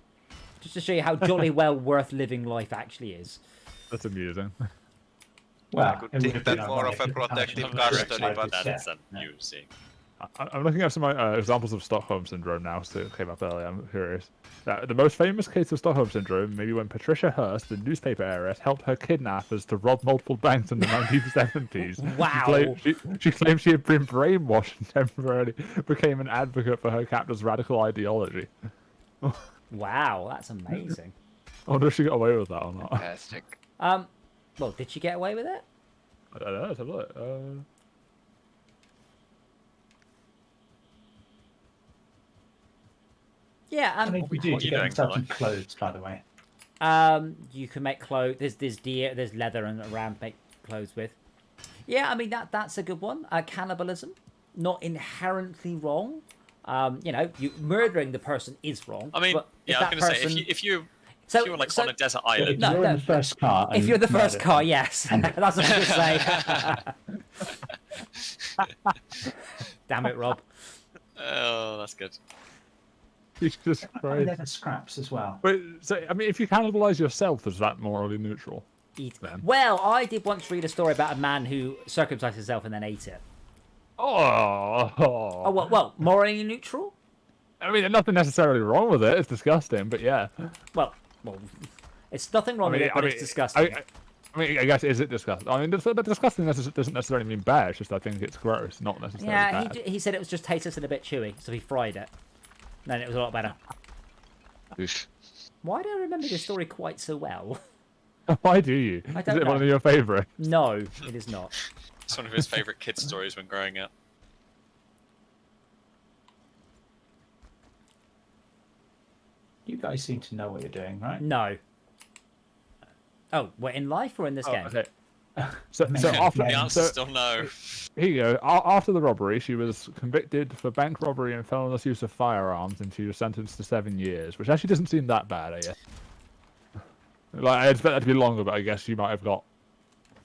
Just to show you how jolly well worth living life actually is. that's amusing. Well, I could it would think have that been more of a ironic if the protective punishment I'm was not custody, sure decided but that's set. amusing. I'm looking at some examples of Stockholm syndrome now, so it came up earlier. I'm curious. The most famous case of Stockholm syndrome, maybe when Patricia Hearst, the newspaper heiress, helped her kidnappers to rob multiple banks in the 1970s. Wow. She claimed she had been brainwashed and temporarily became an advocate for her captor's radical ideology. Wow, that's amazing. I wonder if she got away with that or not. Fantastic. Well, did she get away with it? I don't know. Let's have a look. Yeah, I think we do What to are you get doing, themselves Colin? in clothes, by the way. You can make clothes. There's leather and around make clothes with. Yeah, I mean that's a good one. Cannibalism, not inherently wrong. You know, murdering the person is wrong. I mean, but yeah, I was going to say, if you were like on a desert If island, No, you're no. in the first car, If and you're the first murder car, them, yes, that's what I was going to say. Damn it, Rob. oh, that's good. Jesus and Christ. leather scraps as well. Wait, so, I mean, if you cannibalize yourself, is that morally neutral? Eat. Then. Well, I did once read a story about a man who circumcised himself and then ate it. Oh, Oh, well, morally neutral? I mean, nothing necessarily wrong with it. It's disgusting, but yeah. Well, it's nothing wrong with it, but it's disgusting. I mean, I guess is it disgusting? I mean, disgusting doesn't necessarily mean bad. It's just I think it's gross, not necessarily Yeah, bad. he said it was just tasteless and a bit chewy, so he fried it. Then it was a lot better. Oof. Why do I remember this story quite so well? Why do you? I Is don't it one know. of your favourites? No, it is not. It's one of his favourite kid stories when growing up. You guys seem to know what you're doing, right? No. Oh, we're in life or in this game? Okay. So The after The answer so, still no. here you go. After the robbery, she was convicted for bank robbery and felonious use of firearms, and she was sentenced to 7 years, which actually doesn't seem that bad, I guess. Like I expect that to be longer, but I guess you might have got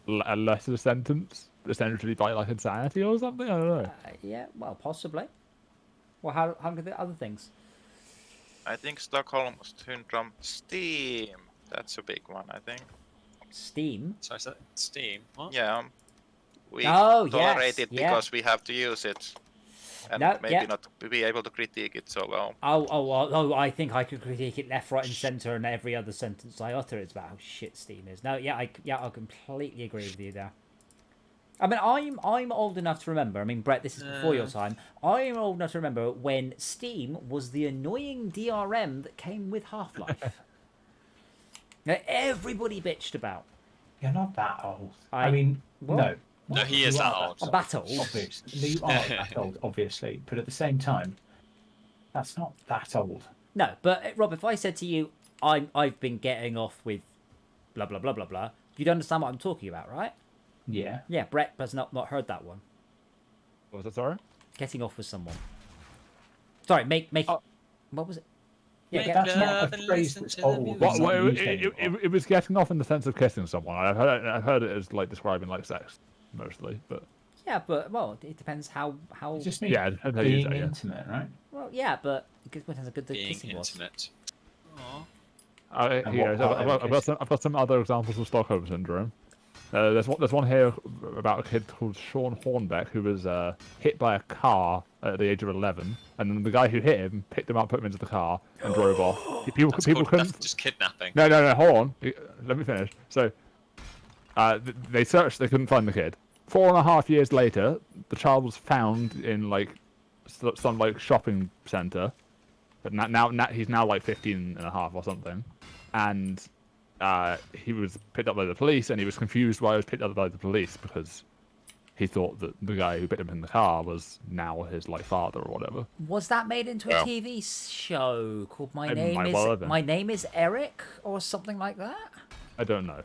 a lesser sentence, essentially by like insanity or something. I don't know. Yeah, well, possibly. Well, how are the other things? I think Stockholm Syndrome Steam. That's a big one, I think. Steam? Sorry, is that Steam? What? Yeah. We Oh, tolerate yes, it yeah. because we have to use it. And No, maybe yeah. not be able to critique it so well. Oh, I think I could critique it left, right, and centre, and every other sentence I utter is about how shit Steam is. No, I completely agree with you there. I mean, I'm old enough to remember. I mean, Brett, this is before your time. I am old enough to remember when Steam was the annoying DRM that came with Half-Life. That everybody bitched about. You're not that old. I mean, what? no. No, he You is that are old. I'm that old. Obviously, you are that old, obviously. But at the same time, that's not that old. No, but Rob, if I said to you, I've been getting off with blah blah blah blah blah, you'd understand what I'm talking about, right? Yeah. Yeah, Brett has not heard that one. What was that, sorry? Getting off with someone. Sorry, make. Oh. What was it? Yeah, Yeah, that's not a phrase that's old. It's not used anymore. It was getting off in the sense of kissing someone. I've heard it as like describing like sex mostly, but yeah, but well, it depends how. It just means yeah, it depends how you use being it, yeah. intimate, right? Well, yeah, but it depends how good the Being kissing was. intimate. Aw. And Here, what so part I've got some other examples of Stockholm syndrome. There's one here about a kid called Sean Hornbeck who was hit by a car at the age of 11, and then the guy who hit him picked him up, put him into the car, and drove off. People couldn't. That's just kidnapping. No, hold on. Let me finish. So, they searched. They couldn't find the kid. 4.5 years later, the child was found in like some like shopping center, but now he's now like 15 and a half or something, and he was picked up by the police, and he was confused why he was picked up by the police because he thought that the guy who picked him in the car was now his like father or whatever. Was that made into a Well, TV show called My it Name might is well have been. My Name is Eric or something like that? I don't know.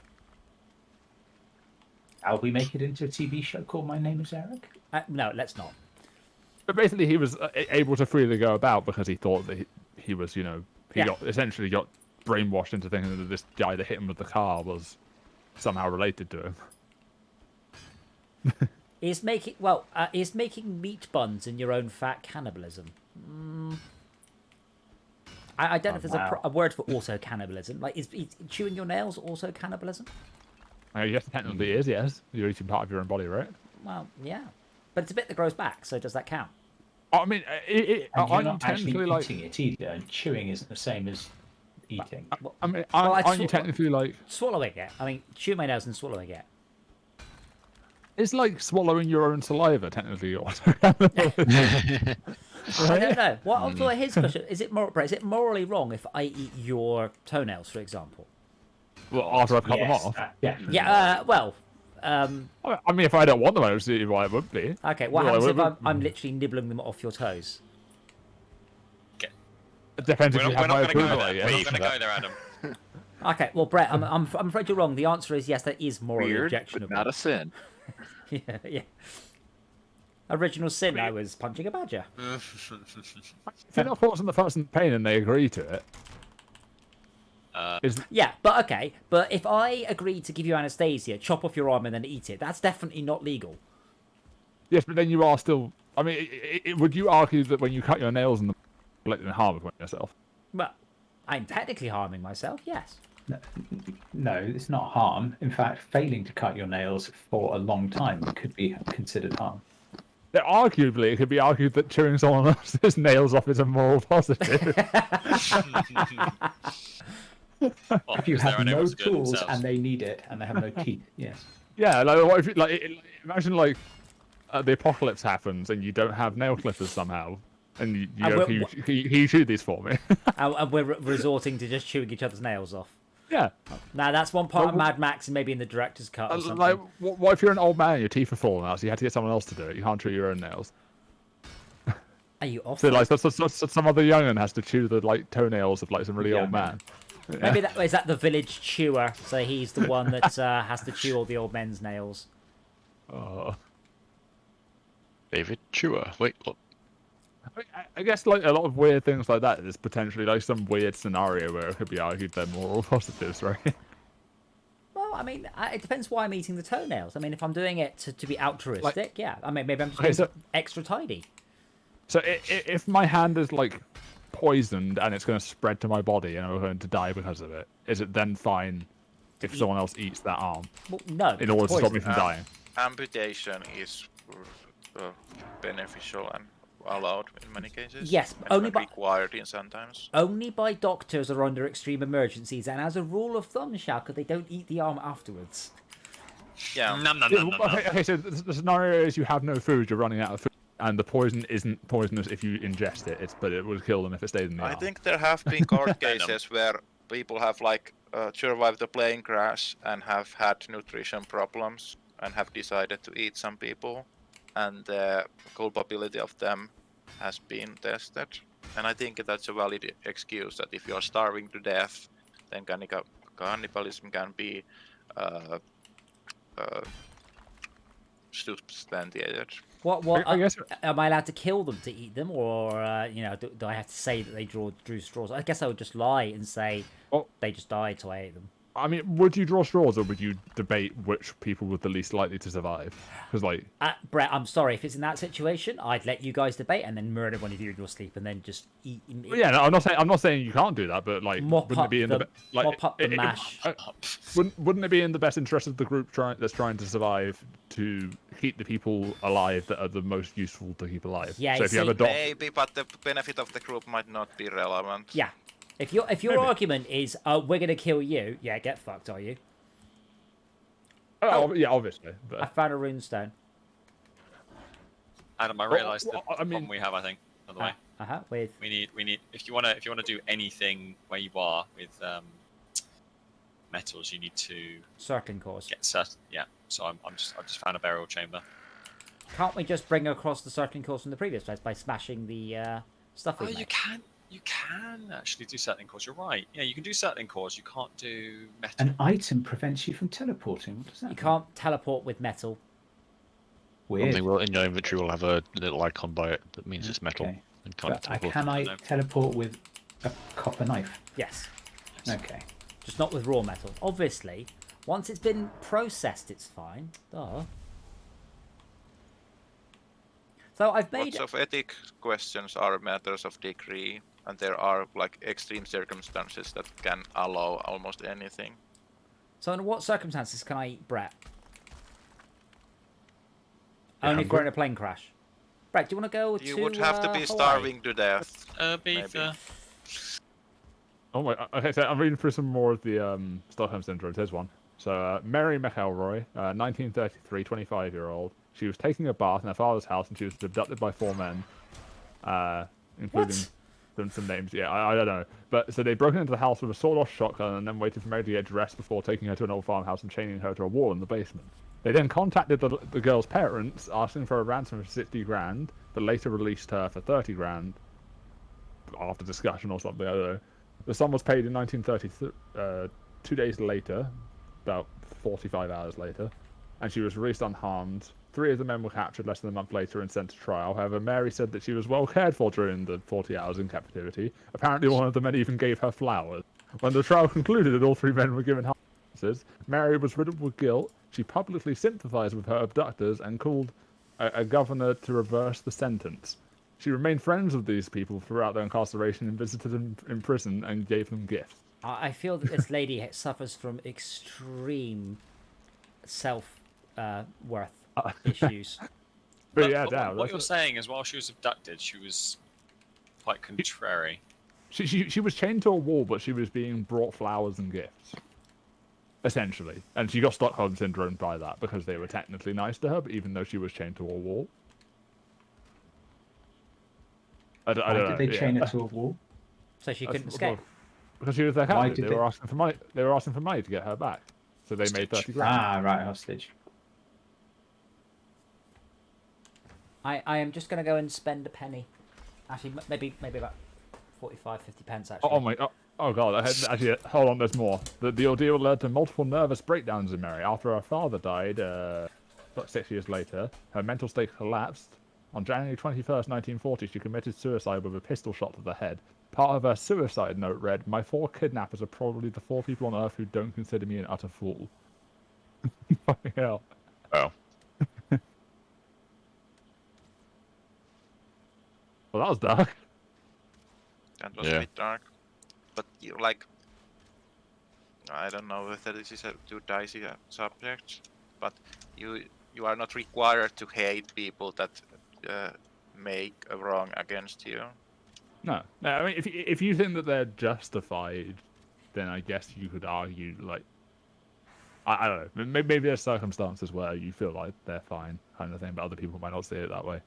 Will we make it into a TV show called My Name is Eric? No, let's not. But basically, he was able to freely go about because he thought that he was, he Yeah. got essentially got brainwashed into thinking that this guy that hit him with the car was somehow related to him. Is making meat buns in your own fat cannibalism? I don't know if there's a word for also cannibalism. Like, is chewing your nails also cannibalism? Yes, technically it is. Yes, you're eating part of your own body, right? Well, yeah, but it's a bit that grows back. So does that count? I mean, And you're I'm not actually technically like. eating it either, and chewing isn't the same as eating. I mean, Well, aren't you technically like? Swallowing it? I mean, chewing my nails and swallowing it. It's like swallowing your own saliva, technically. I don't know. What his question is? It morally wrong if I eat your toenails, for example? Well, after I've cut them off. Yeah. Well. I mean, if I don't want them, I don't see why it would be. Okay. What happens if I'm literally nibbling them off your toes? It depends if you have my approval. We're not going to go there, Adam. Okay. Well, Brett, I'm afraid you're wrong. The answer is yes. That is morally Weird, objectionable. but not a sin. yeah. Original sin. I was punching a badger. If you're not causing the person pain and they agree to it. Yeah, but okay. But if I agree to give you anesthesia, chop off your arm and then eat it, that's definitely not legal. Yes, but then you are still. I mean, would you argue that when you cut your nails and inflicting harm upon yourself? Well, I'm technically harming myself. Yes. No, it's not harm. In fact, failing to cut your nails for a long time could be considered harm. Arguably, it could be argued that chewing someone else's nails off is a moral positive. If you have no tools and they need it and they have no teeth, yes. Yeah, like what if you, imagine like the apocalypse happens and you don't have nail clippers somehow, and you go, can you chew these for me? And we're resorting to just chewing each other's nails off. Yeah. Now that's one part of Mad Max and maybe in the director's cut or something. Like, what if you're an old man and your teeth are falling out, so you had to get someone else to do it? You can't chew your own nails. Are you off? So like some other young'un has to chew the like toenails of like some really old man. Maybe that is that the village chewer. So he's the one that has to chew all the old men's nails. Oh. David Chewer. Wait, what? I guess like a lot of weird things like that is potentially like some weird scenario where it could be argued they're moral positives, right? Well, I mean, it depends why I'm eating the toenails. I mean, if I'm doing it to be altruistic, yeah. I mean, maybe I'm just being extra tidy. So if my hand is like poisoned and it's going to spread to my body and I'm going to die because of it, is it then fine if someone else eats that arm? Well, no. In order to stop me from dying? Amputation is beneficial and allowed in many cases. Yes, and only by required in sometimes. Only by doctors or under extreme emergencies, and as a rule of thumb, Shaka, they don't eat the arm afterwards. Yeah. Okay, so the scenario is you have no food, you're running out of food, and the poison isn't poisonous if you ingest it. But it would kill them if it stayed in the arm. I think there have been court cases where people have like survived the plane crash and have had nutrition problems and have decided to eat some people, and the culpability of them has been tested. And I think that's a valid excuse that if you are starving to death, then cannibalism can be substantiated. What? I guess... Am I allowed to kill them to eat them, or do I have to say that they drew straws? I guess I would just lie and say they just died, so I ate them. I mean, would you draw straws, or would you debate which people were the least likely to survive? Because, like, Brett, I'm sorry, if it's in that situation, I'd let you guys debate and then murder one of you in your sleep and then just eat. Well, yeah, no, I'm not saying you can't do that, but like, mop wouldn't it be in the mop up the mash? Wouldn't it be in the best interest of the group that's trying to survive to keep the people alive that are the most useful to keep alive? Yeah, so if you have a doctor, maybe, but the benefit of the group might not be relevant. Yeah. If your argument is, we're gonna kill you, yeah, get fucked, are you? Yeah, obviously. But... I found a runestone. Adam, I realised the problem we have. I think, by the way. With we need if you wanna do anything where you are with metals, you need to circling cores. Get certain. Yeah. So I just found a burial chamber. Can't we just bring across the circling cores from the previous place by smashing the stuff? Oh, you can. You can actually do certain cores. You're right. Yeah, you can do certain cores. You can't do metal. An item prevents you from teleporting. What does that mean? Can't teleport with metal. Weird. Something in your inventory will have a little icon by it that means it's metal. Okay. And can't teleport. Can I teleport with a copper knife? Yes. Okay. Just not with raw metal. Obviously, once it's been processed, it's fine. Duh. So I've made. Lots of ethic questions are matters of degree, and there are like extreme circumstances that can allow almost anything. So in what circumstances can I eat Brett? Only if we're in a plane crash. Brett, do you want to go to You would have to be Hawaii? starving to death. Beaver. Oh my. Okay, so I'm reading through some more of the Stockholm syndrome. Here's one. So Mary McElroy, 1933, 25-year-old. She was taking a bath in her father's house and she was abducted by 4 men, including some names. Yeah, I don't know. But so they broke into the house with a sawed-off shotgun and then waited for Mary to get dressed before taking her to an old farmhouse and chaining her to a wall in the basement. They then contacted the girl's parents, asking for a ransom of 60 grand, but later released her for 30 grand after discussion or something. I don't know. The sum was paid in 1933. 2 days later, about 45 hours later, and she was released unharmed. 3 of the men were captured less than a month later and sent to trial. However, Mary said that she was well cared for during the 40 hours in captivity. Apparently, one of the men even gave her flowers. When the trial concluded and all 3 men were given hard sentences, Mary was riddled with guilt. She publicly sympathized with her abductors and called a governor to reverse the sentence. She remained friends with these people throughout their incarceration and visited them in prison and gave them gifts. I feel that this lady suffers from extreme self-worth issues. But yeah, what you're saying is while she was abducted, she was quite contrary. She was chained to a wall, but she was being brought flowers and gifts. Essentially. And she got Stockholm Syndrome by that, because they were technically nice to her, but even though she was chained to a wall. Why did they chain her to a wall? So she couldn't escape. Because she was their captive. They were asking for money. They were asking for money to get her back. So they made 30 grand. Ah, right, hostage. I am just going to go and spend a penny. Actually, maybe about 45, 50 pence. Actually. Oh my! Oh god! Actually, hold on. There's more. The ordeal led to multiple nervous breakdowns in Mary. After her father died, about 6 years later, her mental state collapsed. On January 21st, 1940, she committed suicide with a pistol shot to the head. Part of her suicide note read, "My 4 kidnappers are probably the 4 people on Earth who don't consider me an utter fool." Fucking hell. Oh. Well, that was dark. That was Yeah. a bit dark. But you like, I don't know whether this is a too dicey subject, but you are not required to hate people that make a wrong against you. No, I mean, if you think that they're justified, then I guess you could argue, like, I don't know, maybe there's circumstances where you feel like they're fine, kind of thing, but other people might not see it that way.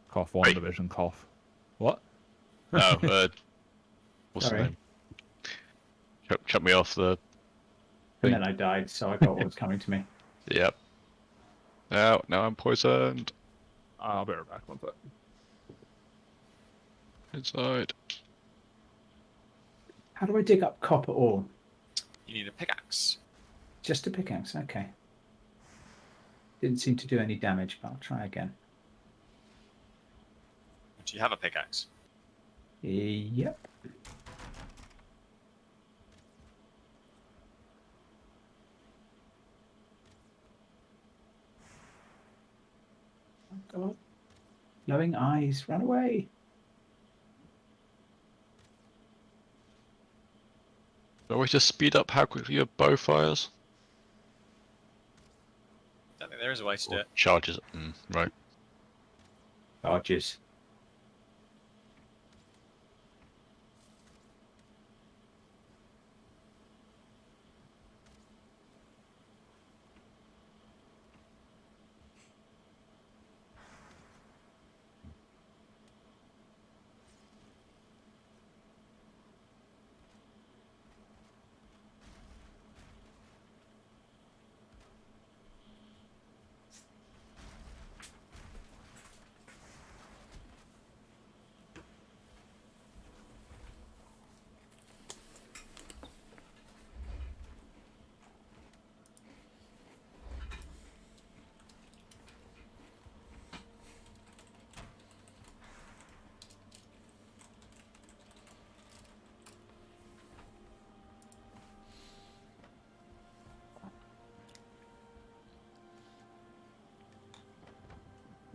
Cough, one Wait. division, cough. What? Oh, what's Sorry. the name? Cut me off the. And then I died, so I got what was coming to me. Yep. Now I'm poisoned. I'll be right back. One sec. Inside. How do I dig up copper ore? You need a pickaxe. Just a pickaxe, okay. Didn't seem to do any damage, but I'll try again. Do you have a pickaxe? Yep. Oh God. Glowing eyes, run away. Always just speed up how quickly your bow fires. I don't think there is a way to do Or it. charges. Right. Charges.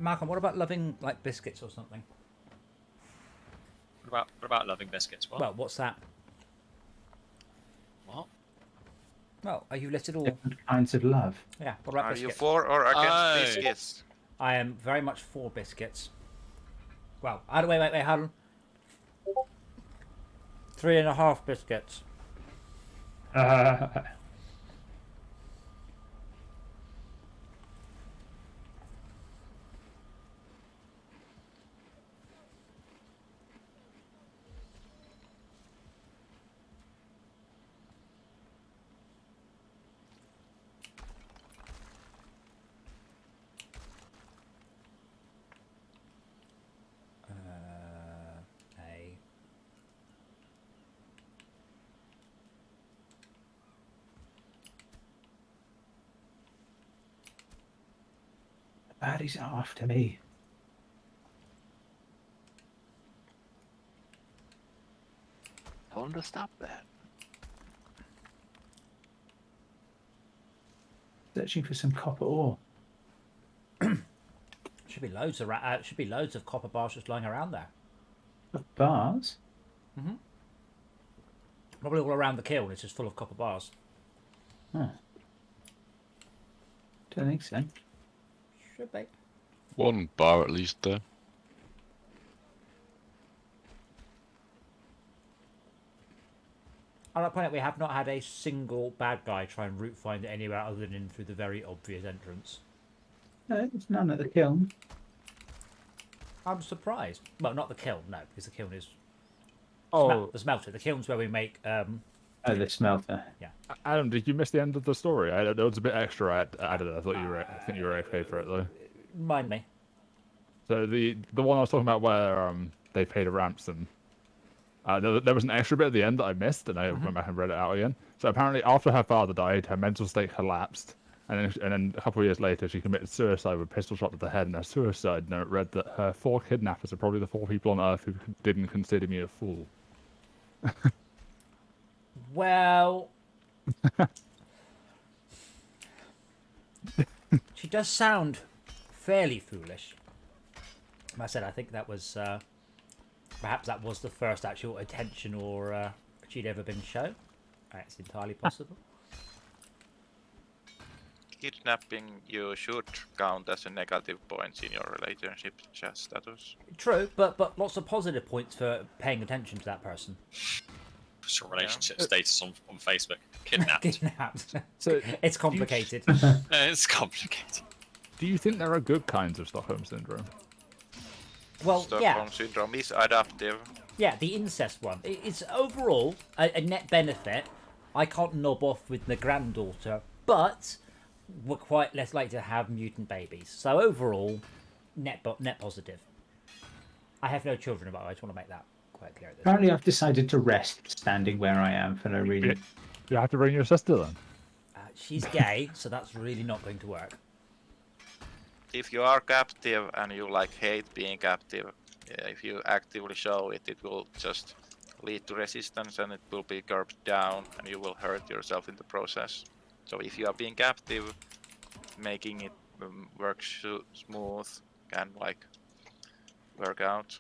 Malcolm, what about loving like biscuits or something? What about loving biscuits? What? Well, what's that? What? Well, are you listed all? Different kinds of love. Yeah. What about Are biscuits? you for or against Oh. biscuits? I am very much for biscuits. Well, wait, hold on. 3.5 biscuits. A. Baddies are after me. Tell him to stop that. Searching for some copper ore. Should be loads of should be loads of copper bars just lying around there. Of bars? Probably all around the kiln. It's just full of copper bars. Huh. Don't think so. Should be. One bar at least there. At that point, we have not had a single bad guy try and route find it anywhere other than in through the very obvious entrance. No, there's none at the kiln. I'm surprised. Well, not the kiln, no, because the kiln is Oh, the smelter. The kiln's where we make. Oh, the smelter. Adam, did you miss the end of the story? There was a bit extra I added. I thought you were. I think you were okay for it though. Remind me. So the one I was talking about where they paid a ransom. There was an extra bit at the end that I missed, and I went back and read it out again. So apparently, after her father died, her mental state collapsed, and then a couple of years later, she committed suicide with a pistol shot to the head. And her suicide note read that her 4 kidnappers are probably the 4 people on Earth who didn't consider me a fool. Well, she does sound fairly foolish. Like I said, I think that was perhaps that was the first actual attention or she'd ever been shown. It's entirely possible. Kidnapping you should count as a negative points in your relationship chat status. True, but lots of positive points for paying attention to that person. What's your relationship status on Facebook? Kidnapped. Kidnapped. So It's complicated. It's complicated. do you think there are good kinds of Stockholm syndrome? Well, yeah. Stockholm syndrome is adaptive. Yeah, the incest one. It's overall a net benefit. I can't knob off with the granddaughter, but we're quite less likely to have mutant babies. So overall, net positive. I have no children, but I just want to make that quite clear. At this Apparently, point. I've decided to rest standing where I am for no reason. You have to bring your sister then. She's gay, so that's really not going to work. If you are captive and you like hate being captive, if you actively show it, it will just lead to resistance and it will be curbed down and you will hurt yourself in the process. So if you are being captive, making it work smooth can like work out.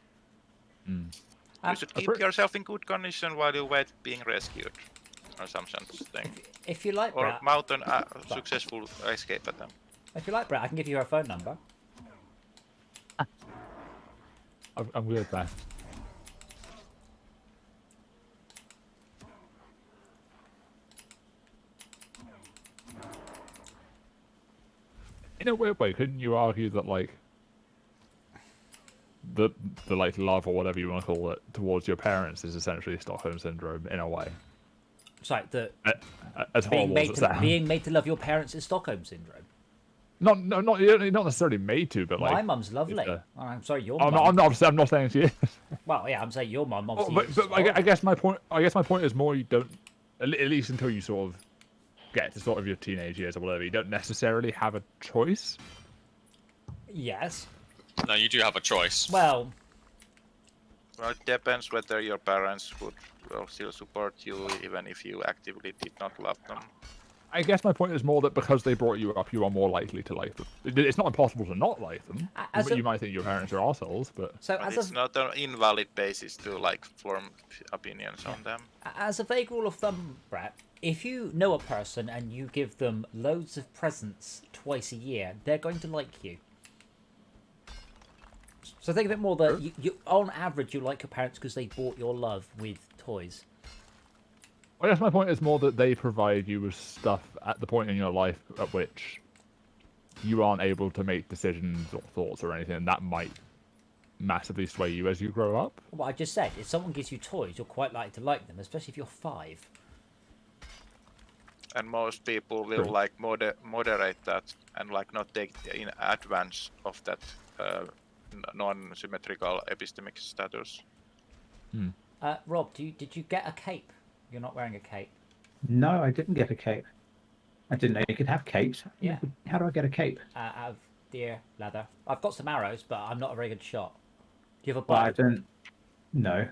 You should keep yourself in good condition while you wait being rescued or some such thing. If you like, Or Brett, mount an successful escape attempt. if you like, Brett, I can give you her phone number. I'm good at that. In a weird way, couldn't you argue that like the like love or whatever you want to call it towards your parents is essentially Stockholm syndrome in a way? Sorry, As horrible as it sounds. being made to love your parents is Stockholm syndrome. Not necessarily made to, but like My mum's lovely. it's, I'm sorry, your I'm mum. I'm not saying she is. Well, yeah, I'm saying your mum But, obviously. I guess my point is more you don't, at least until you sort of get to sort of your teenage years or whatever, you don't necessarily have a choice. Yes. No, you do have a choice. Well, Well, it depends whether your parents would still support you even if you actively did not love them. I guess my point is more that because they brought you up, you are more likely to like them. It's not impossible to not like them. You might think your parents are assholes, but But it's not an invalid basis to like form opinions on them. as a vague rule of thumb, Brett, if you know a person and you give them loads of presents twice a year, they're going to like you. So think of it more that you on average, you like your parents because they bought your love with toys. I guess my point is more that they provide you with stuff at the point in your life at which you aren't able to make decisions or thoughts or anything, and that might massively sway you as you grow up. What I just said, if someone gives you toys, you're quite likely to like them, especially if you're 5. And most people will like moderate that and like not take in advance of that non-symmetrical epistemic status. Rob, did you get a cape? You're not wearing a cape. No, I didn't get a cape. I didn't know you could have capes. Yeah. How do I get a cape? Out of deer leather. I've got some arrows, but I'm not a very good shot. Do you have a bow? Well, I don't. No,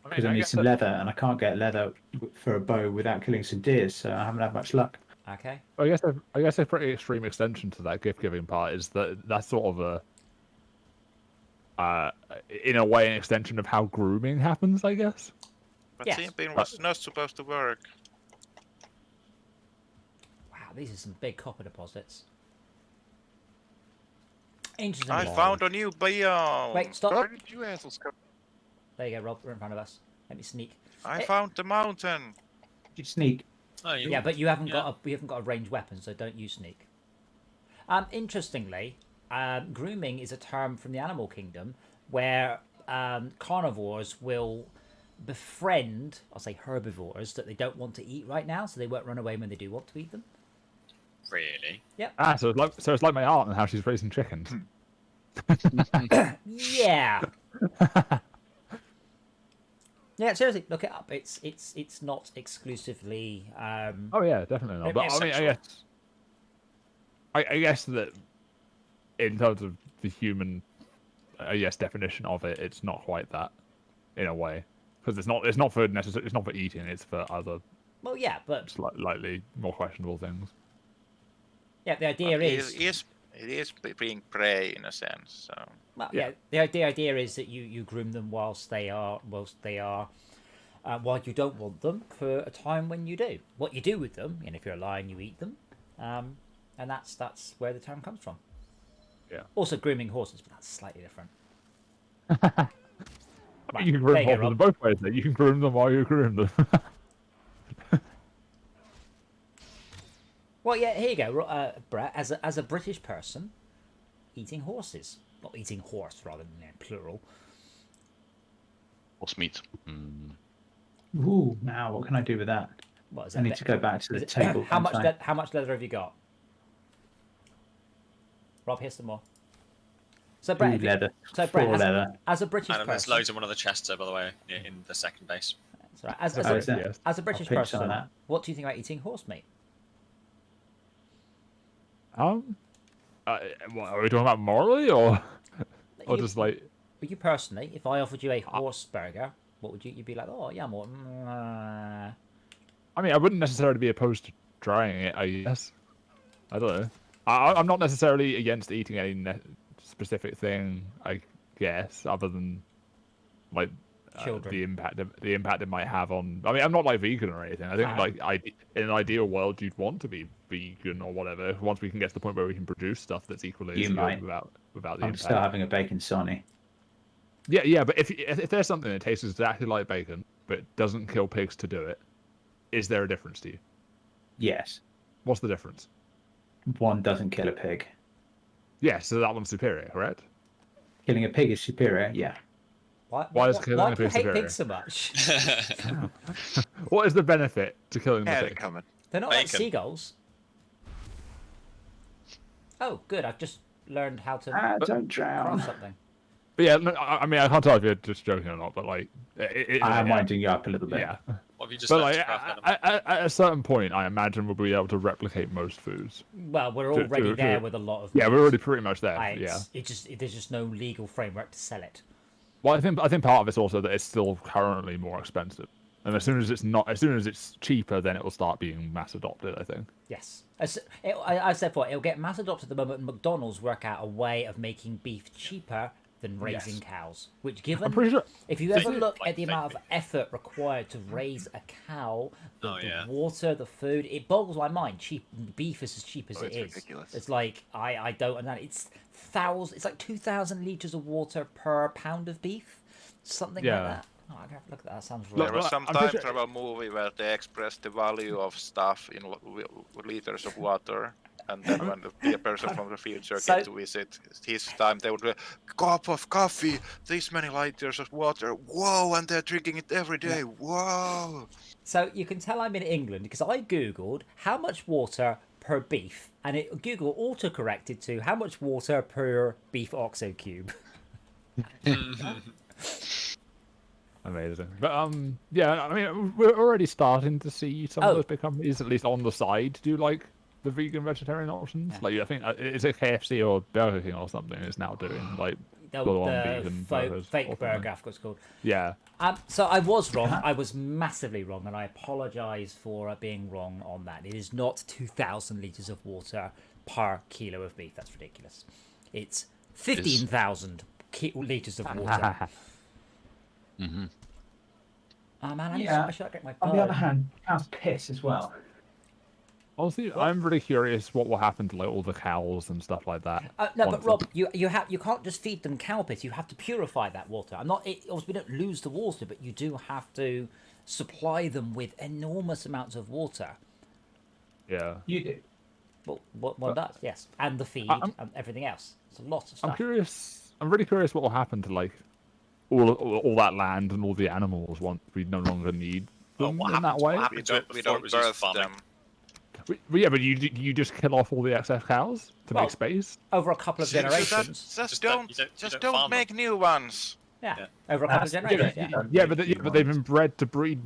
because I need some leather, and I can't get leather for a bow without killing some deer, so I haven't had much luck. Okay. I guess a pretty extreme extension to that gift giving part is that that's sort of in a way an extension of how grooming happens, I guess. But Yes. simping was not supposed to work. Wow, these are some big copper deposits. Interesting. I found a new biome. Wait, stop. Where did you assholes come? There you go, Rob. We're in front of us. Let me sneak. I found the mountain. Did you sneak? Oh, Yeah, but you haven't got a ranged weapon, so don't use sneak. Interestingly, grooming is a term from the animal kingdom where carnivores will befriend, I'll say herbivores, that they don't want to eat right now, so they won't run away when they do want to eat them. Really? Yep. So it's like my aunt and how she's raising chickens. Yeah. Yeah, seriously, look it up. It's not exclusively. Oh yeah, definitely not. But I mean, I guess that in terms of the human, definition of it, it's not quite that, in a way, because it's not for it's not for eating. It's for other. Well, yeah, but slightly more questionable things. Yeah, the idea it is being prey in a sense. So. Well, yeah, the idea is that you groom them while you don't want them for a time when you do. What you do with them, and if you're a lion, you eat them, and that's where the term comes from. Yeah. Also, grooming horses, but that's slightly different. Right, you can groom horses in both ways. You can groom them while you groom them. Well, yeah, here you go, Brett. As a British person, eating horses, not eating horse, rather than plural. Horse meat. Ooh, now what can I do with that? What is I need to go back to the table. How much leather have you got? Rob, here's some more. So Brett, leather. So Brett, leather. As a British person, there's loads in one of the chests, by the way, in the second base. Right. As a British person, what do you think about eating horse meat? What, are we talking about morally or just like? You personally, if I offered you a horse burger, what would you'd be like? Oh yeah, more. I mean, I wouldn't necessarily be opposed to trying it. I guess. I don't know. I'm not necessarily against eating any specific thing. I guess, other than like the impact it might have on. I mean, I'm not like vegan or anything. I think in an ideal world, you'd want to be vegan or whatever. Once we can get to the point where we can produce stuff that's equally as good without the I'm impact. still having a bacon sonny. Yeah, but if there's something that tastes exactly like bacon but doesn't kill pigs to do it, is there a difference to you? Yes. What's the difference? One doesn't kill a pig. Yeah, so that one's superior, correct? Killing a pig is superior, yeah. Why is killing a pig superior? Why do you hate pigs so much? What is the benefit to killing the pig? They're not like seagulls. Oh, good. I've just learned how to. Don't drown. Something. But yeah, I mean, I can't tell if you're just joking or not, but like, I am winding you up a little bit. Yeah. What have you just but like, at a certain point, I imagine we'll be able to replicate most foods. Well, we're already there with a lot of. Yeah, we're already pretty much there. There's just no legal framework to sell it. Well, I think part of it's also that it's still currently more expensive, and as soon as it's cheaper, then it will start being mass adopted. I think. Yes, I said before, it'll get mass adopted the moment McDonald's work out a way of making beef cheaper than raising cows. Which, given, I'm pretty sure, if you ever look at the amount of effort required to raise a cow, the water, the food, it boggles my mind. Beef is as cheap as it is. Ridiculous. It's like I don't understand. It's like 2,000 liters of water per pound of beef, something like that. Oh, I have to look at that. That sounds right. There was some time travel movie where they expressed the value of stuff in liters of water. And then when the person from the future came to visit his time, they would be, cup of coffee, this many liters of water, whoa, and they're drinking it every day, whoa. So you can tell I'm in England because I googled how much water per beef, and Google auto-corrected to how much water per beef OXO cube. Amazing. But yeah, I mean, we're already starting to see some of those big companies, at least on the side, do like the vegan vegetarian options. Like I think it's a KFC or Burger King or something is now doing like the fake burger, I forgot what it's called. Yeah. So I was wrong. I was massively wrong, and I apologise for being wrong on that. It is not 2,000 litres of water per kilo of beef. That's ridiculous. It's 15,000 litres of water. Mm-hmm. Oh man, I should get my on the other hand, cows piss as well. Honestly, I'm really curious what will happen to like all the cows and stuff like that. No, but Rob, you can't just feed them cow piss. You have to purify that water. Obviously, we don't lose the water, but you do have to supply them with enormous amounts of water. Yeah, you do. Well, one does, yes, and the feed and everything else. It's a lot of stuff. I'm really curious what will happen to like all that land and all the animals once we no longer need them in that way. We don't birth them. Yeah, but you just kill off all the excess cows to make space over a couple of generations. Just don't make new ones. Yeah, over a couple of That's- generations. Yeah. Yeah, but they've been bred to breed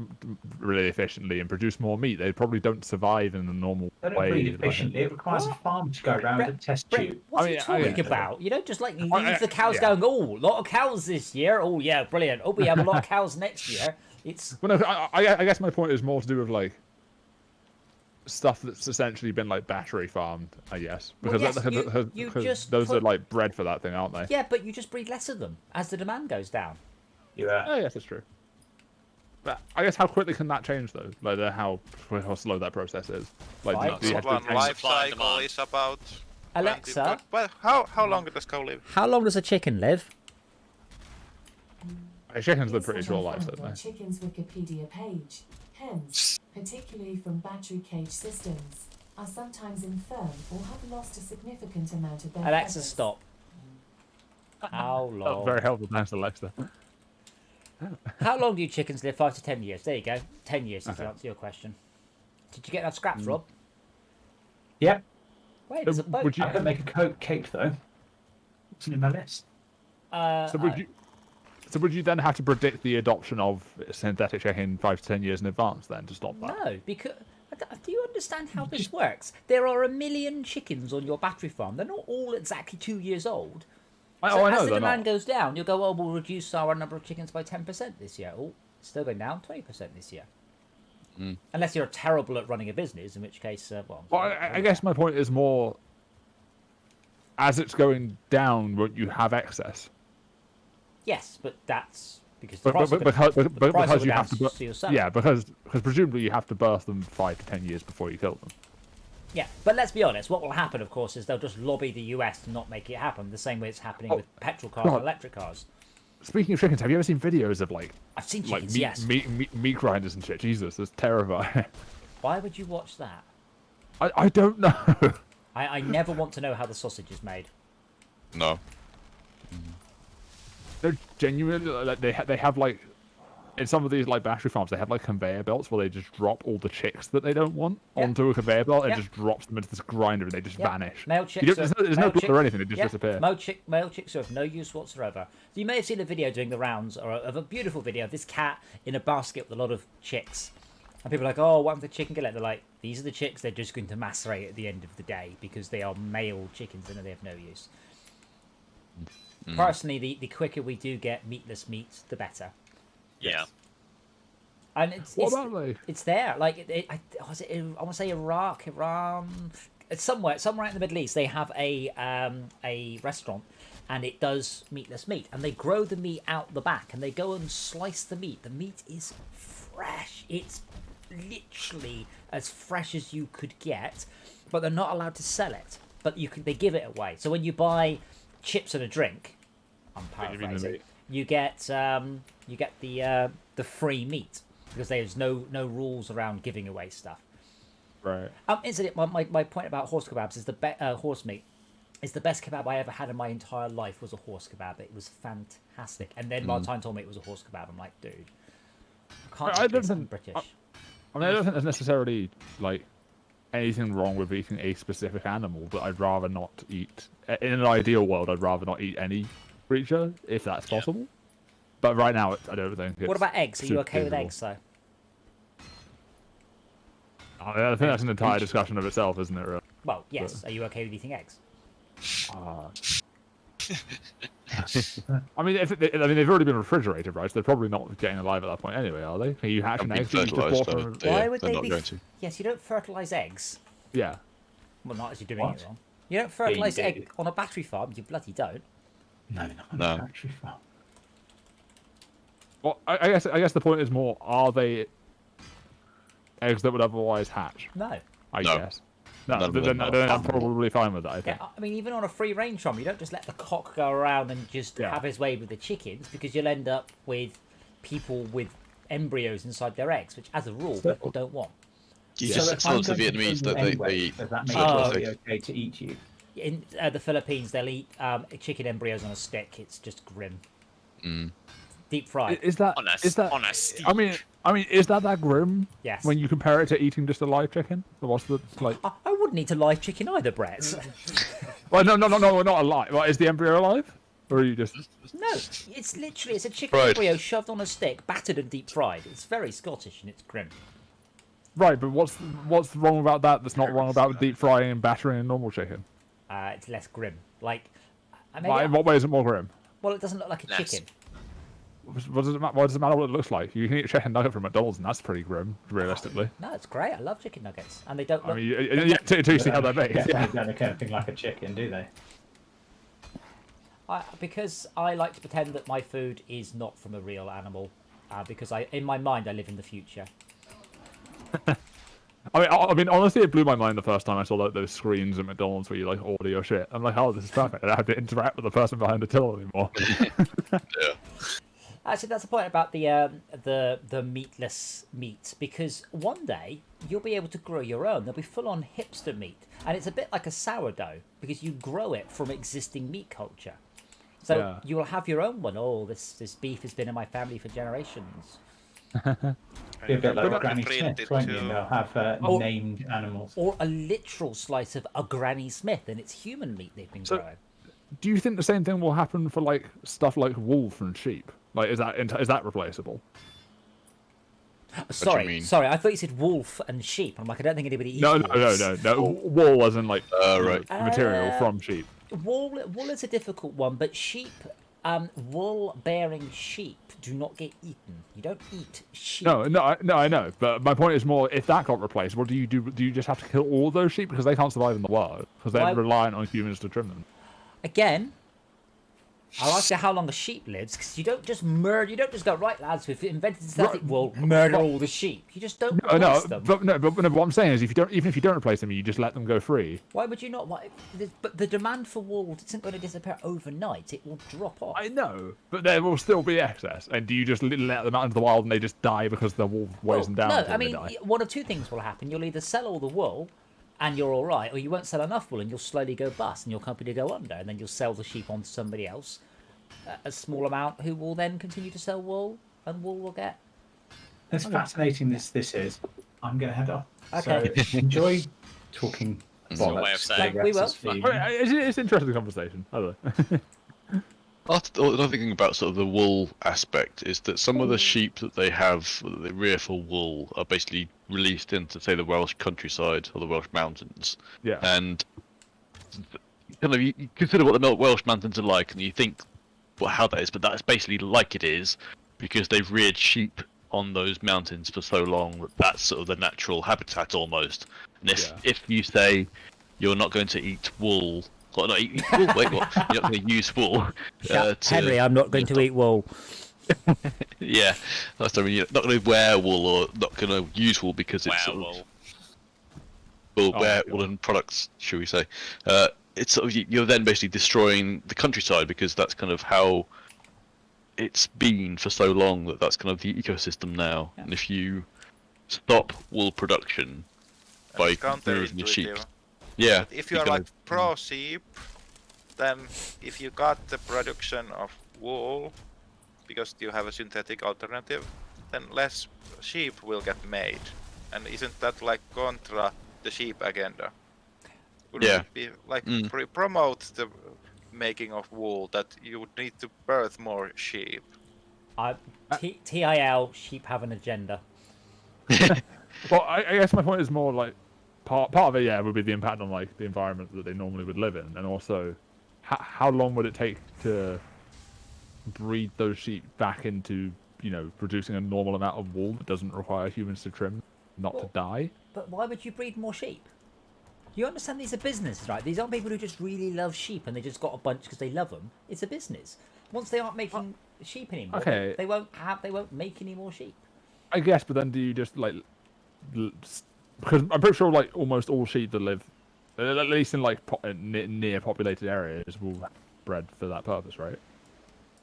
really efficiently and produce more meat. They probably don't survive in a normal They don't way. breed like- efficiently. It requires a What? farm to go around and test Brett, tube. what I are you mean, talking yeah. about? You don't just like leave I- the cows yeah. going, oh, a lot of cows this year. Oh, yeah, brilliant. Oh, we have a lot of cows next year. It's Well, no, I guess my point is more to do with like stuff that's essentially been like battery farmed, I guess, Well, because yes, you just those are put- like bred for that thing, aren't they? yeah, but you just breed less of them as the demand goes down. Yeah. Oh, yes, that's true. But I guess how quickly can that change though? Like how slow that process is. Like Fine. do you have to One change- life Supply and cycle demand. is about. Alexa, 20. Well, how long does cow live? how long does a chicken live? chickens live Here's pretty what short I lives, found don't on they? Chicken's Wikipedia page. Hens, particularly from battery cage systems, are sometimes infirm or have lost a significant amount of their Alexa, feathers. stop. How Oh, long? very helpful, thanks Alexa. How long do chickens live? 5 to 10 years. There you go. 10 years is Okay. to answer your question. Did you get enough scraps, Rob? Yep. Wait, there's a boat. Would you- I could make a coke cake though. It's in my list. So would you then have to predict the adoption of synthetic chicken 5 to 10 years in advance then to stop that? No, because do you understand how this works? There are 1 million chickens on your battery farm. They're not all exactly 2 years old. I So know as the they're demand not. goes down, you'll go, oh, we'll reduce our number of chickens by 10% this year. Oh, it's still going down 20% this year. Mm. Unless you're terrible at running a business, in which case, Well, I guess my point is more, as it's going down, won't you have excess? yes, but that's because the But, price but, of but, because, but, but price because will you go have to, down, so you'll sell it. yeah, because presumably you have to birth them 5 to 10 years before you kill them. Yeah, but let's be honest. What will happen, of course, is they'll just lobby the US to not make it happen. The same way it's happening Oh, with petrol cars God. and electric cars. Speaking of chickens, have you ever seen videos of like I've seen like chickens. meat, Yes. meat grinders and shit? Jesus, that's terrifying. Why would you watch that? I don't know. I never want to know how the sausage is made. No. They're genuinely like they have like in some of these like battery farms they have like conveyor belts where they just drop all the chicks that they don't want Yeah. onto a conveyor belt and Yeah. just drops them into this grinder and they just Yeah. vanish. Male You chicks. don't, there's no male blood or anything; they just yeah, disappear. Male chicks are of no use whatsoever. So you may have seen a video doing the rounds, or of a beautiful video of this cat in a basket with a lot of chicks. And people are like, oh, what happened to the chicken gullet? They're like, these are the chicks. They're just going to macerate at the end of the day because they are male chickens and they have no use. Personally, the quicker we do get meatless meat, the better. Yeah. And What about like? it's there. Like, I want to say Iraq, Iran, it's somewhere in the Middle East. They have a restaurant, and it does meatless meat, and they grow the meat out the back, and they go and slice the meat. The meat is fresh. It's literally as fresh as you could get, but they're not allowed to sell it. But they give it away. So when you buy chips and a drink, I'm you mean the paraphrasing, meat? you get the free meat because there's no rules around giving away stuff. Right. Incidentally, my point about horse kebabs is horse meat is the best kebab I ever had in my entire life was a horse kebab. It was fantastic. And then Martine told me it was a horse kebab. I'm like, dude, I can't I'm British. I mean, I don't think there's necessarily like anything wrong with eating a specific animal, but I'd rather not eat. In an ideal world, I'd rather not eat any creature if that's possible. But right now, I don't think. What about eggs? Are you super okay with feasible. eggs, though? I think that's an entire discussion of itself, isn't it? Really? Well, yes. Are you okay with eating eggs? I mean, they've already been refrigerated, right? So they're probably not getting alive at that point anyway, are they? Are you hatching Being eggs? that you just fertilised, bought though. from- Why Yeah, would they're they not be? going to. Yes, you don't fertilize eggs. Yeah. Well, not as you're doing What? it wrong. You don't fertilize do. egg on a battery farm. You bloody don't. No, not on No. a factory farm. Well, I guess the point is more: are they eggs that would otherwise hatch? No. I No. guess. No, None of then them are. I'm probably fine with that. I think. Yeah, I mean, even on a free range farm, you don't just let the cock go around and just Yeah. have his way with the chickens because you'll end up with people with embryos inside their eggs, which, as a rule, So- people don't want. Yeah, So if some I'm of the going to Vietnamese kill that you they anyway, eat. does that make Oh. it okay to eat you? In the Philippines, they'll eat chicken embryos on a stick. It's just grim. Mm. Deep fried. Is that? On a, Is that? on a steak. I mean, is that grim? Yes. When you compare it to eating just a live chicken, or what's the like? I wouldn't eat a live chicken either, Brett. Well, no, not alive. Well, is the embryo alive? Or are you just... No, it's literally it's a chicken Fried. embryo shoved on a stick, battered and deep fried. It's very Scottish and it's grim. Right, but what's wrong about that that's not wrong about deep frying and battering a normal chicken? It's less grim. Like, In what way is it more grim? well, it doesn't look like a Less. chicken. What does it matter what it looks like? You can eat a chicken nugget from McDonald's, and that's pretty grim, realistically. No, it's great. I love chicken nuggets, and they don't look. I mean, until you see how they're made. Definitely don't look anything like a chicken, do they? Because I like to pretend that my food is not from a real animal, because in my mind, I live in the future. I mean, honestly, it blew my mind the first time I saw those screens at McDonald's where you like order your shit. I'm like, oh, this is perfect. I don't have to interact with the person behind the till anymore. Yeah. Actually, that's the point about the meatless meat, because one day you'll be able to grow your own. There'll be full-on hipster meat, and it's a bit like a sourdough because you grow it from existing meat culture. So Yeah. you will have your own one. Oh, this beef has been in my family for generations. Be a bit like But Granny print Smith, it won't you? to- They'll have Oh. named animals. Or a literal slice of a Granny Smith, and it's human meat they've been So- growing. Do you think the same thing will happen for like stuff like wool from sheep? Like, is that replaceable? Sorry, mean? sorry. I thought you said wolf and sheep. I'm like, I don't think anybody eats No. wolves. Wool as in like Right. material from sheep. Wool is a difficult one, but sheep, wool-bearing sheep do not get eaten. You don't eat sheep. No, I know. But my point is more, if that got replaced, what do you do? Do you just have to kill all those sheep because they can't survive in the wild because they're Why- reliant on humans to trim them? Again, I'll ask you how long a sheep lives, because you don't just murder. You don't just go, right, lads, we've invented synthetic wool, murder all the sheep. You just don't No, replace them. but what I'm saying is, even if you don't replace them, you just let them go free. Why would you not? But the demand for wool isn't going to disappear overnight. It will drop off. I know, but there will still be excess. And do you just let them out into the wild and they just die because the wool weighs them down? No, until I they mean, die? one of two things will happen. You'll either sell all the wool and you're all right, or you won't sell enough wool and you'll slowly go bust and your company will go under, and then you'll sell the sheep on to somebody else, a small amount, who will then continue to sell wool, and wool will get... As fascinating as this is, I'm going to head off. Okay. So enjoy talking. That's your way of saying. We will. for you. It's an interesting conversation. I don't know. Another thing about sort of the wool aspect is that some of the sheep that they have, that they rear for wool, are basically released into, say, the Welsh countryside or the Welsh mountains. Yeah. And kind of you consider what the Welsh mountains are like, and you think how that is, but that's basically like it is because they've reared sheep on those mountains for so long that that's sort of the natural habitat almost. And if you say you're not going to eat wool. Well, not eat wool. Wait, what? You're not going to use wool. Henry, I'm not going to eat wool. Yeah, that's I mean, you're not going to wear wool or not going to use wool because it's sort of, Werewolf. well, Oh, wear God. woolen products, should we say? It's sort of you're then basically destroying the countryside because that's kind of how it's been for so long that that's kind of the ecosystem now. Yeah. And if you stop wool production by It's removing the sheep, counterintuitive. yeah, But if you are kind like of- pro sheep, then if you got the production of wool because you have a synthetic alternative, then less sheep will get made. And isn't that like contra the sheep agenda? Wouldn't Yeah. it be like Mm. promote the making of wool that you would need to birth more sheep? TIL, sheep have an agenda. Well, I guess my point is more like part of it, yeah, would be the impact on like the environment that they normally would live in, and also how long would it take to breed those sheep back into producing a normal amount of wool that doesn't require humans to trim, not to Well- die? But why would you breed more sheep? You understand these are businesses, right? These aren't people who just really love sheep and they just got a bunch because they love them. It's a business. Once they aren't making sheep anymore, Okay. they won't make any more sheep. I guess, but then do you just like because I'm pretty sure like almost all sheep that live, at least in like near populated areas, will bred for that purpose, right?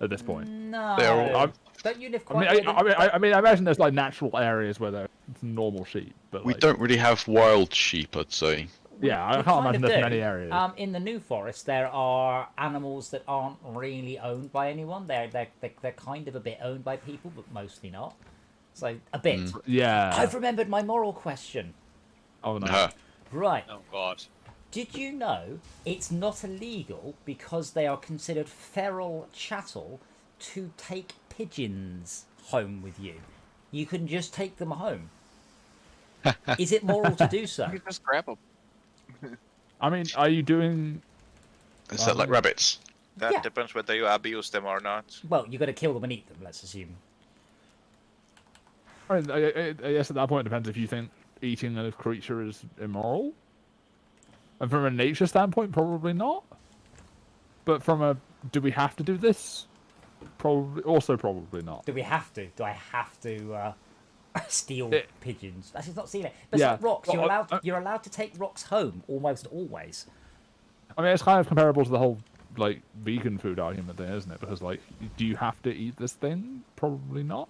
At this point. No. They're all- Don't you live I quite mean, near the- I mean, I imagine there's like natural areas where there's normal sheep, but we like, don't really have wild sheep, I'd say. Yeah, I We can't kind imagine of there's do. many areas. In the New Forest, there are animals that aren't really owned by anyone. They're kind of a bit owned by people, but mostly not. So a bit. Yeah. I've remembered my moral question. Oh no. Uh, Right. Oh god. Did you know it's not illegal because they are considered feral chattel to take pigeons home with you? You can just take them home. Is it moral to do so? You can just grab them. I mean, are you doing? Is that like rabbits? That Yeah. depends whether you abuse them or not. Well, you got to kill them and eat them. Let's assume. I mean, I guess at that point it depends if you think eating a creature is immoral. And from a nature standpoint, probably not. But from a do we have to do this? Probably not. Do we have to? Do I have to steal pigeons? Actually, it's not stealing. But Yeah. it's like rocks. Well, You're allowed to take rocks home almost always. I mean, it's kind of comparable to the whole like vegan food argument thing, isn't it? Because like, do you have to eat this thing? Probably not.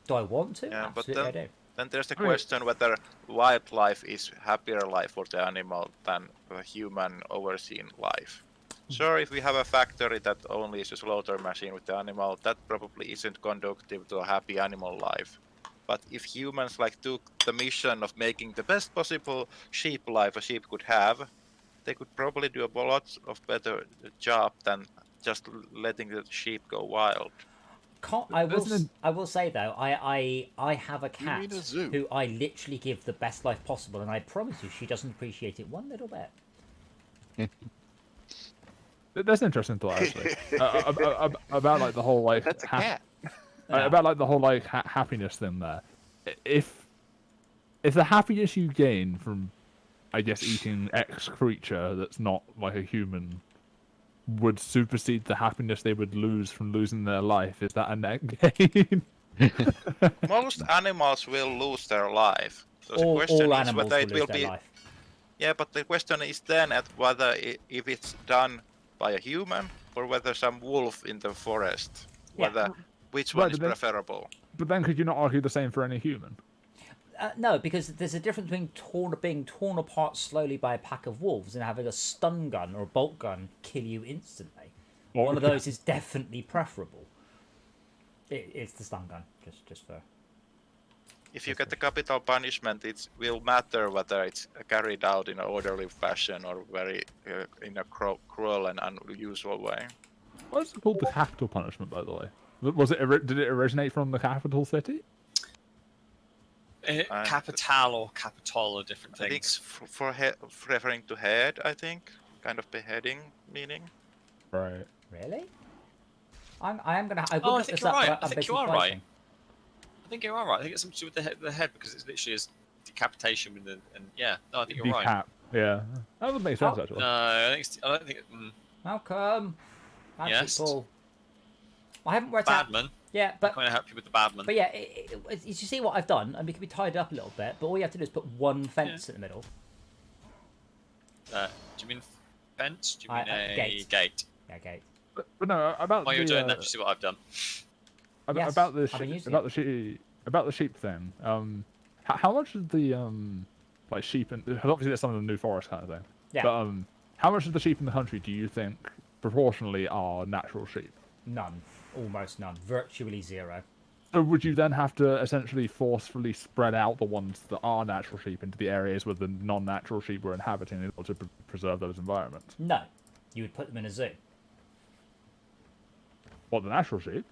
Do I want to? Yeah, but Absolutely, I do. then there's the I mean- question whether wildlife is happier life for the animal than a human overseen life. Sure, if we have a factory that only is a slaughter machine with the animal, that probably isn't conducive to a happy animal life. But if humans like took the mission of making the best possible sheep life a sheep could have, they could probably do a lot of better job than just letting the sheep go wild. I will say though, I have a cat need a zoo. who I literally give the best life possible, and I promise you, she doesn't appreciate it one little bit. That's an interesting thought, actually. About like the whole like That's a cat. about like the whole like happiness thing there. If the happiness you gain from, I guess, eating X creature that's not like a human would supersede the happiness they would lose from losing their life, is that a net gain? Most animals will lose their life. So the All question is animals whether will it lose will their be. life. Yeah, but the question is then at whether if it's done by a human or whether some wolf in the forest. Yeah. Whether which Right, one is but then- preferable. But then could you not argue the same for any human? No, because there's a difference between being torn apart slowly by a pack of wolves and having a stun gun or a bolt gun kill you instantly. One of those is definitely preferable. It's the stun gun, just for. If you get the capital punishment, it will matter whether it's carried out in an orderly fashion or very in a cruel and unusual way. What is it called, the capital punishment, by the way? Was it? Did it originate from the capital city? Capital or capitol are different I think things. for referring to head, I think, kind of beheading meaning. Right. Really? I am gonna. I Oh, will I look think this you're up, right. but I I'm think you basically are right. fighting. I think you're all right. I think it's something to do with the head because it's literally is decapitation and yeah. No, I think you're right. Decap. Yeah. That would make sense, Oh. actually. No, I don't think. How come? Bad Yes. people. I haven't worked out. Badman. Yeah, but I'm going to help you with the Badman. But yeah, you see what I've done, and we can be tied up a little bit. But all you have to do is put one fence in the middle. Do you mean fence? Do you mean a gate. gate? Yeah, gate. But no, about While the, you're doing that, you see what I've done. Yes, about the I've been using about the sheep thing. How much is the like sheep and obviously there's some of the New Forest kind of thing. Yeah. But how much of the sheep in the country do you think proportionally are natural sheep? None, almost none, virtually zero. So would you then have to essentially forcefully spread out the ones that are natural sheep into the areas where the non-natural sheep were inhabiting in order to preserve those environments? No, you would put them in a zoo. What, the natural sheep?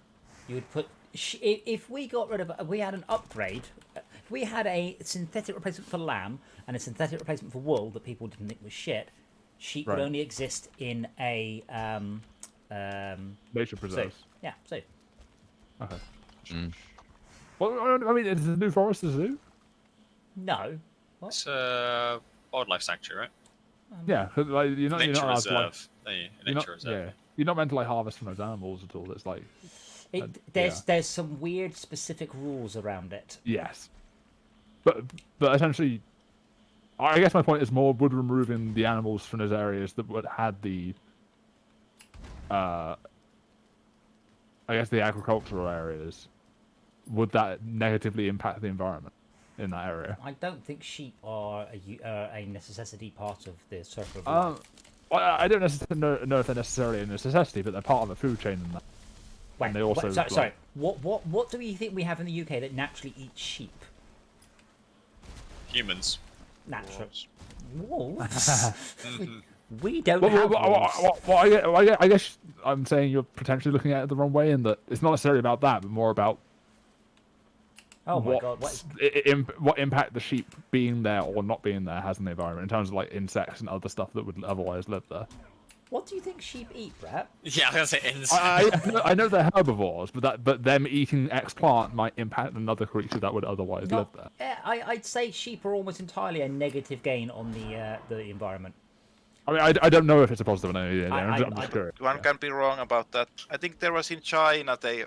You would put if we got rid of we had an upgrade. If we had a synthetic replacement for lamb and a synthetic replacement for wool that people didn't think was shit, sheep would Right. only exist in a Nature zoo. preserves. Yeah, zoo. Okay. Well, I mean, is the New Forest a zoo? No. It's a wildlife sanctuary, right? Yeah, 'cause, like you're not Nature allowed to, like, reserve. There you- you're nature not, reserve. yeah, you're not meant to like harvest from those animals at all. It's like There's some weird specific rules around it. yes, but essentially, I guess my point is more would removing the animals from those areas that would had the, I guess the agricultural areas, would that negatively impact the environment in that area? I don't think sheep are a necessity part of the circle of life. Well, I don't necessarily know if they're necessarily a necessity, but they're part of the food chain and that. Wait, and they also sorry. What do we think we have in the UK that naturally eats sheep? Humans. natural Wolves. wolves. We don't have wolves. I guess I'm saying you're potentially looking at it the wrong way, in that it's not necessarily about that, but more about Oh my what, god! What is... what impact the sheep being there or not being there has on the environment in terms of like insects and other stuff that would otherwise live there. What do you think sheep eat, Brett? Yeah, I was gonna say insects. I know they're herbivores, but them eating X plant might impact another creature that would otherwise live there. Yeah, I'd say sheep are almost entirely a negative gain on the environment. I mean, I don't know if it's a positive or negative. I'm just curious. One can be wrong about that. I think there was in China, they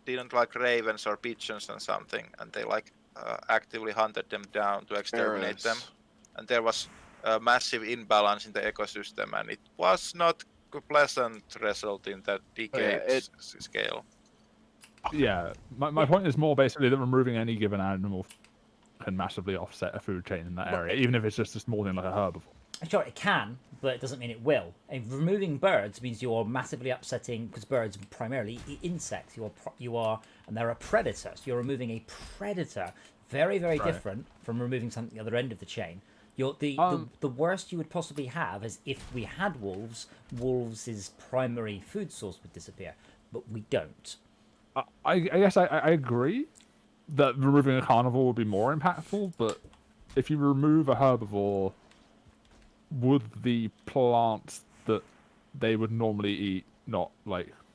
didn't like ravens or pigeons and something, and they actively hunted them down to exterminate them. And there was a massive imbalance in the ecosystem, and it was not a pleasant result in that decade scale. Yeah, my point is more basically that removing any given animal can massively offset a food chain in that area, even if it's just a small thing like a herbivore. Sure, it can, but it doesn't mean it will. And removing birds means you're massively upsetting, because birds primarily eat insects. You are, and they're a predator. So you're removing a predator, very, very different from removing something at the other end of the chain. The worst you would possibly have is if we had wolves, wolves' primary food source would disappear, but we don't. I guess I agree that removing a carnivore would be more impactful, but if you remove a herbivore, would the plants that they would normally eat not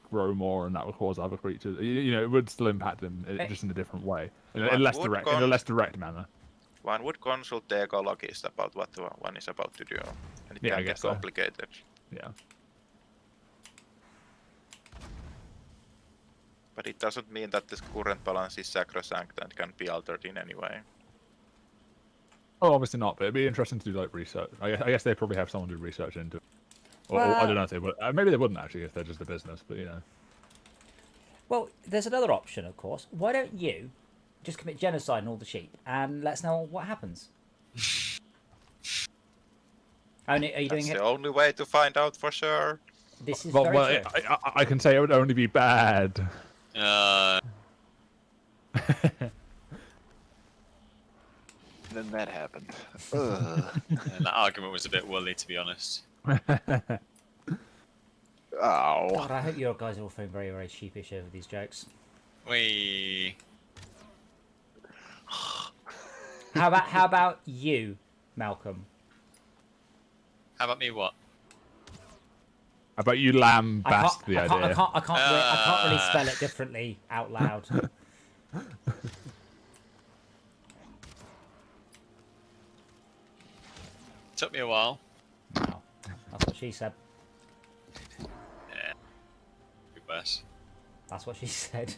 grow more, and that would cause other creatures? It would still impact them, just in a different way, in a less direct manner. One would consult the ecologist about what one is about to do, and it can get complicated. Yeah. But it doesn't mean that this current balance is sacrosanct and can be altered in any way. Oh, obviously not, but it'd be interesting to do research. I guess they probably have someone do research into it. Or I don't know if they would. Maybe they wouldn't actually if they're just a business, but Well, there's another option, of course. Why don't you just commit genocide on all the sheep and let us know what happens? Are you doing That's it? the only way to find out for sure. This is very true. I can say it would only be bad. Then that happened. And that argument was a bit woolly, to be honest. God, I hope you guys are all feeling very, very sheepish over these jokes. How about you, Malcolm? How about me? What? How about you lambast the idea? I can't really spell it differently out loud. Took me a while. Oh, that's what she said. Yeah. Good worse. That's what she said.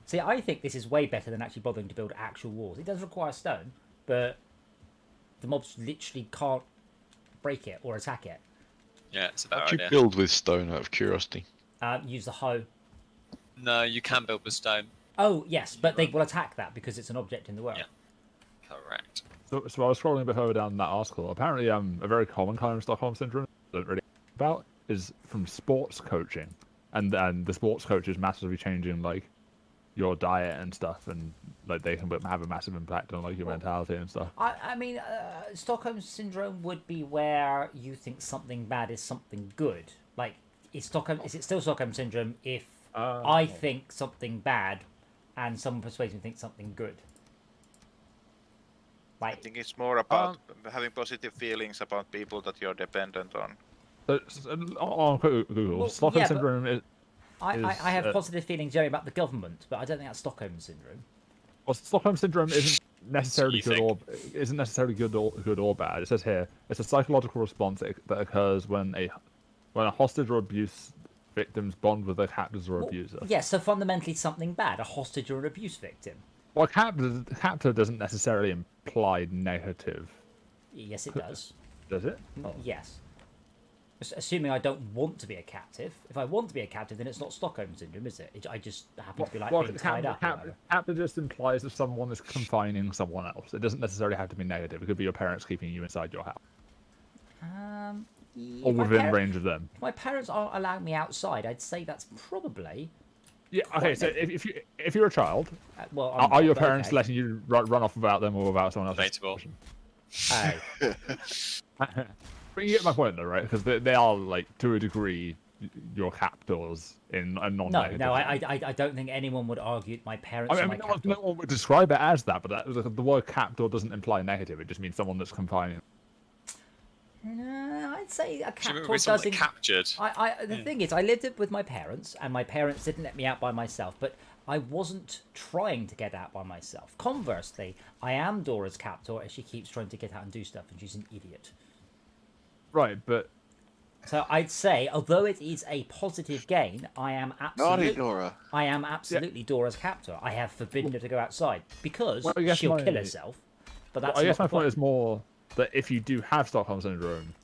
See, I think this is way better than actually bothering to build actual walls. It does require stone, but the mobs literally can't break it or attack it. Yeah, it's a better How'd you idea. build with stone out of curiosity? Use the hoe. No, you can build with stone. Oh, yes, but they will attack that because it's an object in the world. Yeah. Correct. So I was scrolling a bit further down that article. Apparently, a very common kind of Stockholm syndrome that I don't really know about is from sports coaching, and the sports coach is massively changing your diet and stuff, and they can have a massive impact on your mentality and stuff. I mean, Stockholm syndrome would be where you think something bad is something good. Is it still Stockholm syndrome if I think something bad and someone persuades me to think something good? I think it's more about having positive feelings about people that you're dependent on. So, on Google, Stockholm syndrome is... I have positive feelings generally about the government, but I don't think that's Stockholm syndrome. Well, Stockholm syndrome isn't necessarily good or bad. It says here it's a psychological response that occurs when a hostage or abuse victims bond with their captors or abuser. Yeah, so fundamentally something bad, a hostage or an abuse victim. Well, captor doesn't necessarily imply negative. Yes, it does. Does it? Oh. Yes. Assuming I don't want to be a captive. If I want to be a captive, then it's not Stockholm syndrome, is it? I just happen to be being tied up. Captive just implies that someone is confining someone else. It doesn't necessarily have to be negative. It could be your parents keeping you inside your house. or within range of them. If my parents aren't allowing me outside, I'd say that's probably. Yeah. Okay. So if you're a child, well, are your parents letting you run off without them or without someone else? Debatable. But you get my point, though, right? Because they are, like, to a degree, your captors in a non-negative. No, I don't think anyone would argue my parents. I mean, no one would describe it as that, but the word captor doesn't imply negative. It just means someone that's confining. No, I'd say a captor doesn't. Captured. The thing is, I lived it with my parents, and my parents didn't let me out by myself, but I wasn't trying to get out by myself. Conversely, I am Dora's captor, and she keeps trying to get out and do stuff, and she's an idiot. Right, but... So I'd say, although it is a positive gain, I am absolutely... Naughty Dora. I am absolutely Dora's captor. I have forbidden her to go outside, because well, she'll kill herself. But that's I guess my point is more that if you do have Stockholm Syndrome,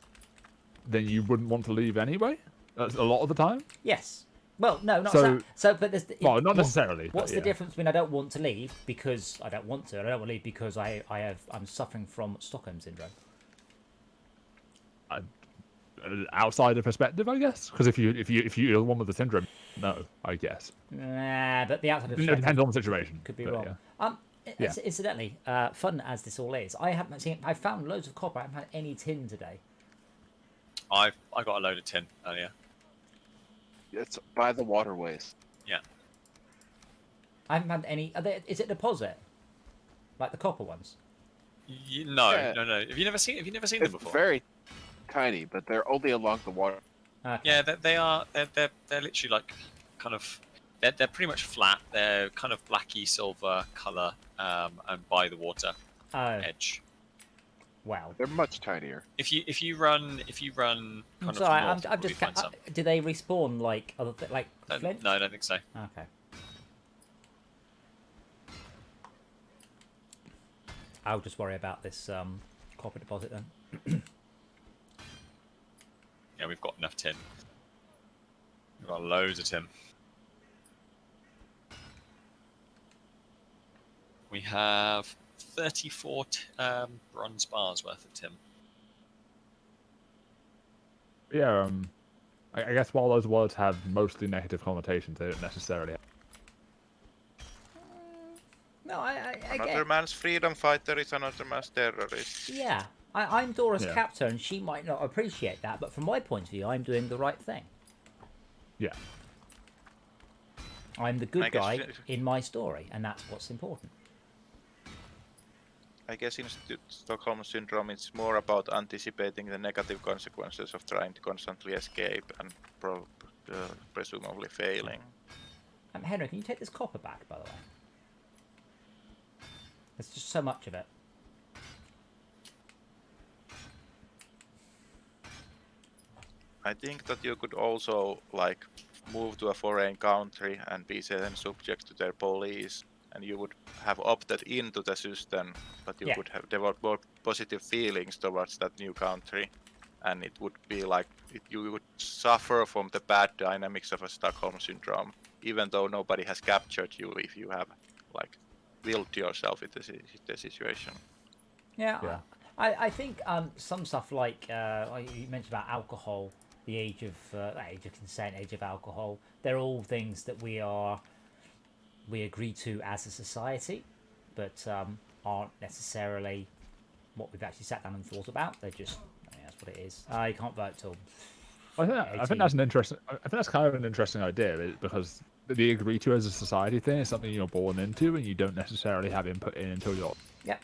then you wouldn't want to leave anyway? That's a lot of the time? Yes. Well, no, not so. But there's well, not necessarily. What's the difference between I don't want to leave because I don't want to, and I don't want to leave because I'm suffering from Stockholm syndrome? Outside of perspective, I guess, because if you're the one with the syndrome, no, I guess. Nah, but the outside of perspective depends on the situation. Could be wrong. Yeah. Incidentally, fun as this all is, I haven't seen. I found loads of copper. I haven't had any tin today. I got a load of tin earlier. It's by the waterways. Yeah. I haven't had any. Is it deposit? Like the copper ones? No. Have you never seen them before? Very tiny, but they're only along the water. Okay. Yeah, they are. They're literally like kind of. They're pretty much flat. They're kind of blacky silver color, and by the water edge. Wow. They're much tinier. If you run kind of sorry, north, I'm just. Do they respawn like other like flint? No, I don't think so. Okay. I'll just worry about this copper deposit then. Yeah, we've got enough tin. We've got loads of tin. We have 34 bronze bars worth of tin. Yeah, I guess while those words have mostly negative connotations, they don't necessarily have... No, I Another man's freedom fighter is another man's terrorist. Yeah, I'm Dora's captor, and she might not appreciate that, but from my point of view, I'm doing the right thing. Yeah. I'm the good guy in my story, and that's what's important. I guess in Stockholm Syndrome, it's more about anticipating the negative consequences of trying to constantly escape and presumably failing. Henry, can you take this copper back, by the way? There's just so much of it. I think that you could also like move to a foreign country and be then subject to their police, and you would have opted into the system, but you would have developed more positive feelings towards that new country, and it would be like you would suffer from the bad dynamics of a Stockholm Syndrome, even though nobody has captured you if you have like willed yourself into the situation. Yeah. I think some stuff like you mentioned about alcohol, the age of consent, age of alcohol. They're all things that we agree to as a society, but aren't necessarily what we've actually sat down and thought about. They're just that's what it is. You can't vote till. I think that's an interesting. I think that's kind of an interesting idea because the agree to as a society thing is something you're born into and you don't necessarily have input in until you're. Yeah.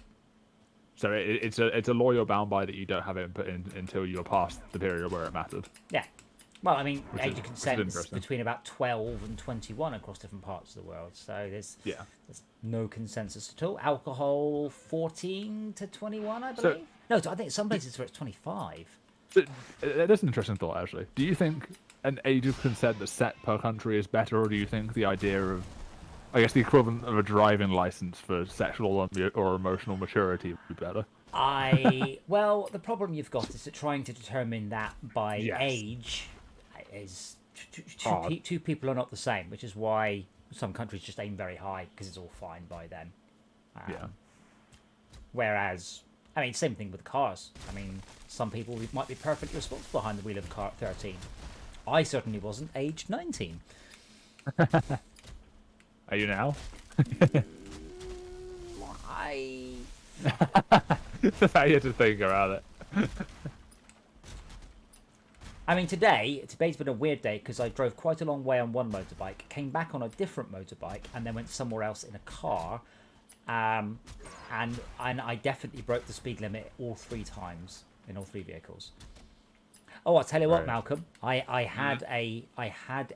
So it's a law you're bound by that you don't have input in until you're past the period where it mattered. Yeah. Well, I mean, age of consent is between about 12 and 21 across different parts of the world. So there's no consensus at all. Alcohol, 14 to 21, I believe. No, I think some places where it's 25. That's an interesting thought, actually. Do you think an age of consent that's set per country is better, or do you think the idea of, I guess, the equivalent of a driving license for sexual or emotional maturity would be better? Well, the problem you've got is that trying to determine that by age is two people are not the same, which is why some countries just aim very high because it's all fine by then. Whereas, I mean, same thing with cars. I mean, some people might be perfectly responsible behind the wheel of a car at 13. I certainly wasn't, aged 19. Are you now? I... The fact you had to think about it. I mean, today's been a weird day because I drove quite a long way on one motorbike, came back on a different motorbike, and then went somewhere else in a car. And I definitely broke the speed limit all 3 times in all 3 vehicles. Oh, I'll tell you what, Right. Malcolm. I had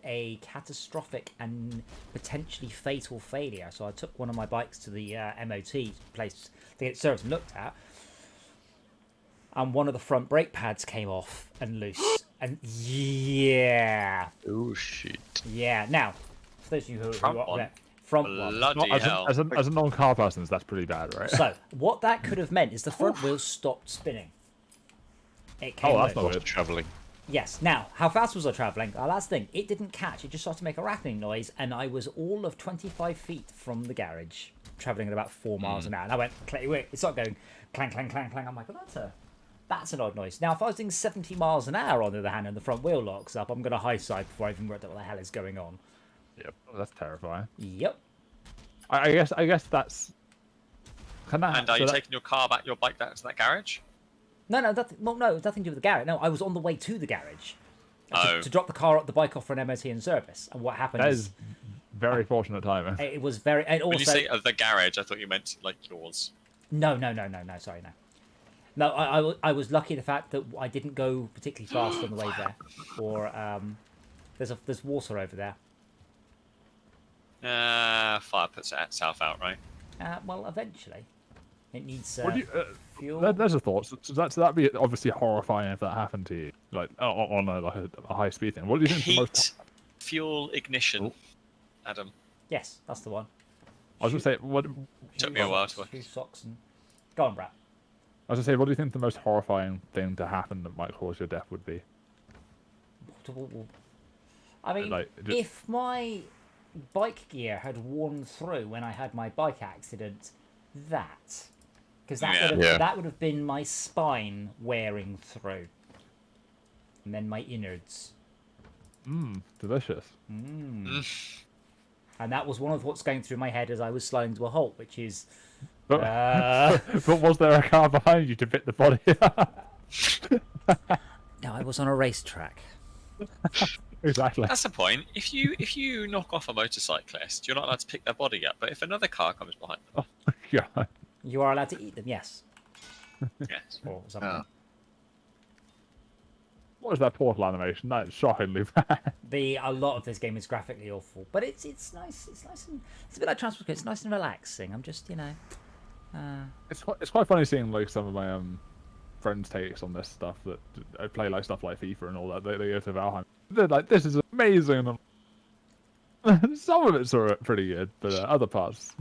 a catastrophic and potentially fatal failure. So I took one of my bikes to the MOT place to get it serviced and looked at, and one of the front brake pads came off and loose. And yeah, Oh shit. yeah. Now, for those of you who Front are one? there, front one. Bloody hell. As a non-car person, that's pretty bad, right? So what that could have meant is the front wheels stopped spinning. It came Oh, that's loose. not Lots of good. travelling. Yes. Now, how fast was I travelling? Well, that's the thing. It didn't catch. It just started to make a rattling noise, and I was all of 25 feet from the garage, travelling at about 4 miles an hour. And I went, wait, it started going clang, clang, clang, clang. I'm like, well, that's an odd noise. Now, if I was doing 70 miles an hour on the other hand and the front wheel locks up, I'm going to high side before I even worked out what the hell is going on. Yep. Oh, that's terrifying. Yep. I guess that's. Can that, And are so you that- taking your bike back to that garage? No, nothing. Well, no, nothing to do with the garage. No, I was on the way to the garage Oh. to drop the bike off for an MOT and service. And what happened That is is very fortunate timing. it was very. And When you also, say the garage, I thought you meant like yours. No, sorry, no. No, I was lucky the fact that I didn't go particularly fast on the way there. Or there's water over there. Fire puts itself out, right? Well, eventually, it needs What do you, fuel. there's a thought. So that'd be obviously horrifying if that happened to you, like on a high speed thing. What do you think the Heat, most? fuel, ignition. Adam. Yes, that's the one. I was gonna say what. Took me a while to work. Shoe socks and go on, Brad. I was gonna say, what do you think the most horrifying thing to happen that might cause your death would be? I mean, Like, just- if my bike gear had worn through when I had my bike accident, because that would have been my spine wearing through, and then my innards. Delicious. And that was one of what's going through my head as I was sliding to a halt, which is, But, but was there a car behind you to fit the body? no, I was on a racetrack. Exactly. That's the point. If you knock off a motorcyclist, you're not allowed to pick their body up. But if another car comes behind them, Yeah. You are allowed to eat them, yes, yes. or something. Oh. What is that portal animation? That is shockingly bad. A lot of this game is graphically awful, but it's nice. It's nice and it's a bit like Transport. It's nice and relaxing. I'm just It's quite funny seeing like some of my friends' takes on this stuff that I play like stuff like FIFA and all that. They go to Valheim. They're like, this is amazing. And some of it's sort of pretty good, but other parts.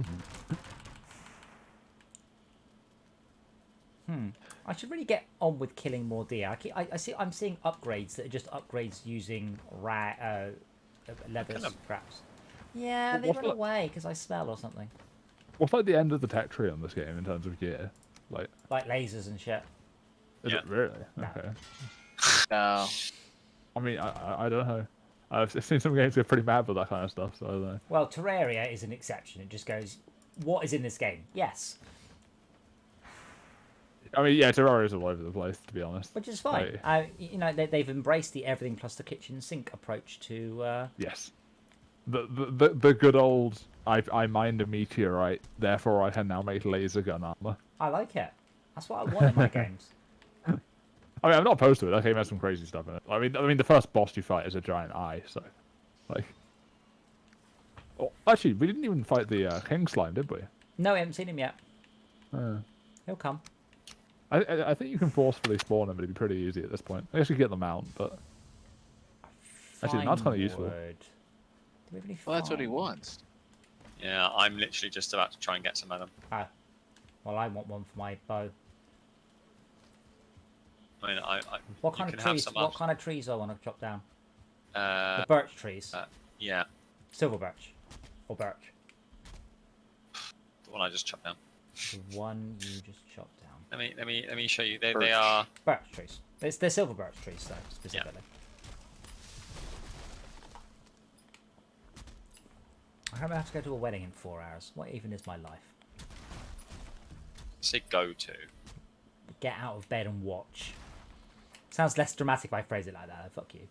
I should really get on with killing more deer. I'm seeing upgrades that are just upgrades using leather Kill 'em. scraps. Yeah, they What's run the- away because I smell or something. What's like the end of the tech tree on this game in terms of gear? Like, Like lasers and shit. is Yeah. it really? No. Okay. No. I mean, I don't know. I've seen some games get pretty mad with that kind of stuff, so I don't know. Well, Terraria is an exception. It just goes, what is in this game? Yes, I mean, yeah, Terraria's all over the place, to be honest. which is fine. They've embraced the everything plus the kitchen sink approach to. Yes. The good old I mined a meteorite, therefore I can now make laser gun armor. I like it. That's what I want in my games. I mean, I'm not opposed to it. That game has some crazy stuff in it. I mean, the first boss you fight is a giant eye, so like. Oh, actually, we didn't even fight the king slime, did we? No, we haven't seen him yet. Uh, He'll come. I think you can forcefully spawn him, but it'd be pretty easy at this point. I guess you get the mount, but actually, that's kind of useful. Firewood. Do we have any Well, that's what he fire? wants. Yeah, I'm literally just about to try and get some of them. Well, I want one for my bow. I mean, What you kind can of have trees? some What after. kind of trees do I want to chop down? Uh, The birch trees. yeah, Silver birch. Or birch. the one I just chopped down. The one you just chopped down. Let me show you. They are Birch trees. They're silver birch trees, though, specifically. I remember I have to go to a wedding in 4 hours. What even is my life? say go to. Get out of bed and watch. Sounds less dramatic if I phrase it like that. Fuck you.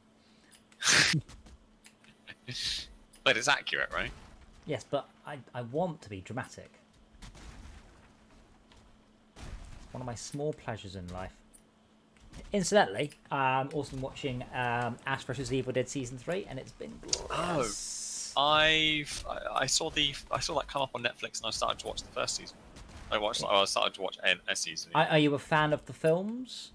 But it's accurate, right? Yes, but I want to be dramatic. One of my small pleasures in life. Incidentally, also been watching Ash vs Evil Dead Season 3, and it's been glorious. I saw that come up on Netflix, and I started to watch the first season. I started to watch a season. Are you a fan of the films?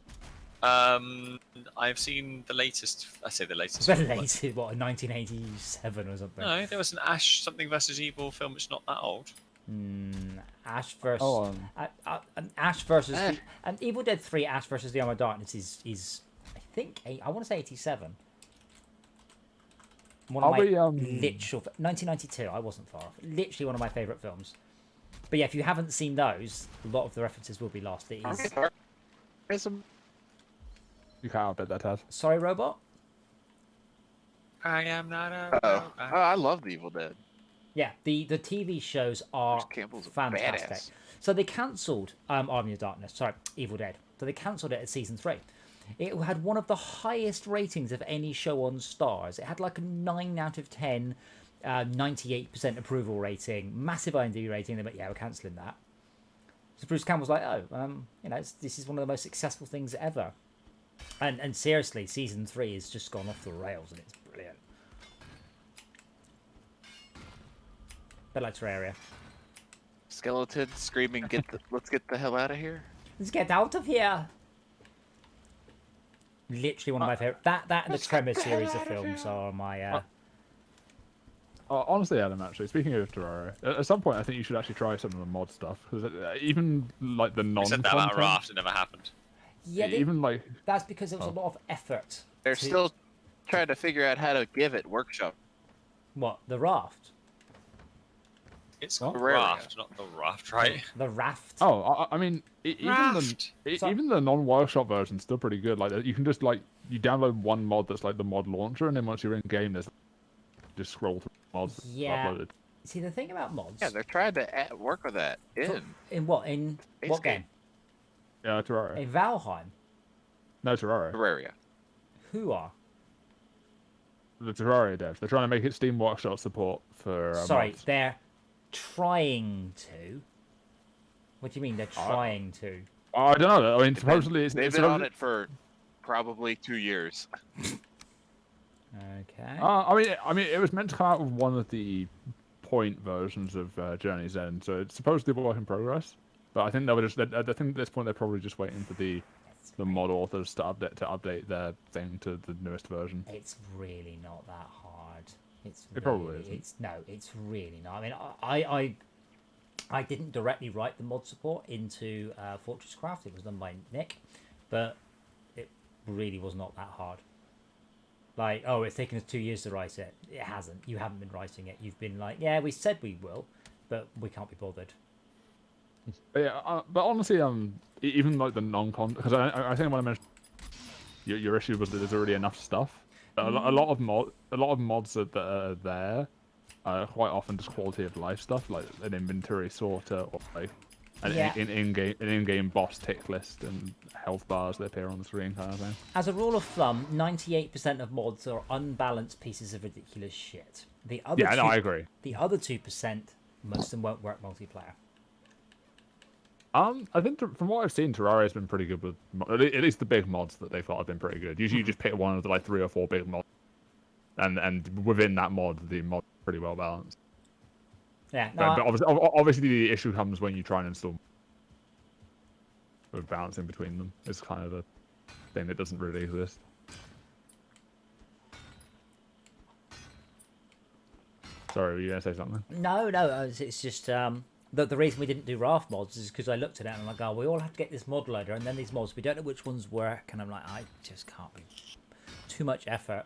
I've seen the latest. I say the latest. The latest, what, 1987 or something? No, there was an Ash something versus Evil film. It's not that old. Ash versus Ash versus and Evil Dead 3 Ash versus the Arm of Darkness is I think I want to say 87. One of my literal 1992. I wasn't far off. Literally one of my favorite films. But yeah, if you haven't seen those, a lot of the references will be lost. It is. You can't bet that, Taz. Sorry, robot. I am not a. Oh, I love the Evil Dead. Yeah, the TV shows are fantastic. Badass. So they cancelled Army of Darkness. Sorry, Evil Dead. So they cancelled it at season 3. It had one of the highest ratings of any show on Stars. It had like a 9 out of 10, 98% approval rating, massive IMDb rating. But yeah, we're cancelling that. So Bruce Campbell's like, this is one of the most successful things ever. And seriously, season 3 has just gone off the rails, and it's brilliant. Bit like Terraria. Skeleton screaming, let's get the hell out of here. Let's get out of here. Literally one of my favorite. That and the Tremor series of films are my. Honestly, Adam, actually, speaking of Terraria, at some point I think you should actually try some of the mod stuff, because even like the non. You said that about Raft, it never happened. Yeah, even like that's because there was a lot of effort. They're still trying to figure out how to give it workshop. What, the Raft? It's the Raft, not the Raft, right? The Raft. Oh, I mean, even the non-workshop version's still pretty good. Like, you can just you download one mod that's like the mod launcher, and then once you're in game, there's just scroll through mods. Yeah. Uploaded. See, the thing about mods. Yeah, they're trying to work with that in what game? Yeah, Terraria. In Valheim. No, Terraria. Terraria. Who are? The Terraria devs. They're trying to make it Steam Workshop support for. Sorry, mods. they're trying to. What do you mean they're trying to? I don't know. I mean, supposedly they've been on it for probably 2 years. Okay. I mean, it was meant to come out with one of the point versions of Journey's End, so it's supposedly a work in progress. But I think they were just. I think at this point they're probably just waiting for the mod authors to update their thing to the newest version. It's really not that hard. It probably isn't. It's really not. I mean, I didn't directly write the mod support into Fortress Craft. It was done by Nick, but it really was not that hard. Like, oh, it's taken us 2 years to write it. It hasn't. You haven't been writing it. You've been like, yeah, we said we will, but we can't be bothered. Yeah, but honestly, even like the non-con, because I think when I mentioned your issue was that there's already enough stuff. A lot of mods that are there are quite often just quality of life stuff, like an inventory sorter or like an in-game boss tick list and health bars that appear on the screen kind of thing. As a rule of thumb, 98% of mods are unbalanced pieces of ridiculous shit. I agree. The other 2%, most of them won't work multiplayer. I think from what I've seen, Terraria's been pretty good with at least the big mods that they've got have been pretty good. Usually, you just pick one of the 3 or 4 big mods, and within that mod, the mod is pretty well balanced. Yeah, but obviously the issue comes when you try and install. With balancing between them is kind of a thing that doesn't really exist. Sorry, were you gonna say something? No, it's just the reason we didn't do Raft mods is because I looked at it and I'm like, oh, we all have to get this mod loader, and then these mods, we don't know which ones work, and I'm like, I just can't be too much effort.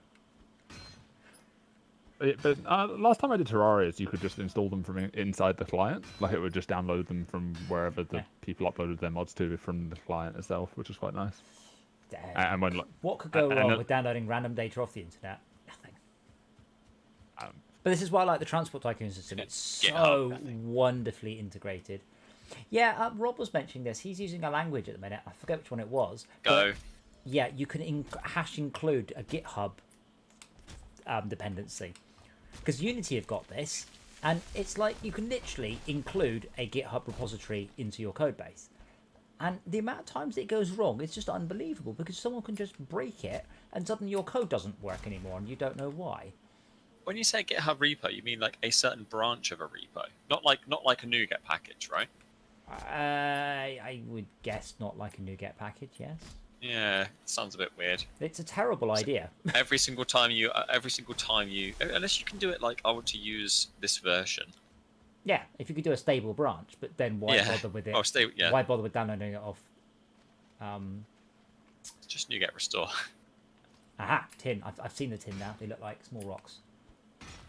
But last time I did Terrarias, you could just install them from inside the client. Like, it would just download them from wherever the people uploaded their mods to from the client itself, which was quite nice. And when, what could go wrong with downloading random data off the internet? Nothing. But this is why I like the Transport Tycoon system. It's so wondrously integrated. Yeah, Rob was mentioning this. He's using a language at the minute. I forget which one it was. Go. Yeah, you can hash include a GitHub dependency. Because Unity have got this, and it's like you can literally include a GitHub repository into your code base. And the amount of times it goes wrong is just unbelievable, because someone can just break it and suddenly your code doesn't work anymore and you don't know why. When you say GitHub repo, you mean like a certain branch of a repo, not like a NuGet package, right? I would guess not like a NuGet package, yes. Yeah, sounds a bit weird. It's a terrible idea. every single time you, unless you can do it like I want to use this version. Yeah, if you could do a stable branch, but then why bother with it? Oh, yeah. Why bother with downloading it off? Just NuGet restore. Aha, tin. I've seen the tin now. They look like small rocks.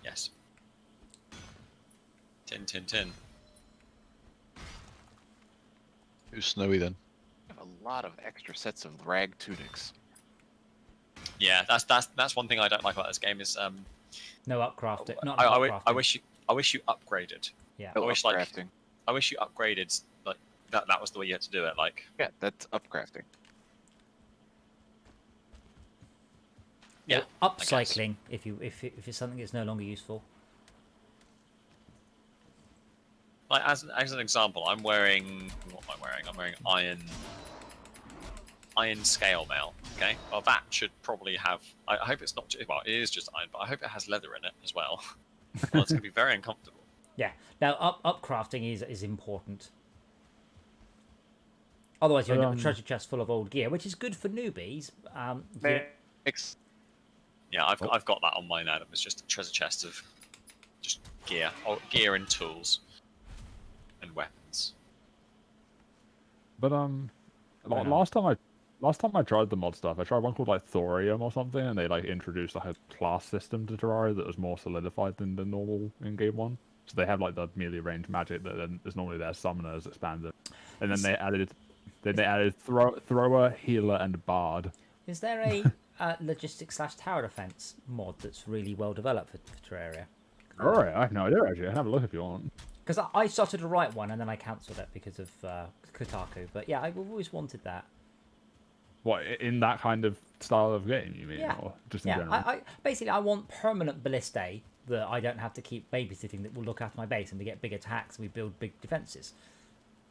Yes. Tin. Who's Snowy then? I have a lot of extra sets of rag tunics. Yeah, that's one thing I don't like about this game is no upcrafting. I wish you upgraded. Yeah. I wish you upgraded, like that was the way you had to do it. Like, yeah, that's upcrafting. Yeah, upcycling if it's something that's no longer useful. Like as an example, I'm wearing what am I wearing? I'm wearing iron scale mail. Okay, well that should probably have. I hope it's not. Well, it is just iron, but I hope it has leather in it as well. Well, it's gonna be very uncomfortable. Yeah. Now upcrafting is important. Otherwise, you end up with a treasure chest full of old gear, which is good for newbies. Yeah, I've got that on mine, Adam. It's just a treasure chest of just gear and tools and weapons. But last time I tried the mod stuff, I tried one called like Thorium or something, and they like introduced like a class system to Terraria that was more solidified than the normal in-game one. So they have like the melee range magic that then is normally their summoners expanded, and then they added thrower, healer, and bard. Is there a logistics / tower defense mod that's really well developed for Terraria? Alright, I have no idea actually. I can have a look if you want. Because I started to write one and then I cancelled it because of Kotaku. But yeah, I've always wanted that. What, in that kind of style of game, you mean? Yeah. Or just in general? I want permanent ballistae that I don't have to keep babysitting, that will look after my base and we get big attacks and we build big defences.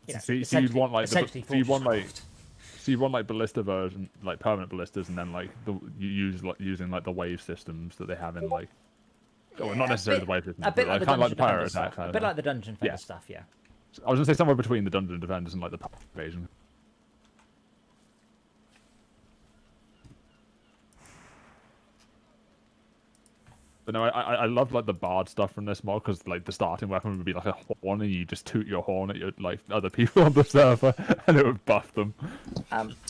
You know, so you'd want like you want like ballista version, like permanent ballistas, and then like using like the wave systems that they have in like, well, not necessarily the wave systems, a bit but like kind of like the Dungeon pirate Defender attack. stuff. A bit like the Dungeon Defender stuff, yeah. I was gonna say somewhere between the Dungeon Defenders and like the pirate invasion. But no, I love like the bard stuff from this mod, because like the starting weapon would be like a horn, and you just toot your horn at your like other people on the server, and it would buff them.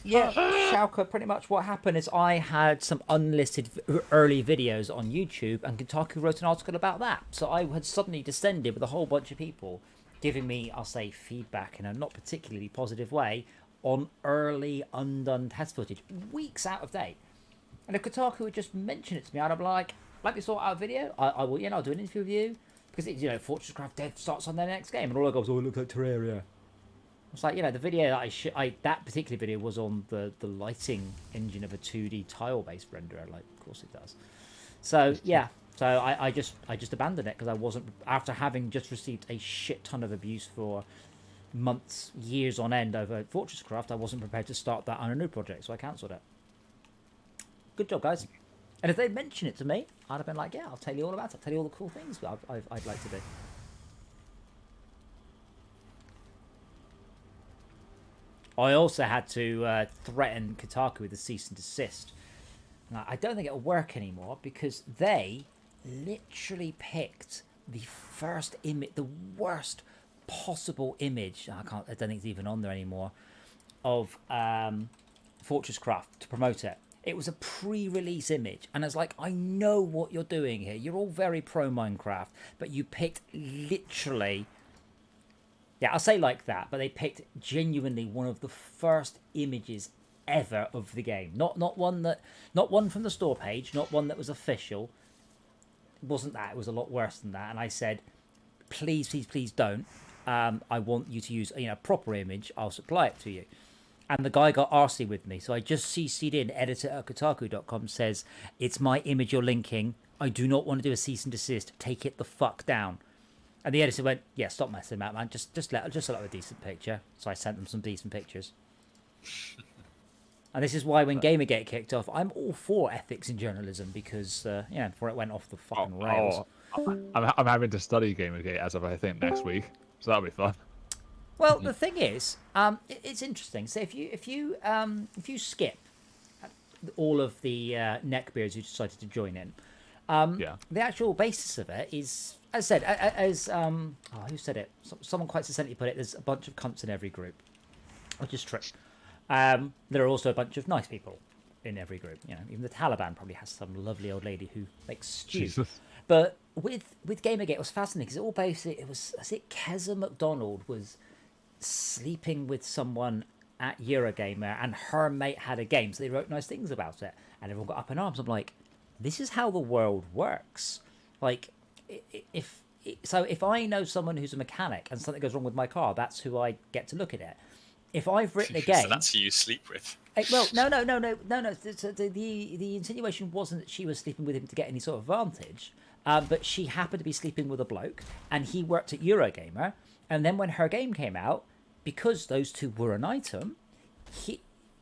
Yeah, Shauka, pretty much what happened is I had some unlisted early videos on YouTube, and Kotaku wrote an article about that. So I had suddenly descended with a whole bunch of people giving me, I'll say, feedback in a not particularly positive way on early undone test footage, weeks out of date. And if Kotaku would just mention it to me, I'd be like we sort out a video, I will, I'll do an interview with you, because it's, Fortress Craft Dev starts on their next game, and all I go is, it looks like Terraria. It's like, the video that that particular video was on the lighting engine of a 2D tile-based renderer, like, of course it does. So, yeah, so I just abandoned it, because I wasn't, after having just received a shit ton of abuse for months, years on end over Fortress Craft, I wasn't prepared to start that on a new project, so I cancelled it. Good job, guys. And if they'd mentioned it to me, I'd have been like, yeah, I'll tell you all about it. I'll tell you all the cool things I'd like to do. I also had to threaten Kotaku with a cease and desist. Now, I don't think it'll work anymore, because they literally picked the first image, the worst possible image. I don't think it's even on there anymore, of Fortress Craft to promote it. It was a pre-release image, and I was like, I know what you're doing here. You're all very pro Minecraft, but you picked literally, yeah, I'll say like that, but they picked genuinely one of the first images ever of the game. Not one from the store page, not one that was official. It wasn't that. It was a lot worse than that. And I said, please, please, please don't. I want you to use a proper image. I'll supply it to you. And the guy got arsey with me, so I just CC'd in. Editor at Kotaku.com says, it's my image you're linking. I do not want to do a cease and desist. Take it the fuck down. And the editor went, yeah, stop messing about, man. Just let a decent picture. So I sent them some decent pictures. And this is why when Gamergate kicked off, I'm all for ethics in journalism because, before it went off the fucking rails. I'm having to study Gamergate as of I think next week, so that'll be fun. Well, the thing is, it's interesting. So if you skip all of the neckbeards who decided to join in, the actual basis of it is, as I said, who said it? Someone quite succinctly put it. There's a bunch of cunts in every group, which is true. There are also a bunch of nice people in every group. Even the Taliban probably has some lovely old lady who makes stew. Jesus. But with Gamergate, it was fascinating because it all basically Keza McDonald was sleeping with someone at Eurogamer, and her mate had a game, so they wrote nice things about it, and everyone got up in arms. I'm like, this is how the world works. Like, if I know someone who's a mechanic and something goes wrong with my car, that's who I get to look at it. If I've written a game, so that's who you sleep with. Well, no. The insinuation wasn't that she was sleeping with him to get any sort of advantage, but she happened to be sleeping with a bloke, and he worked at Eurogamer. And then when her game came out, because those two were an item,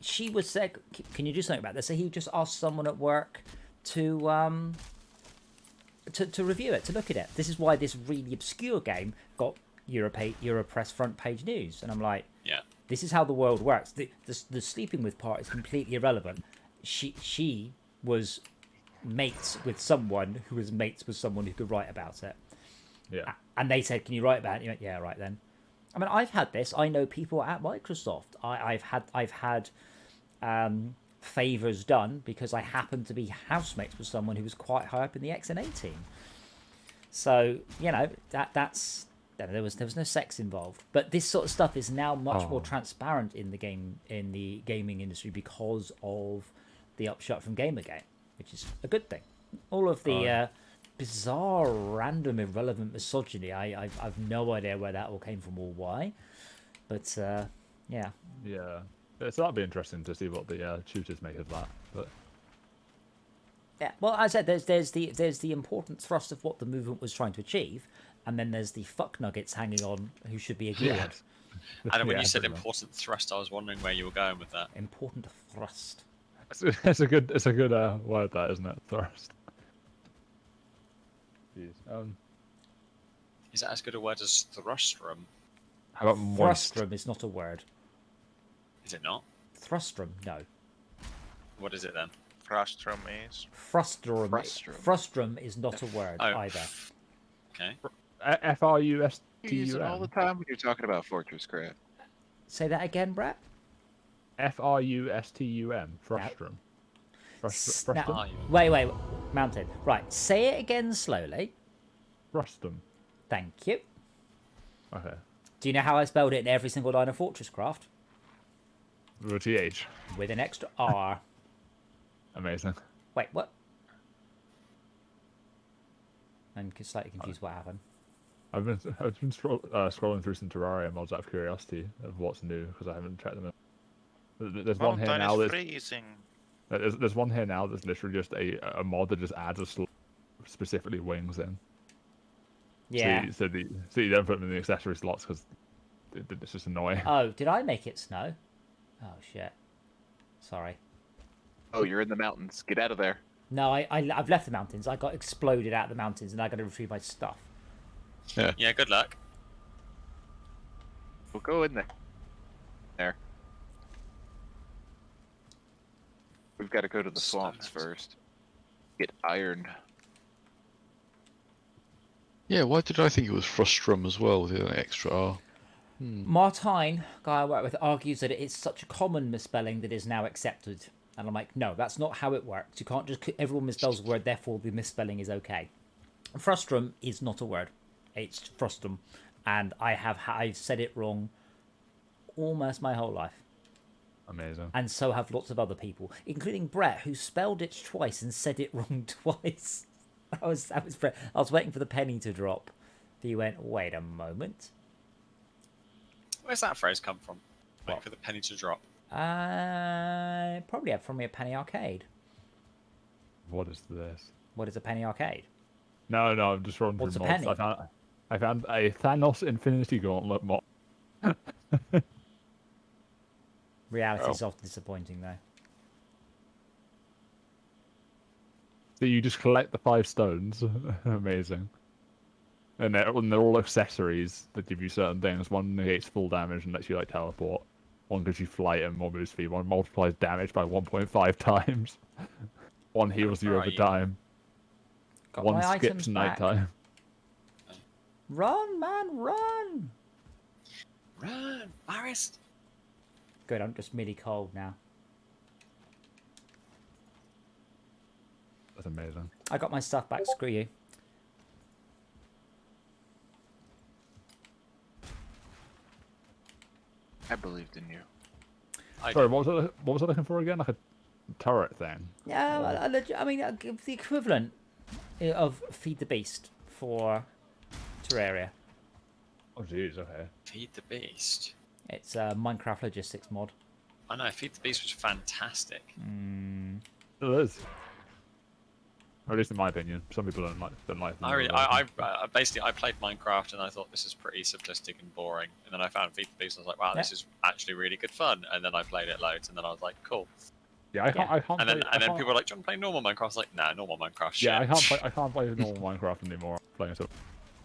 she was said, "Can you do something about this?" So he just asked someone at work to review it, to look at it. This is why this really obscure game got Europress front page news, and I'm like, yeah. This is how the world works. The sleeping with part is completely irrelevant. She was mates with someone who was mates with someone who could write about it. Yeah. And they said, "Can you write about it?" And you went, "Yeah, right then." I mean, I've had this. I know people at Microsoft. I've had favors done because I happened to be housemates with someone who was quite high up in the XNA team. So that's. There was no sex involved, but this sort of stuff is now much more transparent in the gaming industry because of the upshot from Gamergate, which is a good thing. All of the bizarre, random, irrelevant misogyny, I've no idea where that all came from or why, but yeah. So that'll be interesting to see what the tutors make of that. But yeah, well, as I said, there's the important thrust of what the movement was trying to achieve. And then there's the fuck nuggets hanging on who should be ignored. And when you said important thrust, I was wondering where you were going with that. Important thrust. It's a good word, that, isn't it? Thrust. Jeez. Is that as good a word as thrustrum? How about moist? Thrustrum is not a word. Is it not? Thrustrum, no. What is it then? Frustrum is. Frustrum is not a word either. Okay. Frustum. You use it all the time when you're talking about Fortress Craft. Say that again, Brett. Frustum. Frustrum. Now, wait, Mountain. Right, say it again slowly. Frustum. Thank you. Okay. Do you know how I spelled it in every single line of Fortress Craft? With a TH. With an extra R. Amazing. Wait, what? I'm slightly confused what happened. I've been scrolling through some Terraria mods out of curiosity of what's new because I haven't checked them out. There's one here now that's freezing. There's one here now that's literally just a mod that just adds specifically wings in. Yeah. So you don't put them in the accessory slots because it's just annoying. Oh, did I make it snow? Oh shit. Sorry. Oh, you're in the mountains. Get out of there. No, I've left the mountains. I got exploded out of the mountains, and I got to retrieve my stuff. Yeah. Good luck. We'll go in there. We've got to go to the swamps first. Get iron. Yeah, why did I think it was frustrum as well with an extra R? Martine, guy I work with, argues that it's such a common misspelling that is now accepted. And I'm like, no, that's not how it works. You can't just everyone misspells a word, therefore the misspelling is okay. Frustrum is not a word. It's frustum, and I've said it wrong almost my whole life. Amazing. And so have lots of other people, including Brett, who spelled it twice and said it wrong twice. That was Brett. I was waiting for the penny to drop. He went, wait a moment. Where's that phrase come from? Waiting What? for the penny to drop. Probably from a penny arcade. What is this? What is a penny arcade? No, I'm just running What's through a mods. penny? I found a Thanos Infinity Gauntlet mod. Reality is often disappointing, though. So you just collect the 5 stones. Amazing. And they're all accessories that give you certain things. One negates full damage and lets you like teleport. One gives you flight and more move speed. One multiplies damage by 1.5 times. One heals you Where over are you? time. Got One my skips items back. nighttime. Run, man, run! Run, Forest! Good, I'm just really cold now. That's amazing. I got my stuff back, screw you. I believed in you. Sorry, what was I looking for again? Like a turret thing? Yeah, I mean, the equivalent of Feed the Beast for Terraria. Oh jeez, okay. Feed the Beast. It's a Minecraft logistics mod. I know, Feed the Beast was fantastic. It is. Or at least in my opinion. Some people don't like them. I basically I played Minecraft and I thought this is pretty simplistic and boring, and then I found Feed the Beast and I was like, wow, this is actually really good fun. And then I played it loads, and then I was like, cool. Yeah, I can't. And then people were like, do you want to play normal Minecraft? I was like, nah, normal Minecraft. Shit. Yeah, I can't play normal Minecraft anymore. Playing so,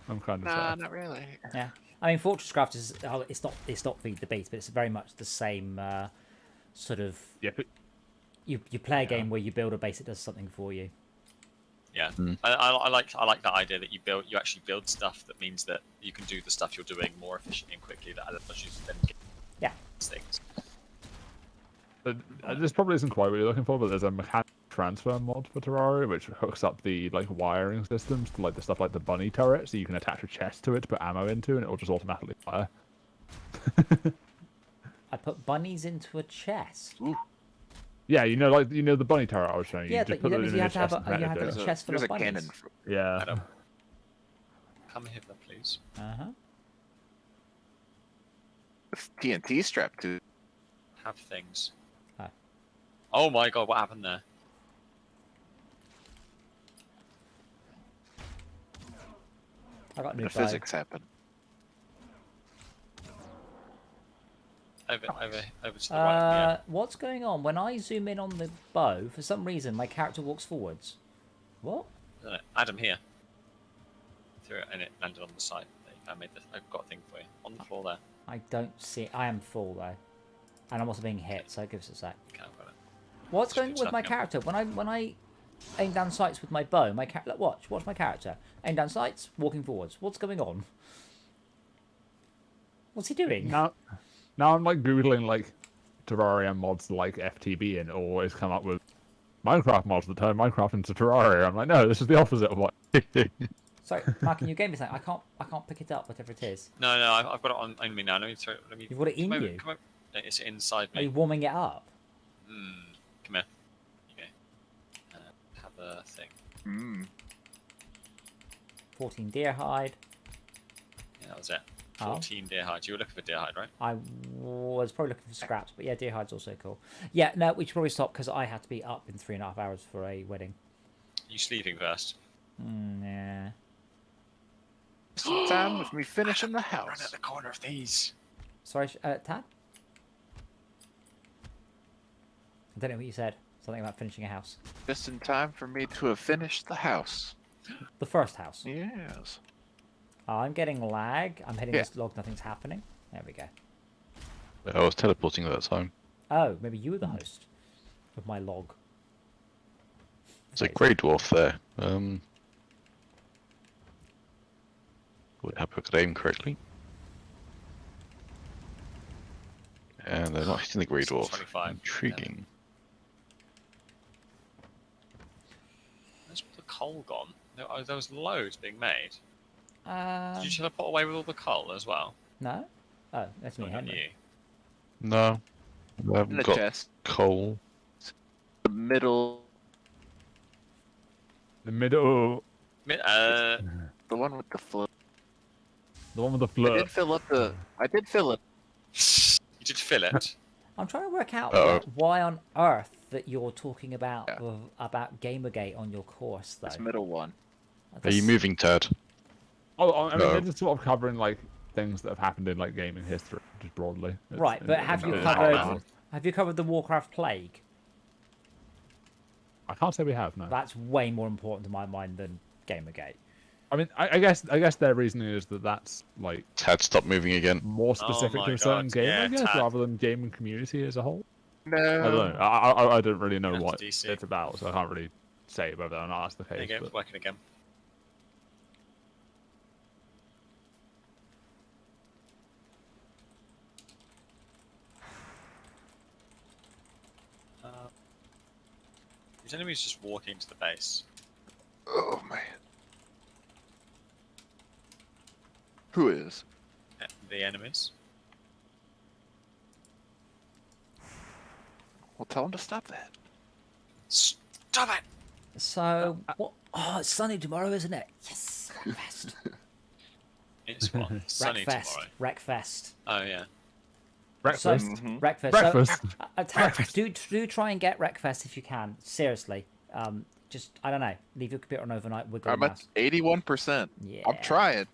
I'm kind of sad. Not really. Yeah, I mean, Fortress Craft is it's not Feed the Beast, but it's very much the same sort of. Yeah. You play a game where you build a base that does something for you. Yeah, I like that idea that you actually build stuff that means that you can do the stuff you're doing more efficiently and quickly. That allows you to then get things. This probably isn't quite what you're looking for, but there's a mechanic transfer mod for Terraria which hooks up the like wiring systems to like the stuff like the bunny turret, so you can attach a chest to it to put ammo into, and it will just automatically fire. I put bunnies into a chest. Ooh. Yeah, the bunny turret I was showing you. Yeah, you just but put it in you a have to have chest and you have to have it. a chest full There's of a bunnies. cannon. Yeah. Adam, come hither, please. With TNT strapped to. Have things. Hi. Oh my god, what happened there? I got a new The bow. physics happen. Over to the right. Yeah. What's going on? When I zoom in on the bow, for some reason my character walks forwards. What? Adam, here. Threw it and it landed on the side. I've got a thing for you on the floor there. I don't see. I am full though, and I'm also being hit. So give us a sec. Okay, I've got it. What's Just going keep with my snapping character? When I aim down sights with my bow, my watch my character. Aim down sights, walking forwards. What's going on? What's he doing? Now I'm like googling like Terraria mods like FTB, and it always come up with Minecraft mods that turn Minecraft into Terraria. I'm like, no, this is the opposite of what. Sorry, Mark, can you game me something? I can't pick it up, whatever it is. No, I've got it on me now. Let me. You've got it in come over, you? Come over. It's inside Are you me. warming it up? Come here. Okay. Have a thing. 14 deer hide. Yeah, that was it. Oh. 14 deer hides. You were looking for deer hide, right? I was probably looking for scraps, but yeah, deer hide's also cool. Yeah, no, we should probably stop because I had to be up in 3.5 hours for a wedding. You sleeping first? Yeah. Some time with me finishing the Run house. at the corner of these. Sorry, Tad? I don't know what you said. Something about finishing a house. Just in time for me to have finished the house. The first house. Yes. I'm getting lag. I'm hitting this log. Nothing's happening. There we go. I was teleporting at that time. Oh, maybe you were the host of my log. There's a grey dwarf there. Would have I could aim correctly. And they're not hitting the grey dwarf. 25. Intriguing. coal gone? There was loads being made. Did you Um, teleport away with all the coal as well? no. Oh, that's me, Or not Henry. you? No, I In haven't the got chest. coal. The middle. The middle, The one with the float. the one with the I float. did fill up the. I did fill it. You did fill it. I'm trying to work out Uh-oh. why on earth that you're talking about Yeah. about Gamergate on your course, though. This middle one. Are you moving, Ted? Oh, I mean, No. they're just sort of covering like things that have happened in like gaming history, just broadly. It's- Right, but have you it's covered? not- Have you covered the Warcraft Plague? I can't say we have. No. That's way more important to my mind than Gamergate. I mean, I guess their reasoning is that that's like Ted, stop moving again. more specific my to a certain God, game, yeah, I guess, Tad. rather than gaming community as a whole. No. I don't know. I don't really know That's what DC. it's about, so I can't really say whether or not that's the There you case. go, But working again. These enemies just walking into the base. Oh man. Who is? The enemies. Well, tell him to stop that. Stop it! So what? Oh, it's sunny tomorrow, isn't it? Yes. Wreckfest. It's what? Sunny Wreckfest. tomorrow. Wreckfest. Oh yeah. breakfast. Mhm. Wreckfest. Breakfast. So, do try and get Wreckfest if you can. Seriously. Just I don't know. Leave your computer on overnight. Wiggle I'm the at mouse. 81%. Yeah. I'm trying.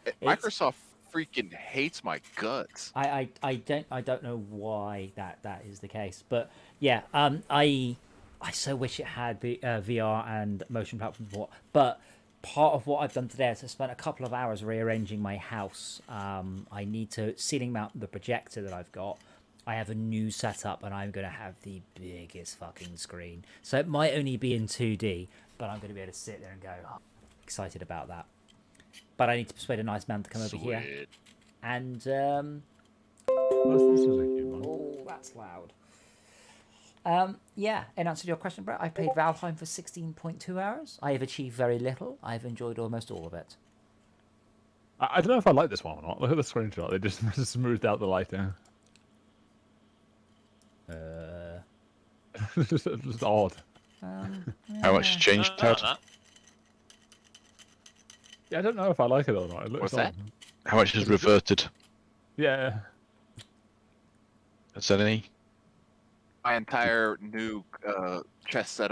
It's- Microsoft freaking hates my guts. I don't know why that is the case, but yeah, I so wish it had VR and motion platform support. But part of what I've done today is I spent a couple of hours rearranging my house. I need to ceiling mount the projector that I've got. I have a new setup, and I'm going to have the biggest fucking screen. So it might only be in 2D, but I'm going to be able to sit there and go, oh, excited about that. But I need to persuade a nice man to come over here. Sweet. And This is a good one. oh, that's loud. Yeah, in answer to your question, Brett, I played Valheim for 16.2 hours. I have achieved very little. I've enjoyed almost all of it. I don't know if I like this one or not. Look at the screenshot. They just smoothed out the lighting. It's just odd. How much changed, Ted? Yeah, I don't know if I like it or not. It looks What's odd. that? How much is reverted? Yeah. Is that any? My entire new chess setup.